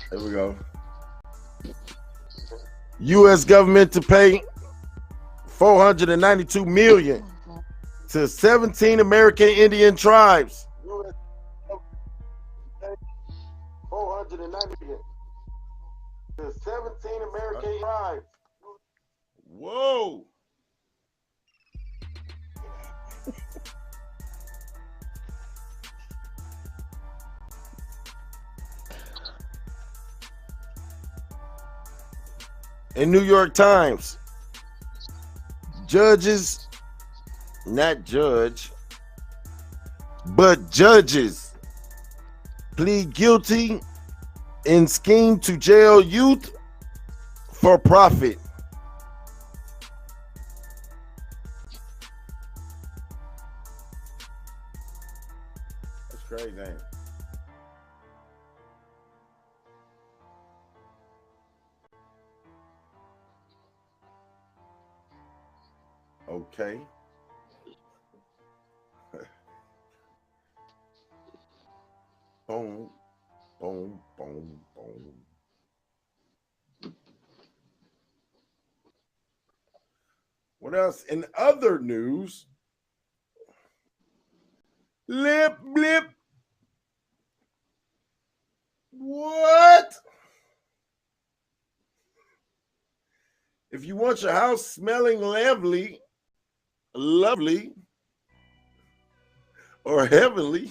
There we go. U.S. government to pay $492 million to 17 American Indian tribes. $490 million to 17 American tribes. Whoa. In New York Times, judges, not judge, but judges plead guilty in scheme to jail youth for profit. That's crazy, ain't it? Okay. Boom, boom, boom, boom. What else? In other news, lip blip. What? If you want your house smelling lovely, or heavenly,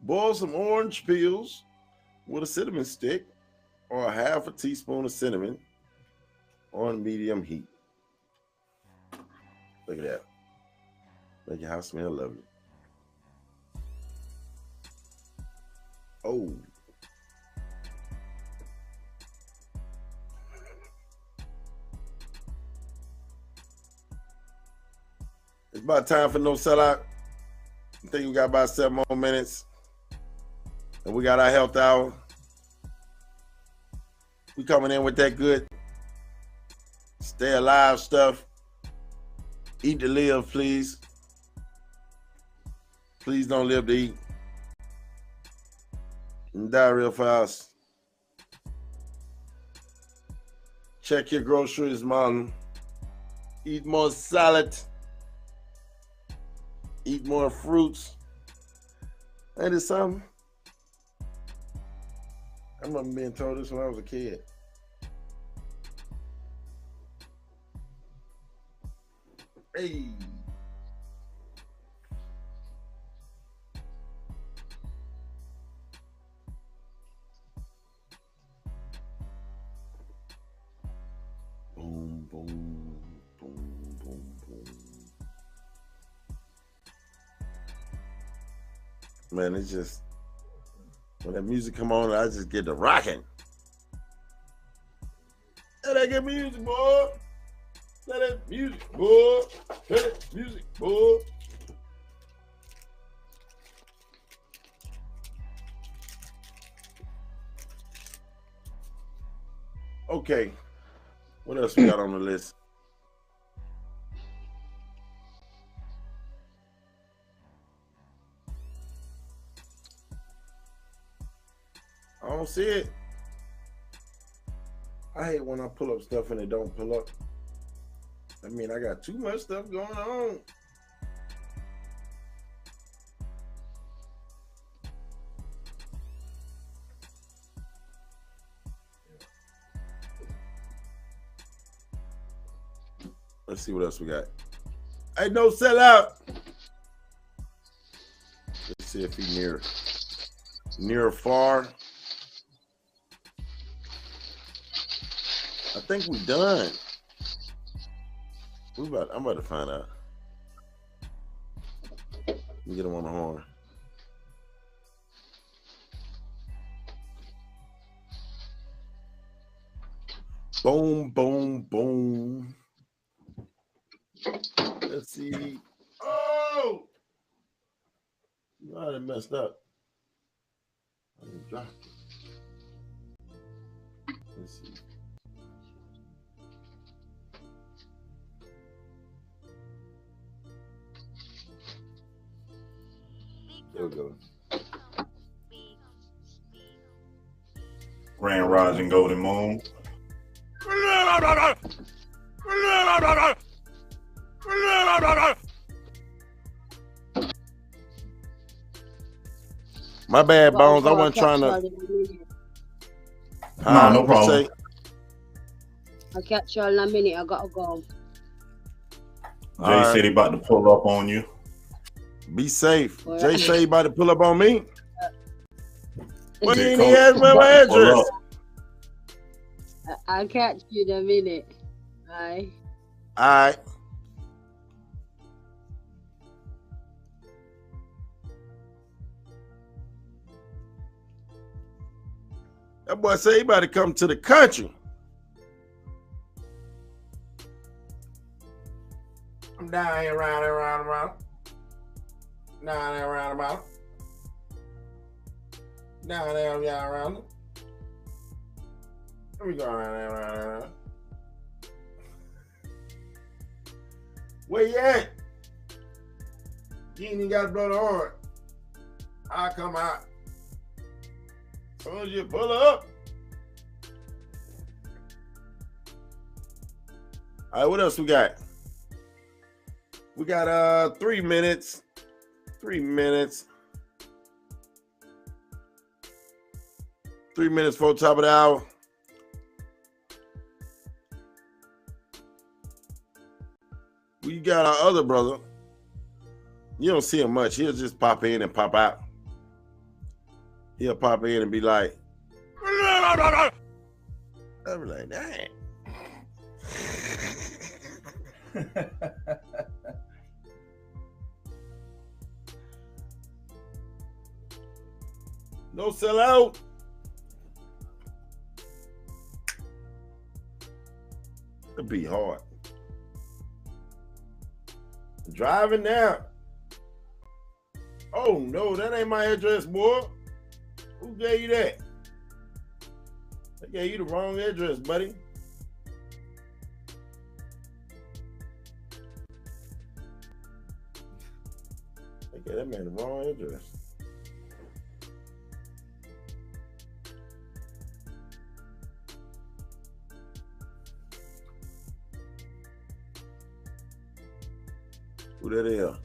boil some orange peels with a cinnamon stick or a half a teaspoon of cinnamon on medium heat. Look at that. Make your house smell lovely. Oh. It's about time for no sellout. I think we got about 7 more minutes. And we got our health hour. We coming in with that good stay alive stuff. Eat to live, please. Please don't live to eat. And die real fast. Check your groceries, man. Eat more salad. Eat more fruits. Ain't it something? I remember being told this when I was a kid. Hey. Boom, boom, boom, boom, boom. Man, it's just, when that music come on, I just get to rocking. Let that get music, boy. Let that music, boy. Let that music, boy. Okay. What else we got on the list? I don't see it. I hate when I pull up stuff and it don't pull up. I mean, I got too much stuff going on. Let's see what else we got. Hey, no sellout. Let's see if he near or far. I think we done. I'm about to find out. Let me get him on the horn. Boom, boom, boom. Let's see. Oh! You know, I done messed up. I done dropped it. Let's see. There we go. Grand Rising Golden Moon. My bad, Bones. I wasn't trying to. No problem. I'll catch y'all in a minute. I gotta go. Jay said he about to pull up on you. Be safe. All Jay right. say he about to pull up on me. What Jay did Coach he ask my about to pull address? up. I'll catch you in a minute. Bye. All right. That boy say he about to come to the country. I'm down here round. Down there roundabout. Down there, yeah, around. Let me go around. Where you at? You ain't even got to blow the horn. I'll come out. As soon as you pull up. All right, what else we got? We got 3 minutes. 3 minutes. 3 minutes before top of the hour. We got our other brother. You don't see him much. He'll just pop in and pop out. He'll pop in and be like, I'll be like, dang. No sellout. It'd be hard. Driving now. Oh no, that ain't my address, boy. Who gave you that? I gave you the wrong address, buddy. They gave that man the wrong address. Who that is?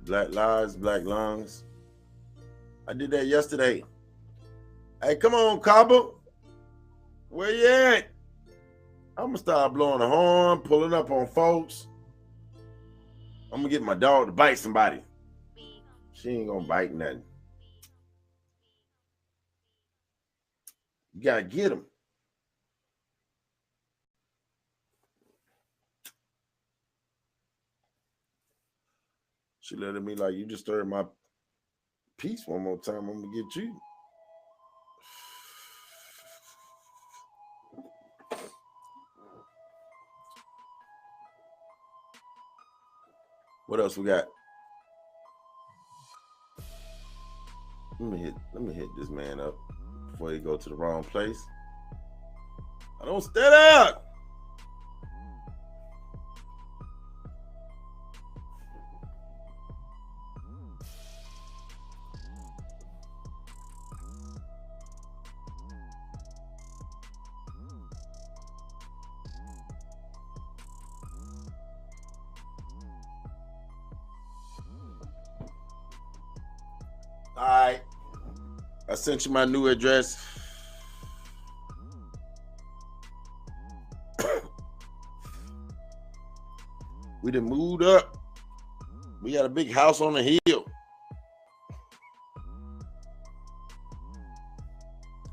Black lives, black lungs. I did that yesterday. Hey, come on, Cobble. Where you at? I'm gonna start blowing the horn, pulling up on folks. I'm gonna get my dog to bite somebody. She ain't gonna bite nothing. You gotta get him. She looked at me like, you disturbed my peace one more time, I'm gonna get you. What else we got? Let me hit this man up before he go to the wrong place. I don't stand up. All right. I sent you my new address. We done moved up. We got a big house on the hill.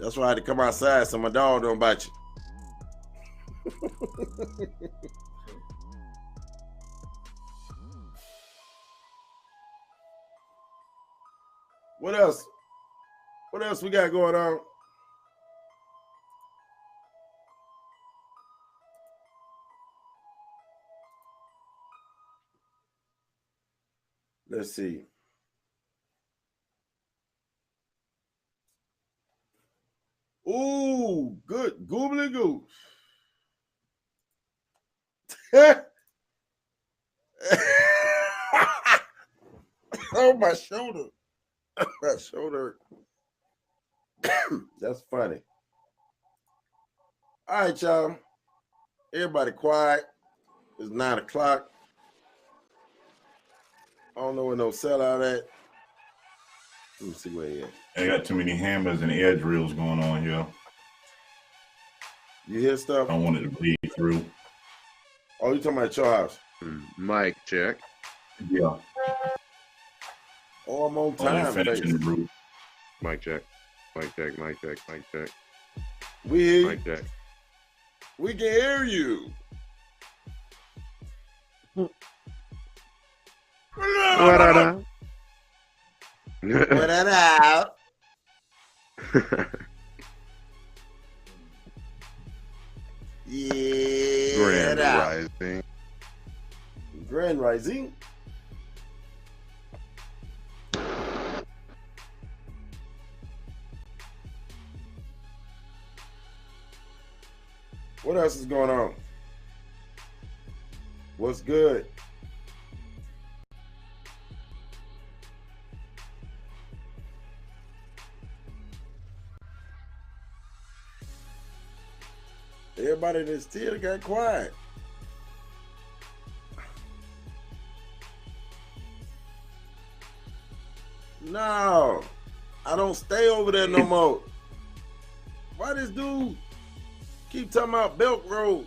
That's why I had to come outside so my dog don't bite you. What else? What else we got going on? Let's see. Ooh, good goobly goo. Oh, my shoulder. My shoulder. That's funny. All right, y'all. Everybody quiet. It's 9 o'clock. I don't know where no sellout at. Let me see where he at. I got too many hammers and air drills going on here. You hear stuff? I don't want it to bleed through. Oh, you talking about your house? Mic check. Yeah. Oh, I'm on time. Finishing the roof. Mic check. Mic check. Mic check. Mic check. We hear you. Mic check. We can hear you. What up? What up? Yeah. Grand Rising. Grand Rising. What else is going on? What's good? Everybody that still got quiet. No, I don't stay over there no more. Why this dude keep talking about Belk Road?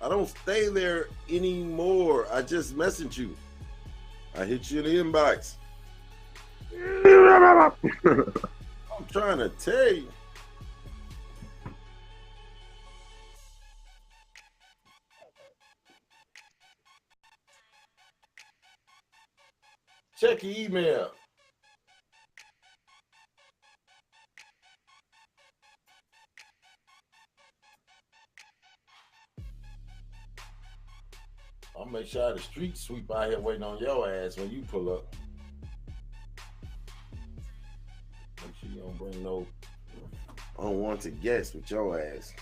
I don't stay there anymore. I just messaged you. I hit you in the inbox. I'm trying to tell you. Check your email. I'll make sure the street sweep out here waiting on your ass when you pull up. Make sure you don't bring no unwanted guests with your ass.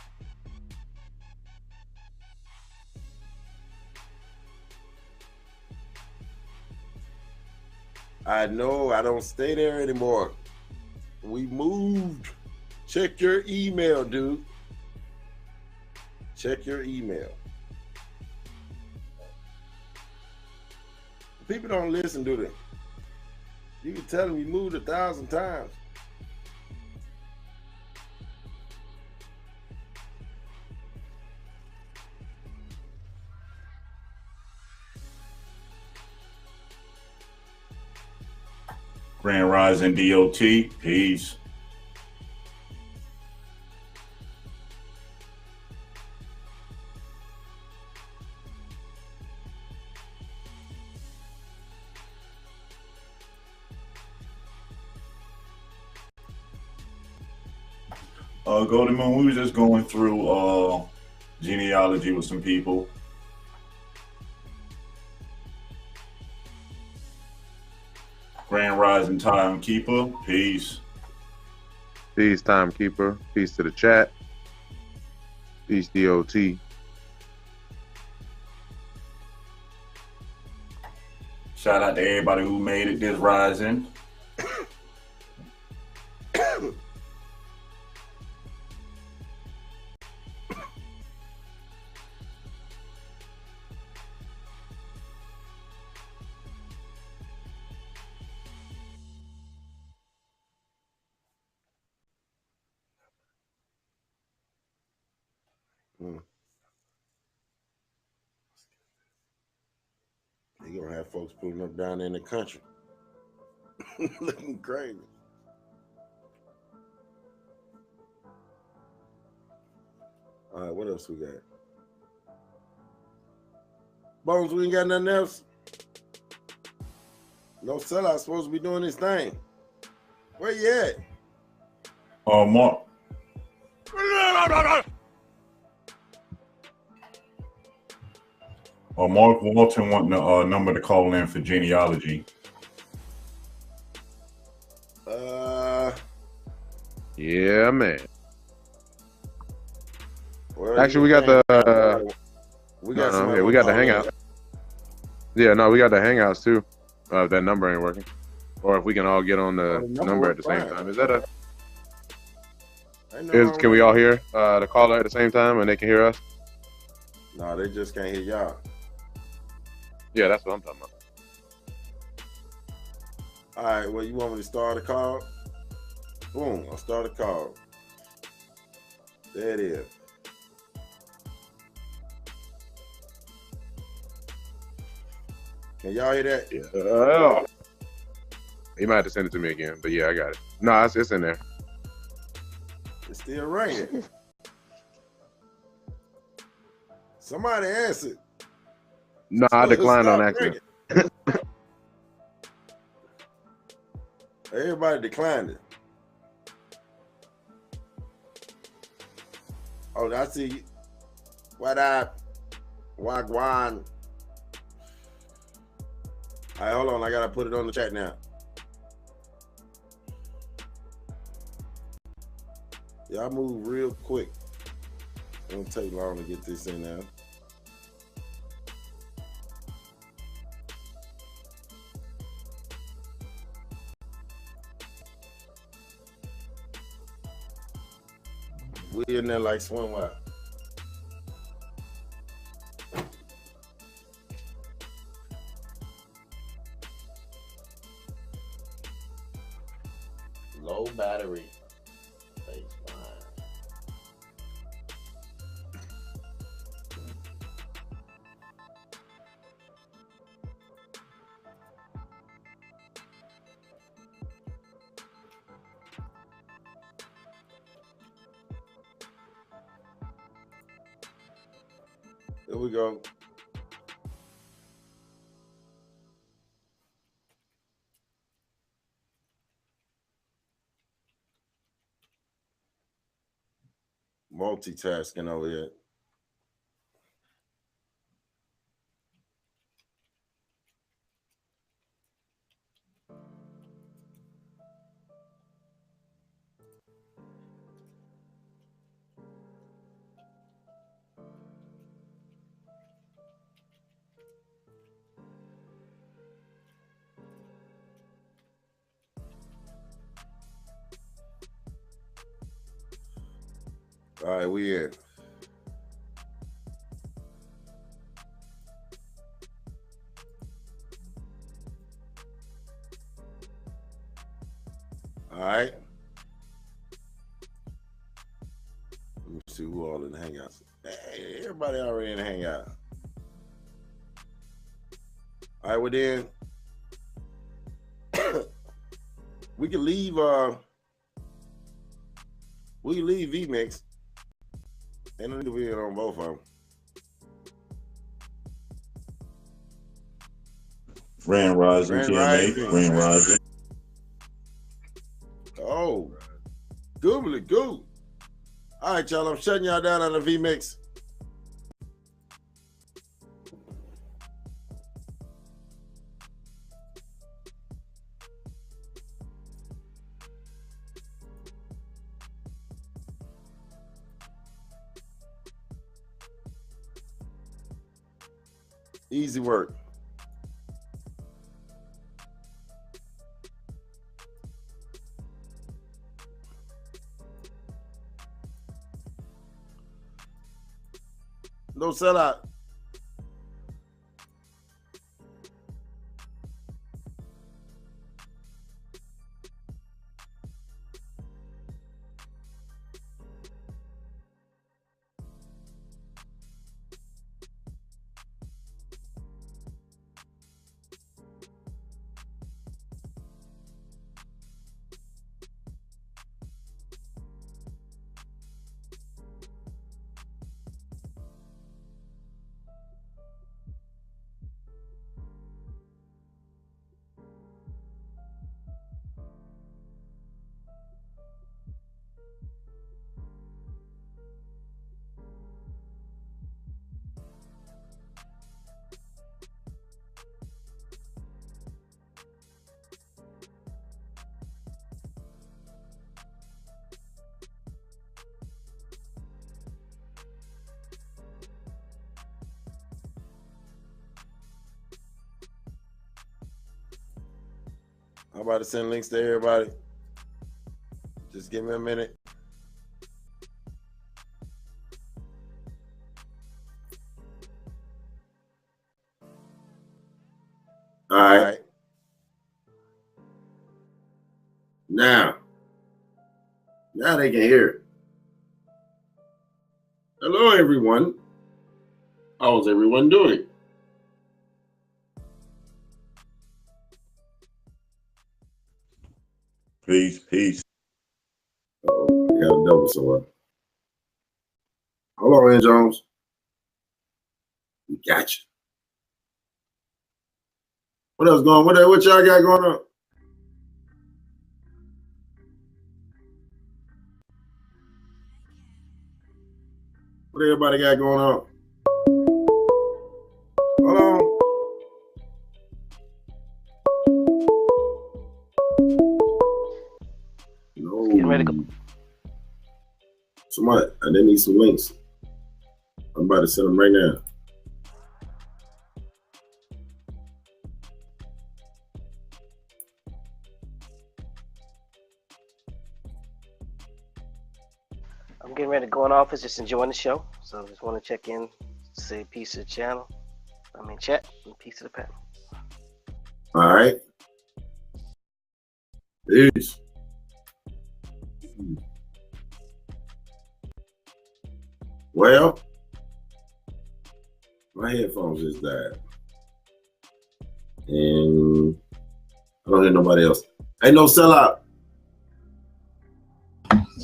I know I don't stay there anymore. We moved. Check your email, dude. Check your email. People don't listen, do they? You can tell them you moved 1,000 times. Grand Rising DOT. Peace. Golden Moon, we were just going through genealogy with some people. Grand Rising Timekeeper, peace. Peace, Timekeeper. Peace to the chat. Peace, DOT. Shout out to everybody who made it this rising. You're going to have folks pulling up down there in the country. Looking crazy. All right, what else we got? Bones, we ain't got nothing else? No sellout supposed to be doing this thing. Where you at? Mark. Mark Walton wanting the number to call in for genealogy. Yeah, man. Well, actually, we got the we got the hangout. Yeah, no, we got the hangouts too. If that number ain't working, or if we can all get on the number at the same time. Is that a? Can we all hear the caller at the same time and they can hear us? No, they just can't hear y'all. Yeah, that's what I'm talking about. All right, well, you want me to start a call? Boom, I'll start a call. There it is. Can y'all hear that? Yeah. He might have to send it to me again, but yeah, I got it. No, it's in there. It's still ringing. Somebody answered. No, I declined on accident. Everybody declined it. Oh, I see you. What up? Wagwan. All right, hold on. I got to put it on the chat now. Y'all move real quick. It won't take long to get this in now. We in there like swim wild. Low battery. Here we go. Multitasking over here. All right, we in. All right. Let me see who all in the hangouts. Hey, everybody already in the hangout. All right, well then, we can leave. We can leave VMix, and then we in on both of them. Grand Rising, GMA. Grand Rising. Oh, goobly goo. All right, y'all. I'm shutting y'all down on the VMix. Easy work. No sellout. I'm about to send links to everybody. Just give me a minute. All right. Now they can hear it. Hello, everyone. How's everyone doing? Peace. Oh, I got a double sword. Hold on, Reand Jones. We got you. What else going on? What y'all got going on? What everybody got going on? Hold on. No. Getting ready to go. Somebody, they need some links. I'm about to send them right now. I'm getting ready to go in office, just enjoying the show. So just want to check in, say peace to the channel. Chat, and peace to the panel. All right. Peace. Well, my headphones just died. And I don't hear nobody else. Ain't no sellout.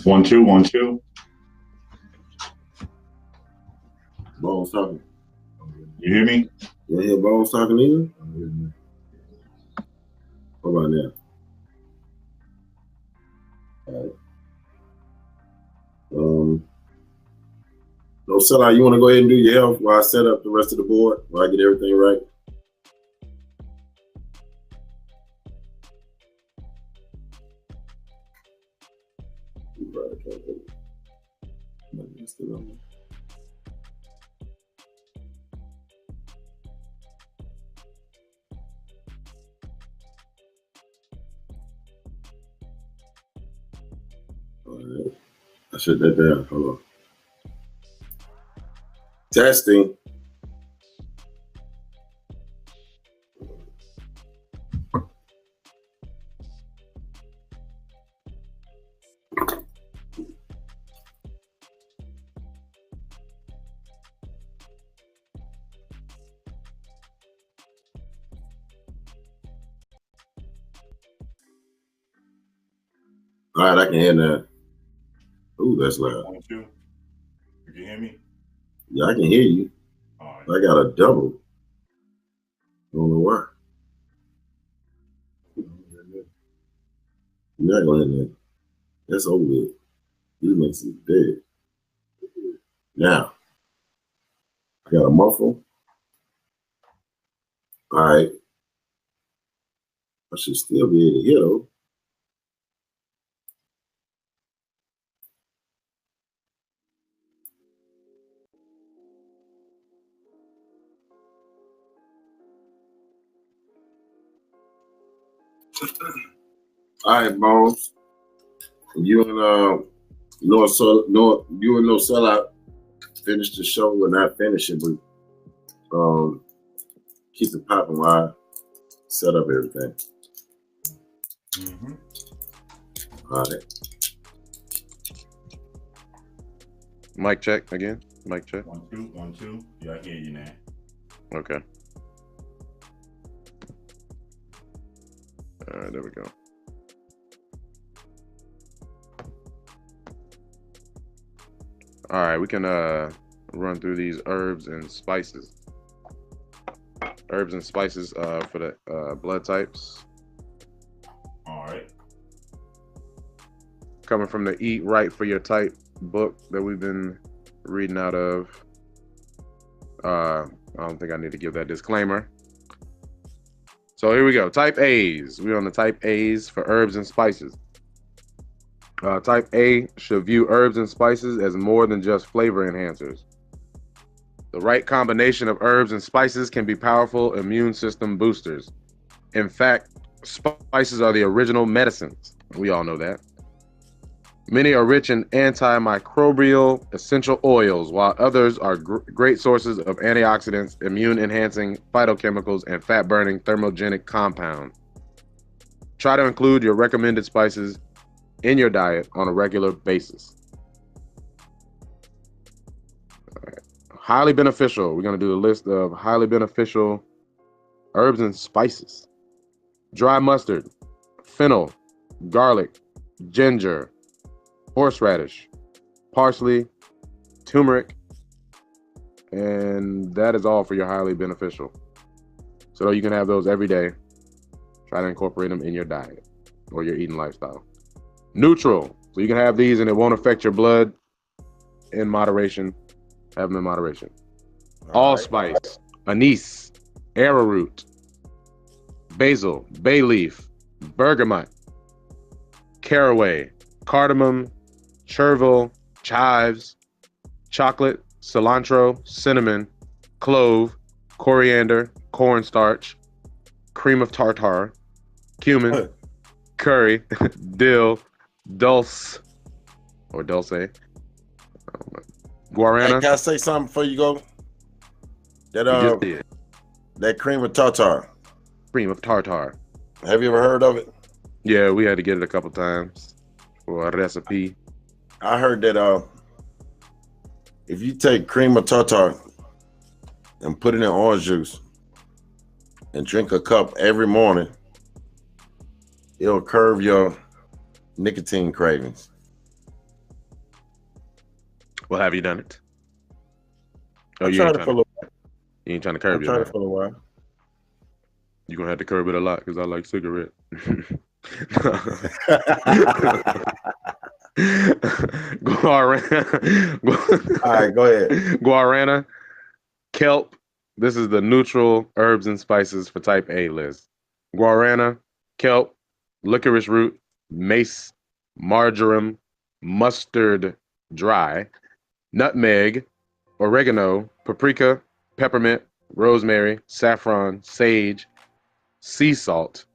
1 2 1 2. Bones talking. You hear me? You hear Bones talking either? What about now? All right. No sellout. You want to go ahead and do your health while I set up the rest of the board, while I get everything right? All right. I shut that down. Hold on. Testing. All right, I can hear that. Ooh, that's loud. You can hear me? Yeah, I can hear you. All right. I got a double. I don't know why. You're not gonna hear that. That's over with. These makes it dead. Now, I got a muffle. All right. I should still be able to hear though. All right, Bones. You and No Sellout finished the show. We're not finishing, but keep it popping while I set up everything. Mm-hmm. All right. Mic check again. Mic check. 1 2 1 2. Yeah, I hear you now. Okay. All right, there we go. All right, we can run through these herbs and spices. Herbs and spices for the blood types. All right. Coming from the Eat Right for Your Type book that we've been reading out of. I don't think I need to give that disclaimer. So here we go. Type A's. We're on the type A's for herbs and spices. Type A should view herbs and spices as more than just flavor enhancers. The right combination of herbs and spices can be powerful immune system boosters. In fact, spices are the original medicines. We all know that. Many are rich in antimicrobial essential oils, while others are great sources of antioxidants, immune-enhancing phytochemicals, and fat-burning thermogenic compounds. Try to include your recommended spices in your diet on a regular basis. Right. Highly beneficial. We're going to do a list of highly beneficial herbs and spices. Dry mustard, fennel, garlic, ginger, horseradish, parsley, turmeric, and that is all for your highly beneficial. So you can have those every day. Try to incorporate them in your diet or your eating lifestyle. Neutral. So you can have these and it won't affect your blood in moderation. Have them in moderation. Allspice, anise, arrowroot, basil, bay leaf, bergamot, caraway, cardamom, chervil, chives, chocolate, cilantro, cinnamon, clove, coriander, cornstarch, cream of tartar, cumin, curry, dill, dulse, guarana. Hey, can I say something before you go? That You just did. That cream of tartar. Cream of tartar. Have you ever heard of it? Yeah, we had to get it a couple times for a recipe. I heard that if you take cream of tartar and put it in orange juice and drink a cup every morning, it'll curb your nicotine cravings. Well, have you done it? Oh, I you tried it for a little while. You ain't trying to curb I it. tried it for a while. You're going to have to curb it a lot because I like cigarette. All right, go ahead. Guarana, kelp. This is the neutral herbs and spices for type A list. Guarana, kelp, licorice root, mace, marjoram, mustard dry, nutmeg, oregano, paprika, peppermint, rosemary, saffron, sage, sea salt,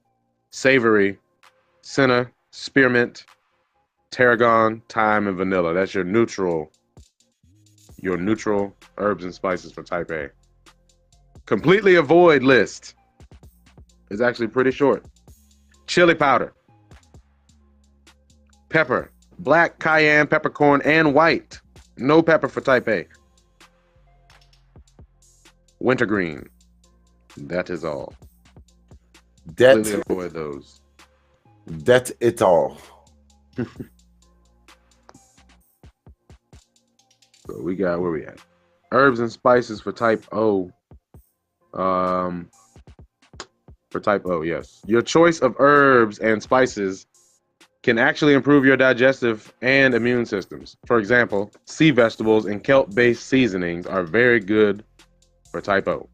savory, senna, spearmint, tarragon, thyme, and vanilla. That's your neutral your neutral herbs and spices for type A. Completely avoid list is actually pretty short. Chili powder, pepper, black, cayenne, peppercorn, and white. No pepper for type A. Wintergreen. That is all. Completely avoid those. That's it all. So we got, where we at? Herbs and spices for type O. For type O, yes. Your choice of herbs and spices can actually improve your digestive and immune systems. For example, sea vegetables and kelp-based seasonings are very good for type O.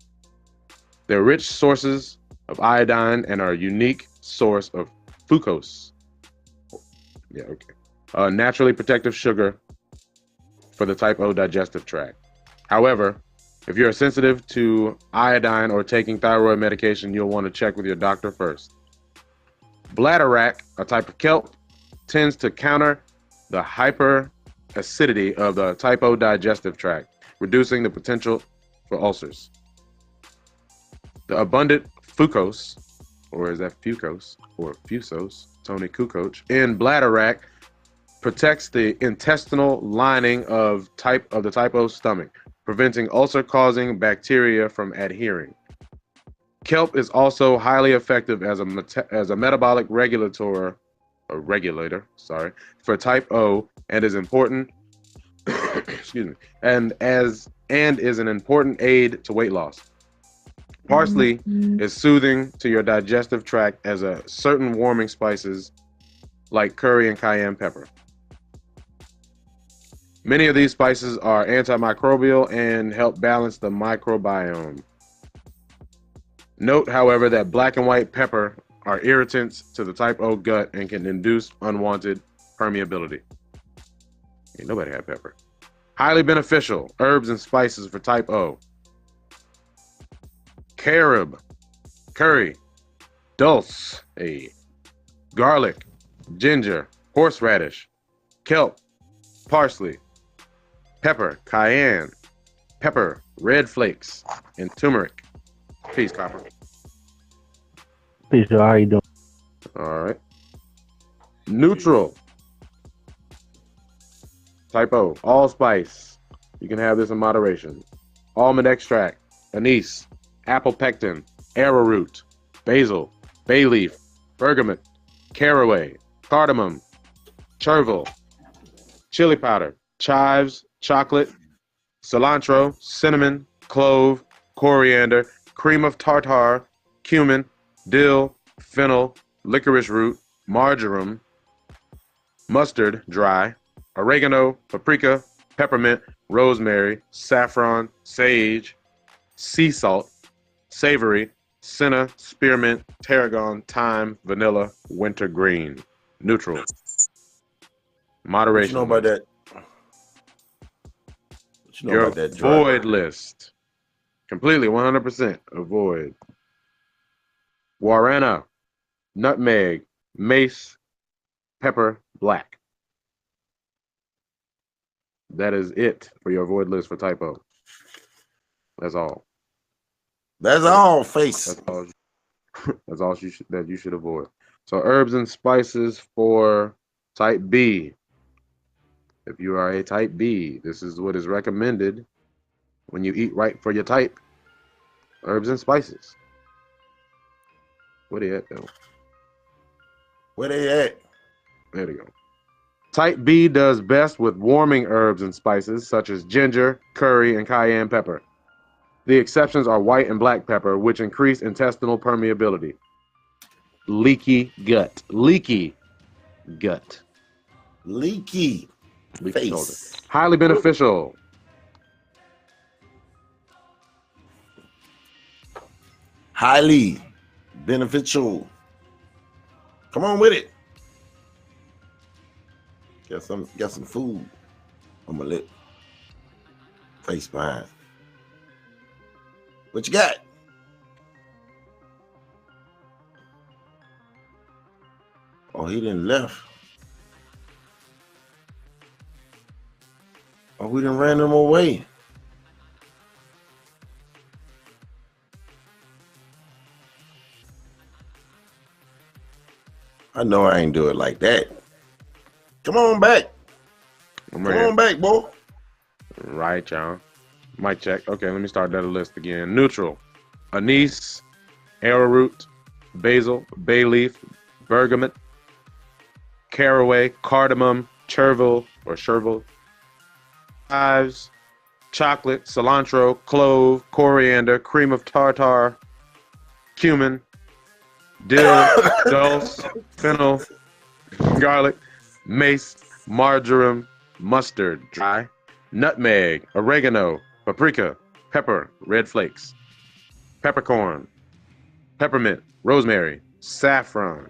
They're rich sources of iodine and are a unique source of fructose. Yeah, okay. A naturally protective sugar for the type O digestive tract. However, if you're sensitive to iodine or taking thyroid medication, you'll want to check with your doctor first. Bladderwrack, a type of kelp, tends to counter the hyperacidity of the type O digestive tract, reducing the potential for ulcers. The abundant fucose, or is that fucose, or fusos, Tony Kukoc, in bladderwrack protects the intestinal lining of the type O stomach, preventing ulcer-causing bacteria from adhering. Kelp is also highly effective as a metabolic regulator for type O and is important excuse me, and is an important aid to weight loss. Parsley is soothing to your digestive tract as a certain warming spices like curry and cayenne pepper. Many of these spices are antimicrobial and help balance the microbiome. Note, however, that black and white pepper are irritants to the type O gut and can induce unwanted permeability. Ain't nobody had pepper. Highly beneficial herbs and spices for type O. Carob, curry, dulse, garlic, ginger, horseradish, kelp, parsley, pepper, cayenne, pepper, red flakes, and turmeric. Peace, Copper. Peace, Joe. How you doing? All right. Neutral. Type O, allspice. You can have this in moderation. Almond extract, anise, apple pectin, arrowroot, basil, bay leaf, bergamot, caraway, cardamom, chervil, chili powder, chives, chocolate, cilantro, cinnamon, clove, coriander, cream of tartar, cumin, dill, fennel, licorice root, marjoram, mustard, dry, oregano, paprika, peppermint, rosemary, saffron, sage, sea salt, savory, senna, spearmint, tarragon, thyme, vanilla, wintergreen. Neutral. Moderation. What you know about that? What you know Your about that void list. Completely 100% avoid. Guarana, nutmeg, mace, pepper, black. That is it for your avoid list for type O. That's all. That's all, face. That's all. That's all that you should avoid. So herbs and spices for type B. If you are a type B, this is what is recommended when you eat right for your type. Herbs and spices. Where they at though? Where they at? There they go. Type B does best with warming herbs and spices such as ginger, curry, and cayenne pepper. The exceptions are white and black pepper, which increase intestinal permeability. Leaky gut. Leaky gut. Leaky face. Highly beneficial. Highly beneficial. Come on with it. Got some food. I'm gonna let face behind. What you got? Oh, he didn't left. Oh, we done ran them away. I know I ain't do it like that. Come on back. I'm Come ready. on back, boy. Right, y'all. Mic check. Okay, let me start that list again. Neutral. Anise, arrowroot, basil, bay leaf, bergamot, caraway, cardamom, chervil, chives, chocolate, cilantro, clove, coriander, cream of tartar, cumin, dill, dulse, fennel, garlic, mace, marjoram, mustard, dry, nutmeg, oregano, paprika, pepper, red flakes, peppercorn, peppermint, rosemary, saffron,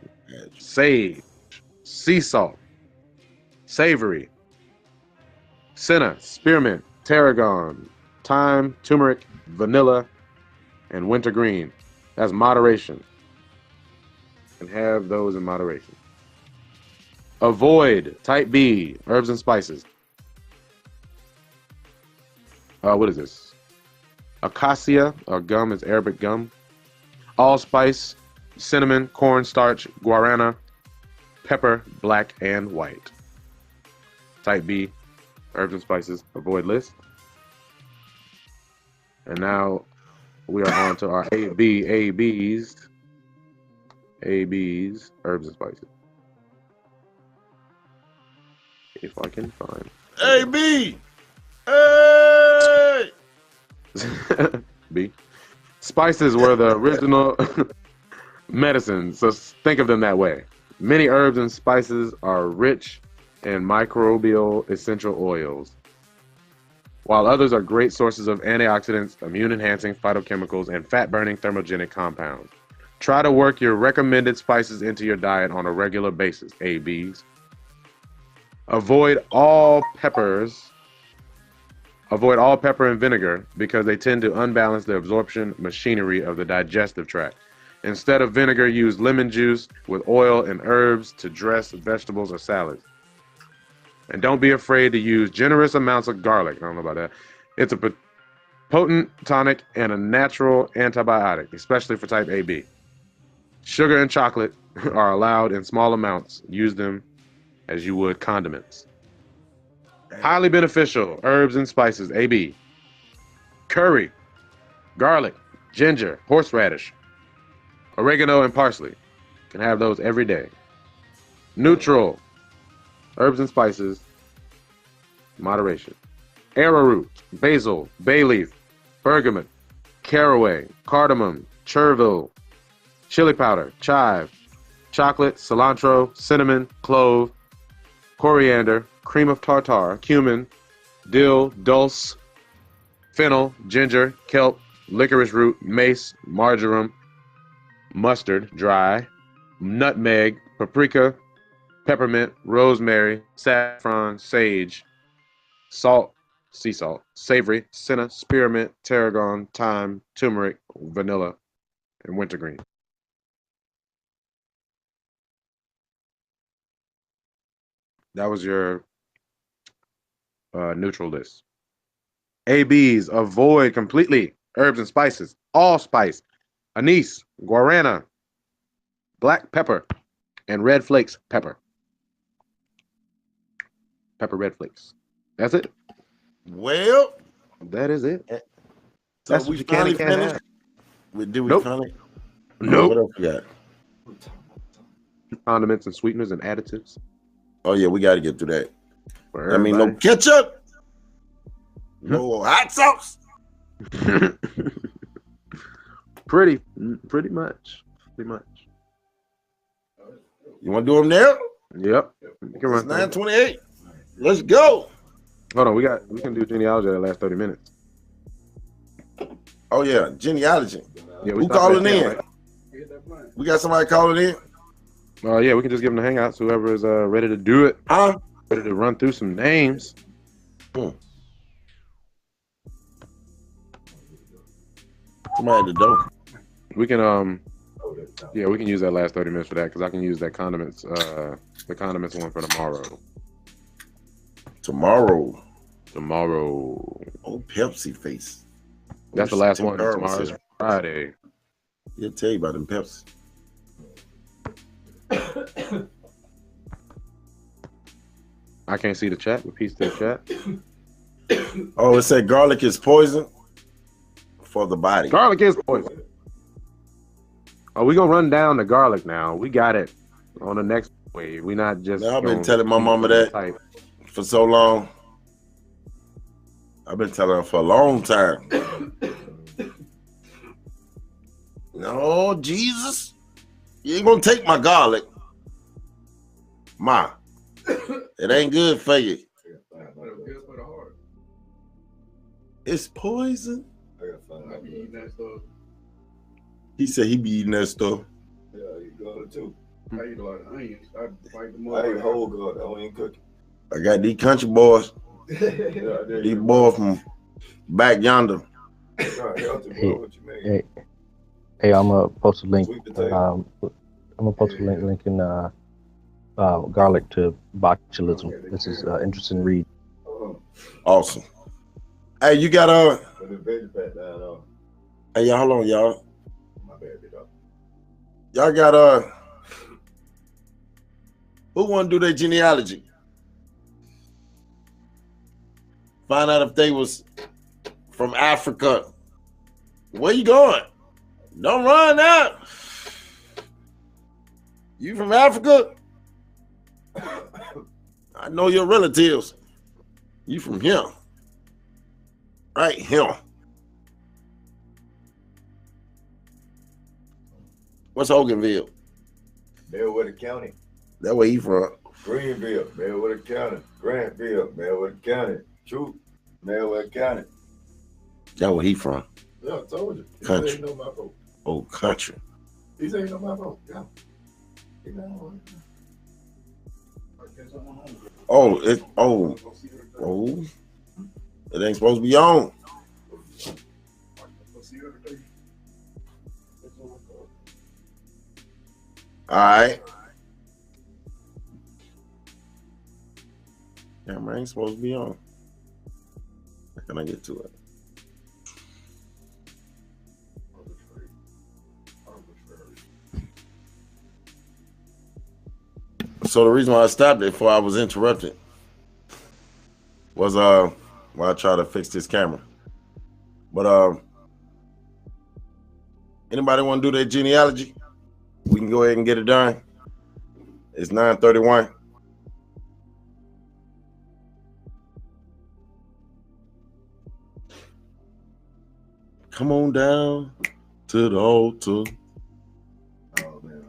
sage, sea salt, savory, senna, spearmint, tarragon, thyme, turmeric, vanilla, and wintergreen. That's moderation. And have those in moderation. Avoid type B, herbs and spices. What is this? Acacia, gum is Arabic gum. Allspice, cinnamon, cornstarch, guarana, pepper, black and white. Type B, herbs and spices. Avoid list. And now we are on to our ABs, herbs and spices. If I can find. AB. Hey. B. Spices were the original medicines, so think of them that way. Many herbs and spices are rich in microbial essential oils, while others are great sources of antioxidants, immune-enhancing phytochemicals, and fat-burning thermogenic compounds. Try to work your recommended spices into your diet on a regular basis, ABs. Avoid all pepper and vinegar because they tend to unbalance the absorption machinery of the digestive tract. Instead of vinegar, use lemon juice with oil and herbs to dress vegetables or salads. And don't be afraid to use generous amounts of garlic. I don't know about that. It's a potent tonic and a natural antibiotic, especially for type AB. Sugar and chocolate are allowed in small amounts. Use them as you would condiments. Highly beneficial herbs and spices, AB. Curry, garlic, ginger, horseradish, oregano, and parsley. Can have those every day. Neutral herbs and spices, moderation. Arrowroot, basil, bay leaf, bergamot, caraway, cardamom, chervil, chili powder, chive, chocolate, cilantro, cinnamon, clove, coriander, cream of tartar, cumin, dill, dulse, fennel, ginger, kelp, licorice root, mace, marjoram, mustard, dry, nutmeg, paprika, peppermint, rosemary, saffron, sage, salt, sea salt, savory, senna, spearmint, tarragon, thyme, turmeric, vanilla, and wintergreen. That was your neutral list. ABs, avoid completely herbs and spices, allspice, anise, guarana, black pepper, and red flakes pepper. Pepper red flakes. That's it. Well, that is it. So That's we what you can finally and can't finished. have. Did we Nope. finally? Nope. What else we got? Condiments and sweeteners and additives. Oh yeah, we got to get through that. For I mean, no everybody. ketchup, no hot sauce. Pretty much. You want to do them now? Yep. It's 9:28. Let's go. Hold on, we can do genealogy the last 30 minutes. Oh yeah, genealogy. Yeah, Who calling in? Right? We got somebody calling in. Yeah, we can just give them the hangouts. Whoever is ready to do it. Huh? Ready to run through some names. Somebody at the door. We can we can use that last 30 minutes for that because I can use that condiments the condiments one for tomorrow. Tomorrow. Tomorrow. Oh, Pepsi face. That's the last one. Tomorrow's Friday. He'll tell you about them Pepsi. I can't see the chat. Repeat the chat. Oh, it said garlic is poison for the body. Garlic is poison. Oh, we gonna run down the garlic now. We got it on the next wave. We not just. Now, I've been telling my mama that for so long. I've been telling her for a long time. No, Jesus, you ain't gonna take my garlic, Ma. It ain't good for you. It's poison. He said he be eating that stuff. Yeah, you got it too. I eat a lot of onions. I fight them I eat whole garlic. I don't even cook it. I got these country boys. These boys from back yonder. Hey, I'm gonna post a link. I'm gonna post a link linking garlic to botulism. This is interesting read. Awesome. Hey, you got Hey, y'all, hold on, y'all. Y'all got who want to do their genealogy? Find out if they was from Africa. Where you going? Don't run now. You from Africa? I know your relatives. You from here. Right here. What's Hoganville? Meriwether County. That where he from? Greenville, Meriwether County. Grantville, Meriwether County. Troop, Meriwether County. That where he from? Yeah, I told you. He Country. said he know my vote. Oh, country. He said he know my vote. Yeah. He know. Oh, it ain't supposed to be on. All right. Camera ain't supposed to be on. How can I get to it? So the reason why I stopped it before I was interrupted was while I try to fix this camera. But anybody want to do their genealogy? We can go ahead and get it done. It's 9:31. Come on down to the altar. Oh, man.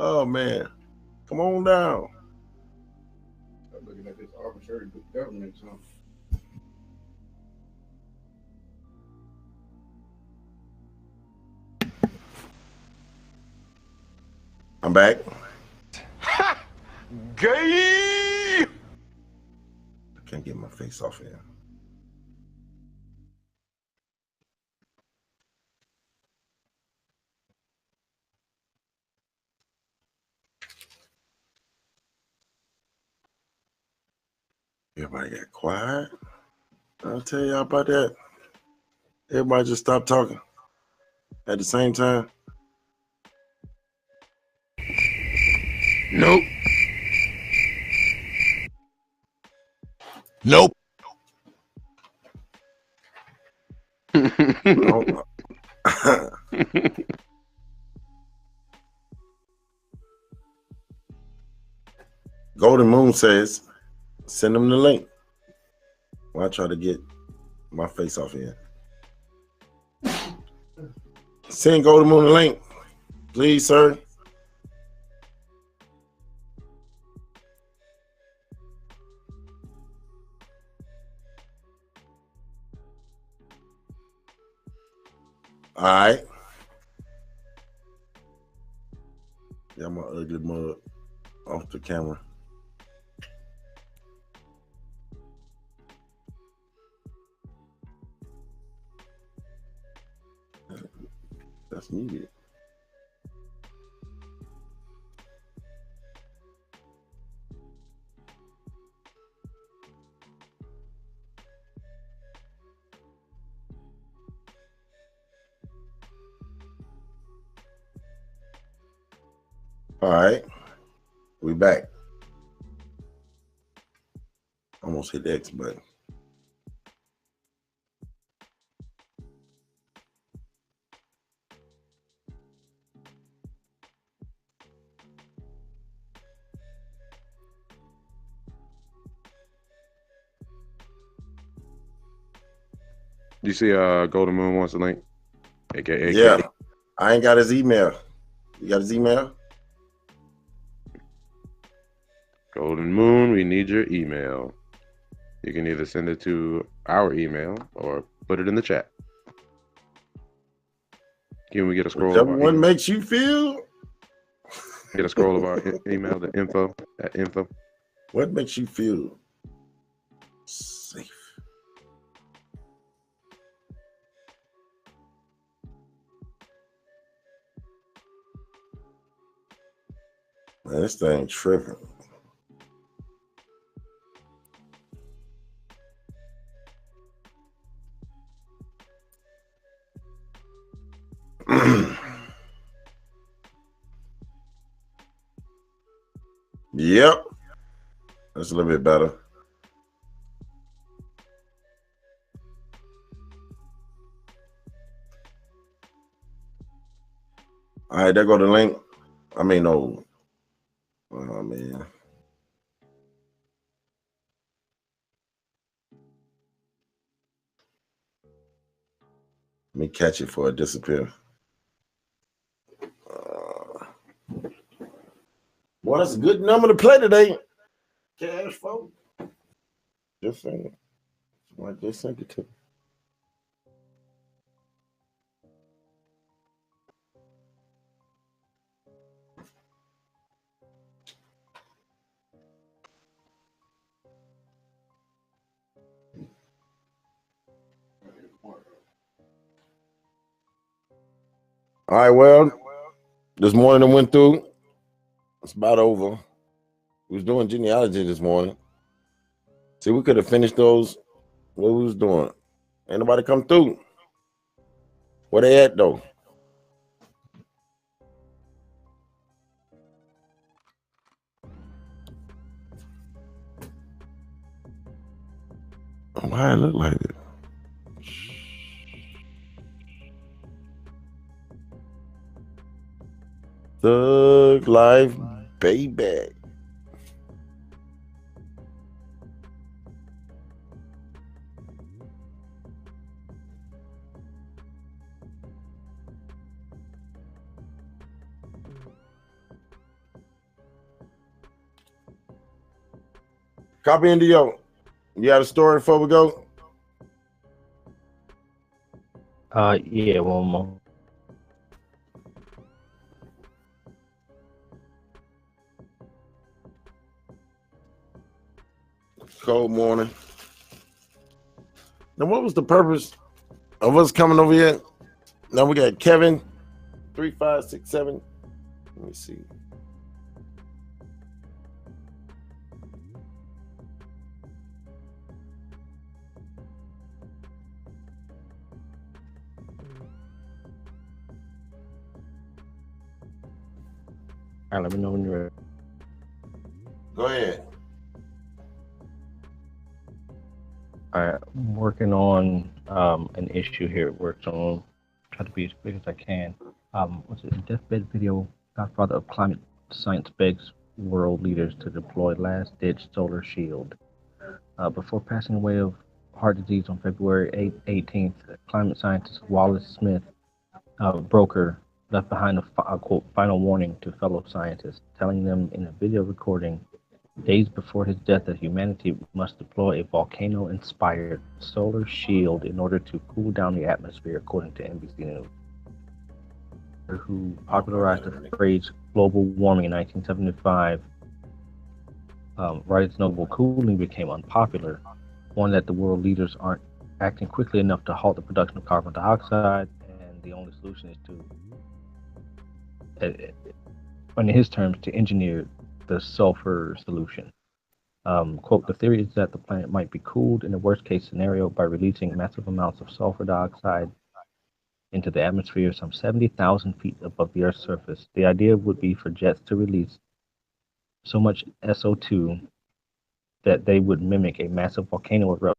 Oh man, come on down. I'm looking at this arbitrary government. I'm back. Gay. I can't get my face off here. Everybody got quiet. I'll tell y'all about that. Everybody just stopped talking at the same time. Nope. Nope. Golden Moon says, send them the link. Well, I try to get my face off here. Send Golden Moon the link, please, sir. All right. Got my ugly mug off the camera. That's needed. All right. We back. Almost hit the X button. You see, Golden Moon wants a link. AKA. Yeah. I ain't got his email. You got his email? Golden Moon, we need your email. You can either send it to our email or put it in the chat. Can we get a scroll Whichever of our one email? makes you feel. Get a scroll of our email, the info. What makes you feel safe? Man, this thing tripping. Yep. That's a little bit better. All right, there go the link. I mean, no. Oh, man. Let me catch it before it disappears. Boy, that's a good number to play today. Cash, folks. Just saying. I just sent it to me. All right, well, this morning I went through. It's about over. We was doing genealogy this morning. See, we could have finished those. What we was doing. Ain't nobody come through. Where they at, though? Why it look like it? Thug life, baby. Copy into yo. You got a story before we go? Yeah, one more. Cold morning. Now, what was the purpose of us coming over here? Now we got Kevin, 3567. Let me see. All right, let me know when you're ready. Go ahead. All right, I'm working on an issue here at work, so I'll try to be as quick as I can. What's it? Deathbed video. Godfather of climate science begs world leaders to deploy last-ditch solar shield. Before passing away of heart disease on February 18th, climate scientist Wallace Smith, broker, left behind a quote final warning to fellow scientists, telling them in a video recording days before his death that humanity must deploy a volcano-inspired solar shield in order to cool down the atmosphere, according to NBC News. Who popularized the phrase global warming in 1975, right as notable cooling became unpopular, one that the world leaders aren't acting quickly enough to halt the production of carbon dioxide, and the only solution is to, in his terms, to engineer the sulfur solution. Quote, the theory is that the planet might be cooled in the worst case scenario by releasing massive amounts of sulfur dioxide into the atmosphere some 70,000 feet above the Earth's surface. The idea would be for jets to release so much SO2 that they would mimic a massive volcano eruption.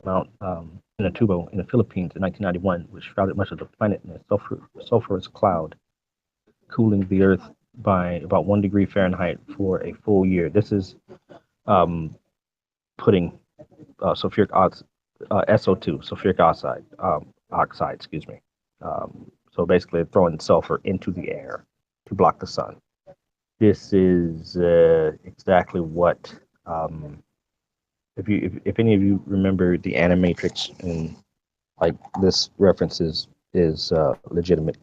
Mount Pinatubo in the Philippines in 1991, which shrouded much of the planet in a sulfurous cloud, cooling the Earth by about 1 degree Fahrenheit for a full year. This is putting sulfuric SO2, sulfuric oxide, excuse me. So basically throwing sulfur into the air to block the sun. This is exactly what, if any of you remember the Animatrix, and like this reference is legitimate.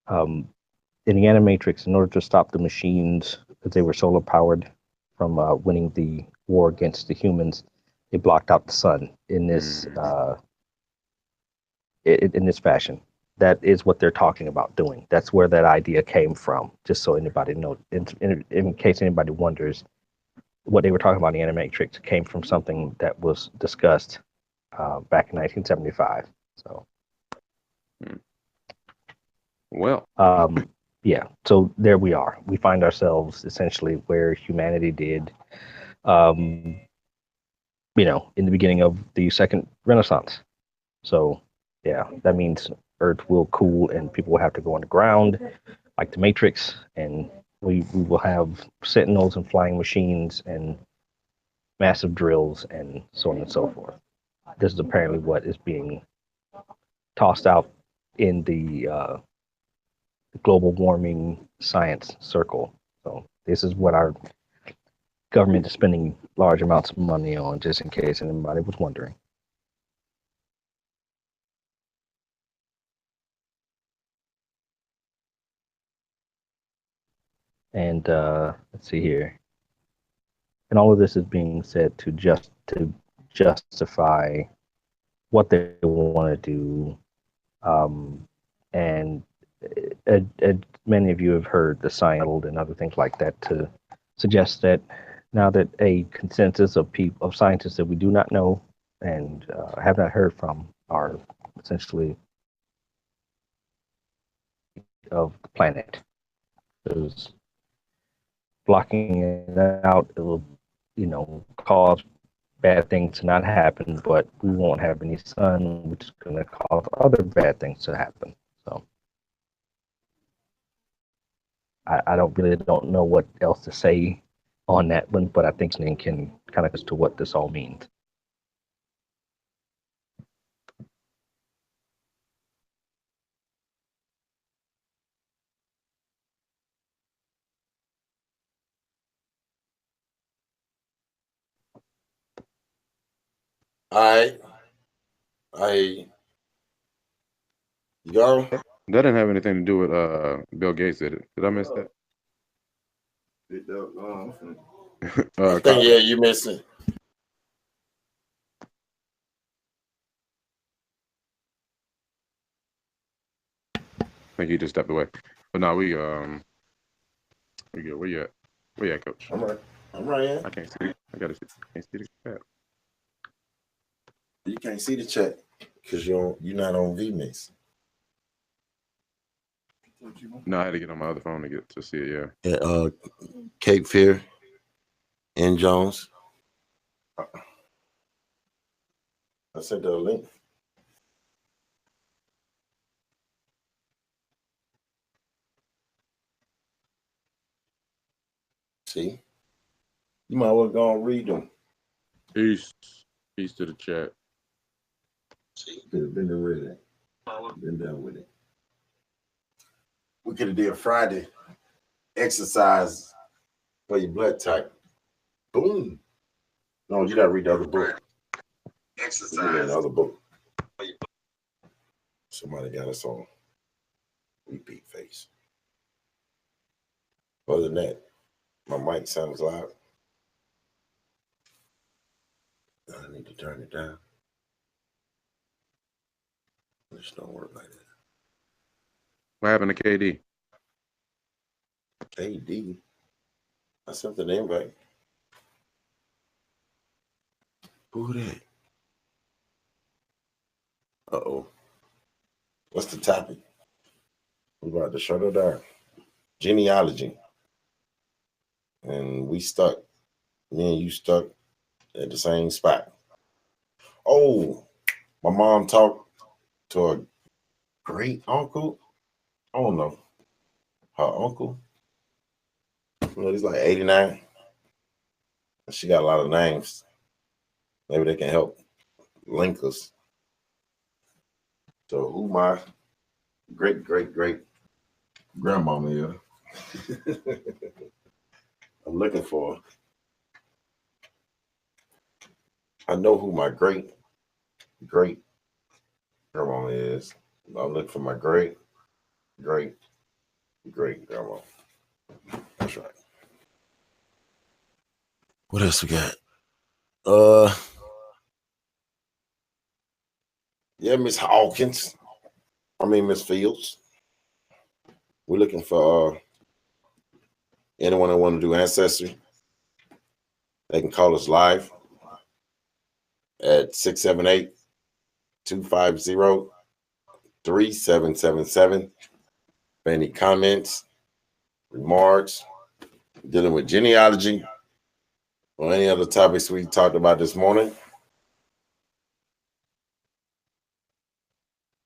In the Animatrix, in order to stop the machines, because they were solar powered, from winning the war against the humans, they blocked out the sun in this in this fashion. That is what they're talking about doing. That's where that idea came from. Just so anybody knows, in case anybody wonders, what they were talking about in the Animatrix came from something that was discussed back in 1975. So, well, yeah. So there we are. We find ourselves essentially where humanity did, in the beginning of the Second Renaissance. So, yeah, that means Earth will cool and people will have to go underground, like the Matrix, and we will have sentinels and flying machines and massive drills and so on and so forth. This is apparently what is being tossed out in the global warming science circle. So this is what our government is spending large amounts of money on, just in case anybody was wondering. And let's see here. And all of this is being said to justify what they want to do. And many of you have heard the science and other things like that to suggest that now that a consensus of scientists that we do not know and have not heard from are essentially of the planet. Because blocking it out, it will, cause bad things to not happen, but we won't have any sun, which is going to cause other bad things to happen. So I don't know what else to say on that one, but I think Snin can kind of as to what this all means. All right. You go? That didn't have anything to do with Bill Gates, did it? Did I miss that? I think, yeah, you missed it. I think he just stepped away. But no, we good. Where you at? Where you at, Coach? I'm right here. I can't see. I gotta see. Can't see the chat. You can't see the chat because you're not on vMix. No, I had to get on my other phone to see it. Yeah. Yeah, Cape Fear and Jones. I sent the link. See, you might well go and read them. Peace to the chat. See, could have been read it. Been done with it. We could have did Friday exercise for your blood type. Boom. No, you gotta read the other book. Exercise. The other book. Somebody got us on repeat face. Other than that, my mic sounds loud. I need to turn it down. This don't work like that. What happened to KD? KD. I sent an invite. Who that? Uh-oh. What's the topic? We about to shut it down. Genealogy. And we stuck. Me and you stuck at the same spot. Oh, my mom talked to a great uncle. I don't know. Her uncle. He's like 89. She got a lot of names. Maybe they can help link us. So who my great grandmama is. I'm looking for. I know who my great grandmama is. I'm looking for my great grandma. That's right. What else we got? Yeah, Miss Hawkins. Miss Fields. We're looking for anyone that want to do ancestry. They can call us live at 678-250-3777. For any comments, remarks, dealing with genealogy, or any other topics we talked about this morning.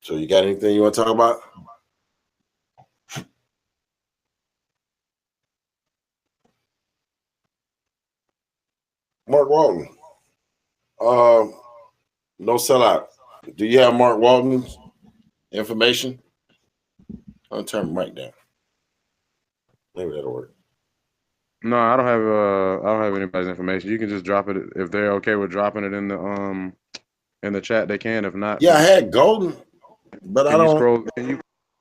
So you got anything you want to talk about? Mark Walton. No sellout. Do you have Mark Walton's information? I'll turn the mic down. Maybe that'll work. No, I don't have anybody's information. You can just drop it if they're okay with dropping it in the chat. They can. If not, yeah, I had Golden, but I don't. Scroll?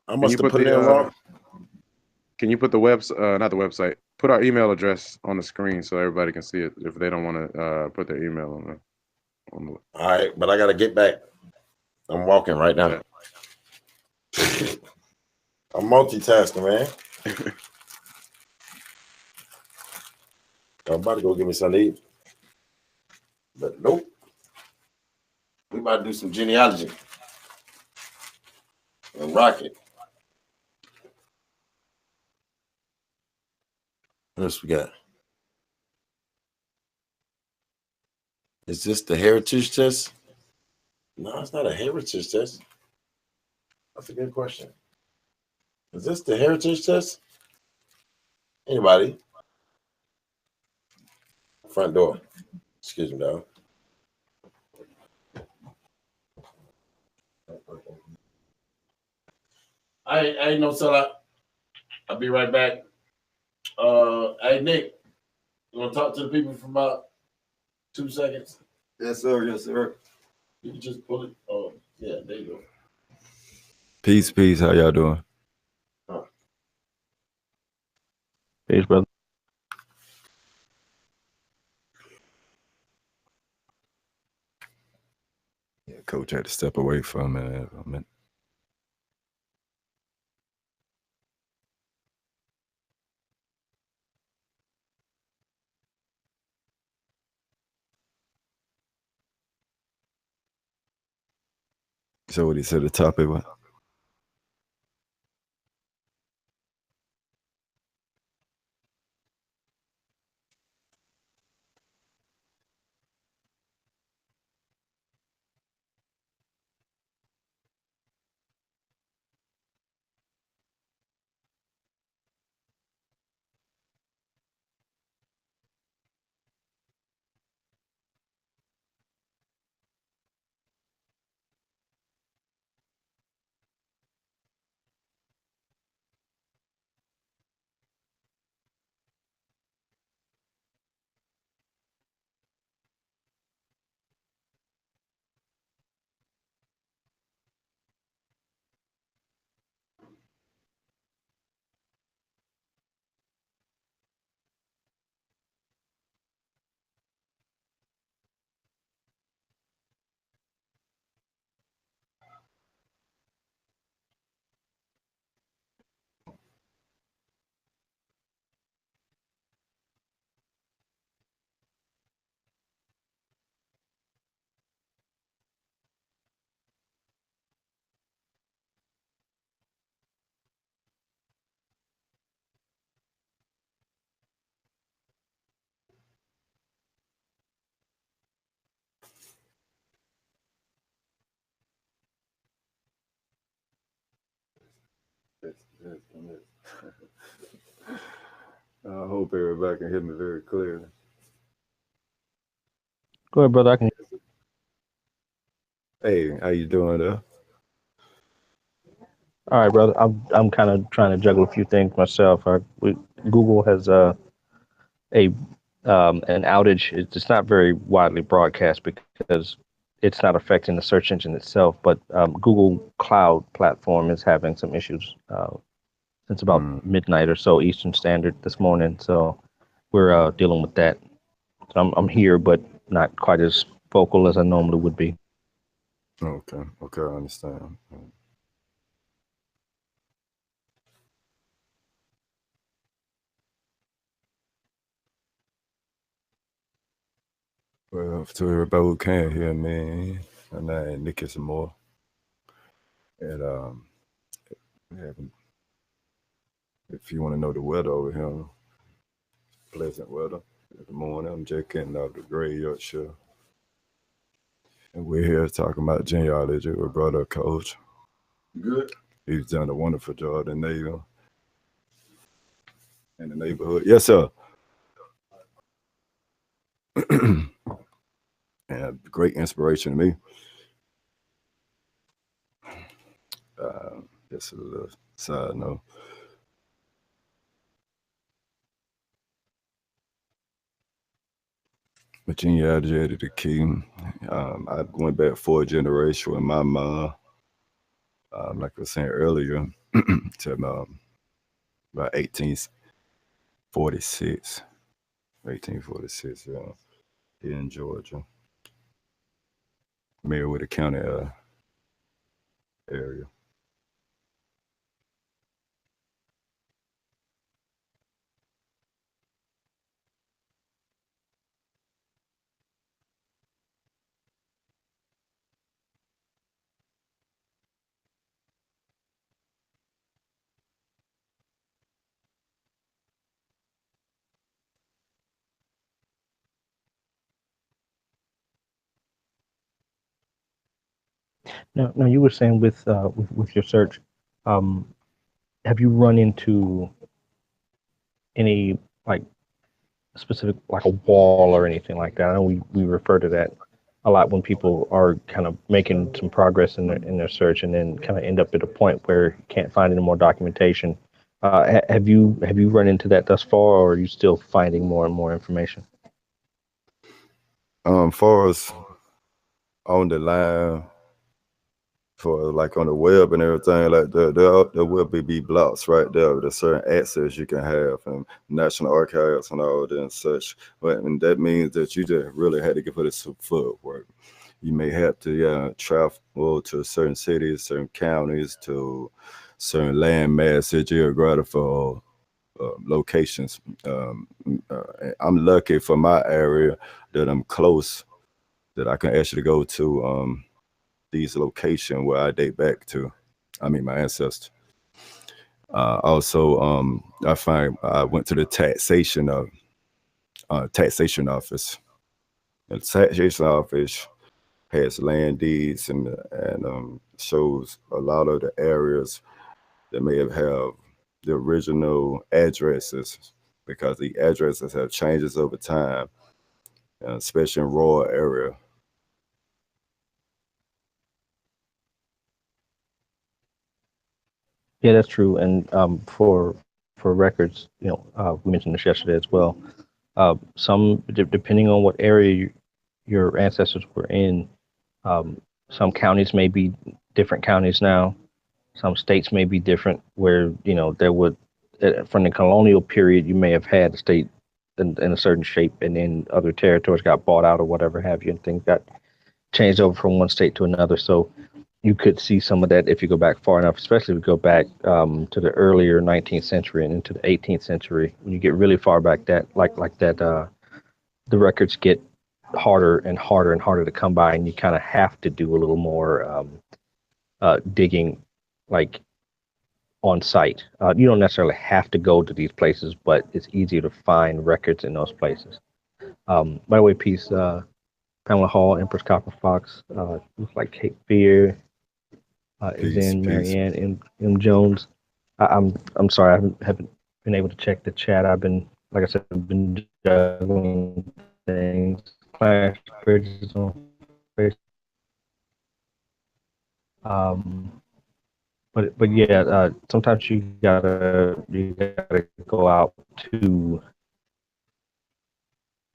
I must have put it in wrong. Can you put the not the website? Put our email address on the screen so everybody can see it. If they don't want to put their email on the. All right, but I got to get back. I'm walking right now. I'm multitasking, man. I'm about to go get me something to eat. But nope. We about to do some genealogy and rock it. What else we got? Is this the heritage test? No, it's not a heritage test. That's a good question. Is this the heritage test? Anybody? Front door. Excuse me, dog. I ain't no sellout. I'll be right back. Hey, Nick, you want to talk to the people for about 2 seconds? Yes, sir. Yes, sir. You can just pull it. Oh, yeah, there you go. Peace. How y'all doing? Peace, brother. Yeah, Coach had to step away from it. So what he said the topic was? I hope everybody can hear me very clearly. Go ahead, brother. I can. Hey, how you doing there? All right, brother. I'm kind of trying to juggle a few things myself. Google has an outage. It's not very widely broadcast because it's not affecting the search engine itself. But Google Cloud platform is having some issues since about midnight or so Eastern Standard this morning. So we're dealing with that. So I'm here, but not quite as vocal as I normally would be. Okay, I understand. Well, to everybody who can't hear me, my name Nicky some more. And if you want to know the weather over here, pleasant weather. Good morning. I'm just getting out of the graveyard shift. And we're here talking about genealogy with brother Coach. Good. He's done a wonderful job in the neighborhood. Yes, sir. And great inspiration to me. Just a little side note. But genealogy is the key. I went back 4 generations with my mom. Like I was saying earlier, to about 1846. 1846, yeah, here in Georgia. Meriwether County area. Now you were saying with your search, have you run into any like specific like a wall or anything like that? I know we refer to that a lot when people are kind of making some progress in their search and then kind of end up at a point where you can't find any more documentation. Have you run into that thus far, or are you still finding more and more information? Far as on the line, for like on the web and everything like that, there will be blocks right there with a certain access you can have and National Archives and all that and such. And that means that you just really had to give it some footwork. You may have to travel to certain cities, certain counties, to certain land masses, geographical locations. I'm lucky for my area that I'm close, that I can actually go to these locations where I date back to. I mean, my ancestors. Also, I went to the taxation office. The taxation office has land deeds and shows a lot of the areas that may have the original addresses, because the addresses have changes over time, especially in rural area. Yeah, that's true. And for records, we mentioned this yesterday as well. Depending on what area your ancestors were in, some counties may be different counties now. Some states may be different. Where there would from the colonial period, you may have had a state in a certain shape, and then other territories got bought out or whatever have you, and things got changed over from one state to another. So you could see some of that if you go back far enough, especially if you go back to the earlier 19th century and into the 18th century. When you get really far back, that like that, the records get harder and harder and harder to come by, and you kind of have to do a little more digging, like on site. You don't necessarily have to go to these places, but it's easier to find records in those places. By the way, peace, Pamela Hall, Empress Copper Fox, looks like Cape Fear is Peace, in peace. Marianne, M. Jones. I'm sorry, I haven't been able to check the chat. I've been, like I said, I've been juggling things. Clash Bridges on Facebook. But yeah, sometimes you gotta go out to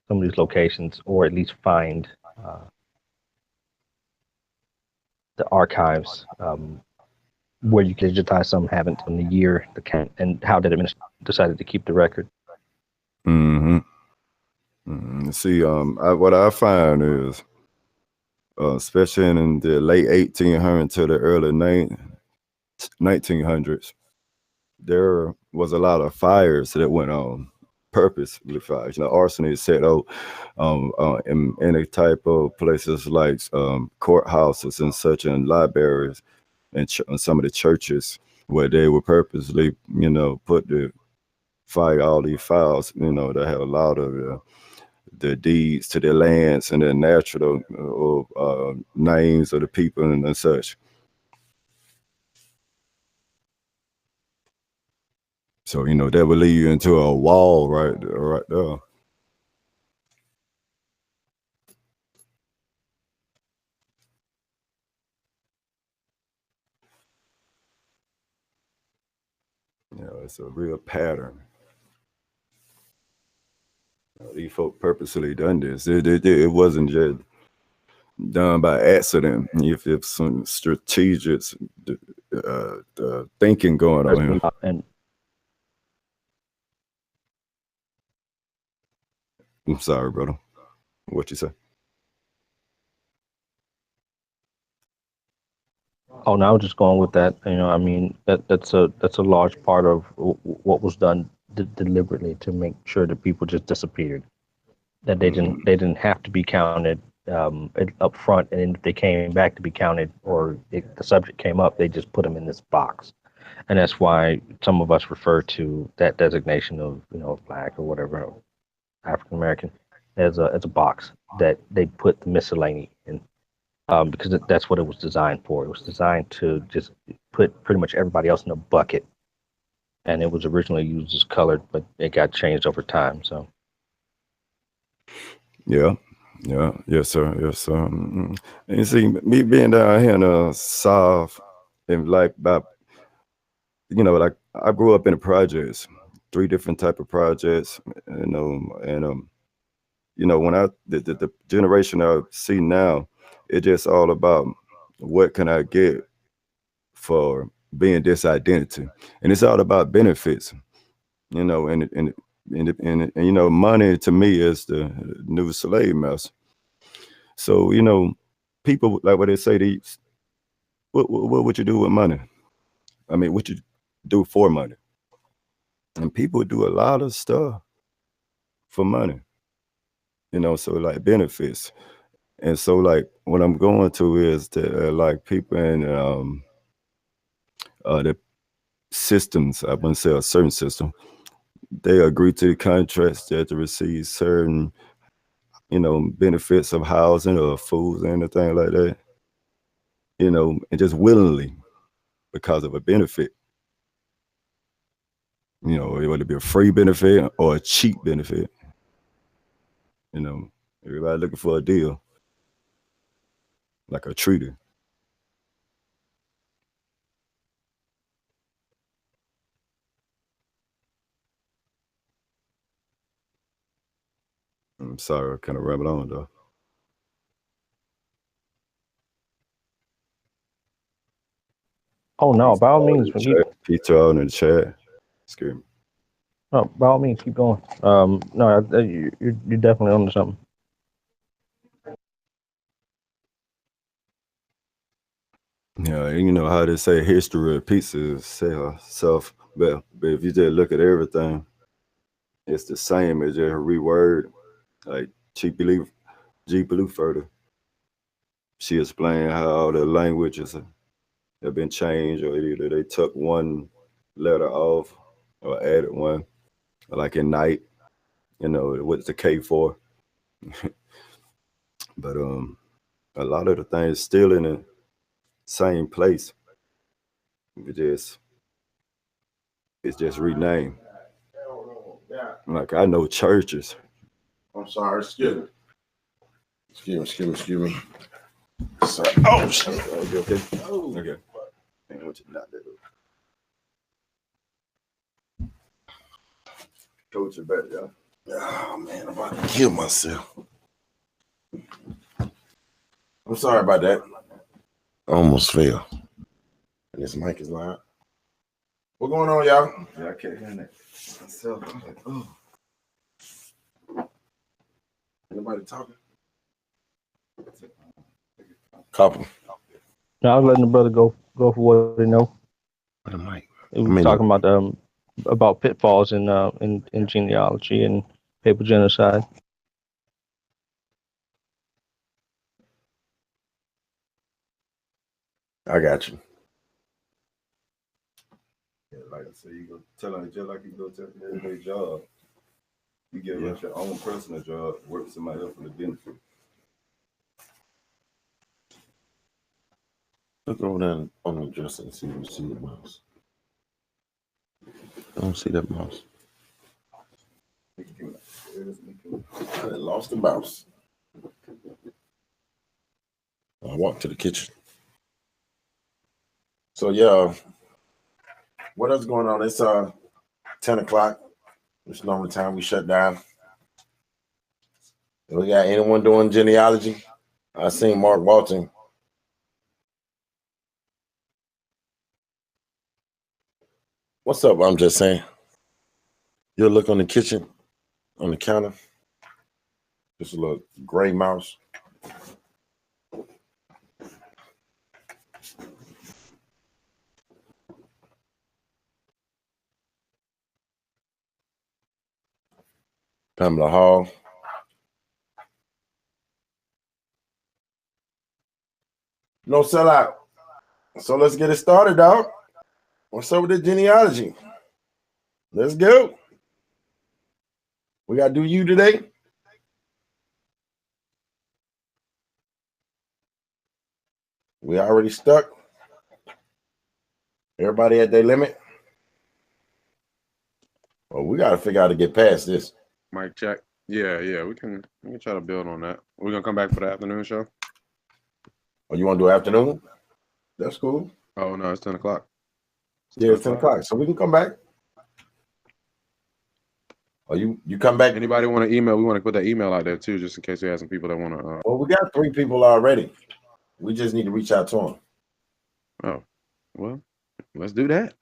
some of these locations, or at least find the archives where you can digitize some, haven't on the year, the count, and how did administration decided to keep the record. See, what I find is, especially in the late 1800s to the early 1900s, there was a lot of fires that went on, purposely fires. Arson is set out in any type of places like courthouses and such, and libraries, and some of the churches where they would purposely, put the fire all these files, that have a lot of the deeds to their lands and their natural names of the people and such. So, that will lead you into a wall right there. It's a real pattern. These folk purposely done this. It wasn't just done by accident. If some strategic thinking going on here. And I'm sorry, brother. What you say? Oh, no, I was just going with that. I mean, that's a large part of what was done deliberately to make sure that people just disappeared. That they didn't have to be counted up front, and then if they came back to be counted, or the subject came up, they just put them in this box. And that's why some of us refer to that designation of black or whatever, African American, as a box that they put the miscellany in. Because that's what it was designed for. It was designed to just put pretty much everybody else in a bucket. And it was originally used as colored, but it got changed over time. So. Yeah. Yes, sir. And you see, me being down here in the South, and like I grew up in the projects, 3 different type of projects, and when the generation I see now, it's just all about what can I get for being this identity, and it's all about benefits, and money to me is the new slave master. So people like what they say, what would you do with money? I mean, what you do for money? And people do a lot of stuff for money, so like benefits. And so like what I'm going to is that like people in the systems, I wouldn't say a certain system, they agree to the contracts that to receive certain, benefits of housing or food or anything like that, and just willingly because of a benefit. Whether it be a free benefit or a cheap benefit. Everybody looking for a deal, like a treaty. I'm sorry, I kind of rambled on though. Oh no! By all means, when you Peter in the chat. Excuse me. no, by all means, keep going. No, you're definitely onto something. Yeah, you know how they say history repeats itself, but if you just look at everything, it's the same. It's just a reword. Like G. Blue further. She explained how the languages have been changed, or either they took one letter off or added one. Like in night, what's the K for? But a lot of the things still in the same place. We just It's just renamed. Like I know churches. I'm sorry, excuse me. Excuse me. Sorry. Oh shit. Okay. Oh. Okay. Ain't what you not do. Coach it better, y'all. Oh man, I'm about to kill myself. I'm sorry about that. I almost fell. And this mic is loud. What's going on, y'all? Yeah, I can't hear that myself. I'm like, oh. Anybody talking? Couple. No, I was letting the brother go for what they know. What am I? We were talking about pitfalls in genealogy and paper genocide. I got you. Yeah, like I said, you go tell them just like you go tell them everyday job. You give us your own personal job, work with somebody else for the benefit. Look over there on the dresser and see if you see the mouse. I don't see that mouse. I lost the mouse. I walked to the kitchen. So yeah, what else going on? It's 10 o'clock. It's normal time we shut down. We got anyone doing genealogy? I seen Mark Walton. What's up? I'm just saying. You'll look on the kitchen, on the counter. Just a little gray mouse. Pamela Hall. No sellout. So let's get it started, dog. What's up with the genealogy? Let's go. We got to do you today. We already stuck. Everybody at their limit. Well, we got to figure out how to get past this. Mic check. Yeah, we can try to build on that. We're gonna come back for the afternoon show. Oh, you want to do afternoon? That's cool. Oh no, it's 10 o'clock. Yeah, it's 10 o'clock. So we can come back. Oh, you come back. Anybody want to email? We want to put that email out there too, just in case we have some people that want to. Well, we got 3 people already. We just need to reach out to them. Oh, well, let's do that.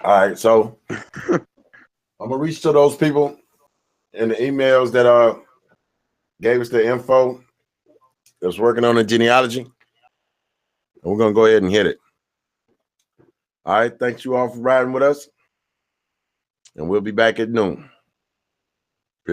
All right, so I'm gonna reach to those people in the emails that gave us the info that's working on the genealogy, and we're gonna go ahead and hit it. All right, thanks you all for riding with us, and we'll be back at noon.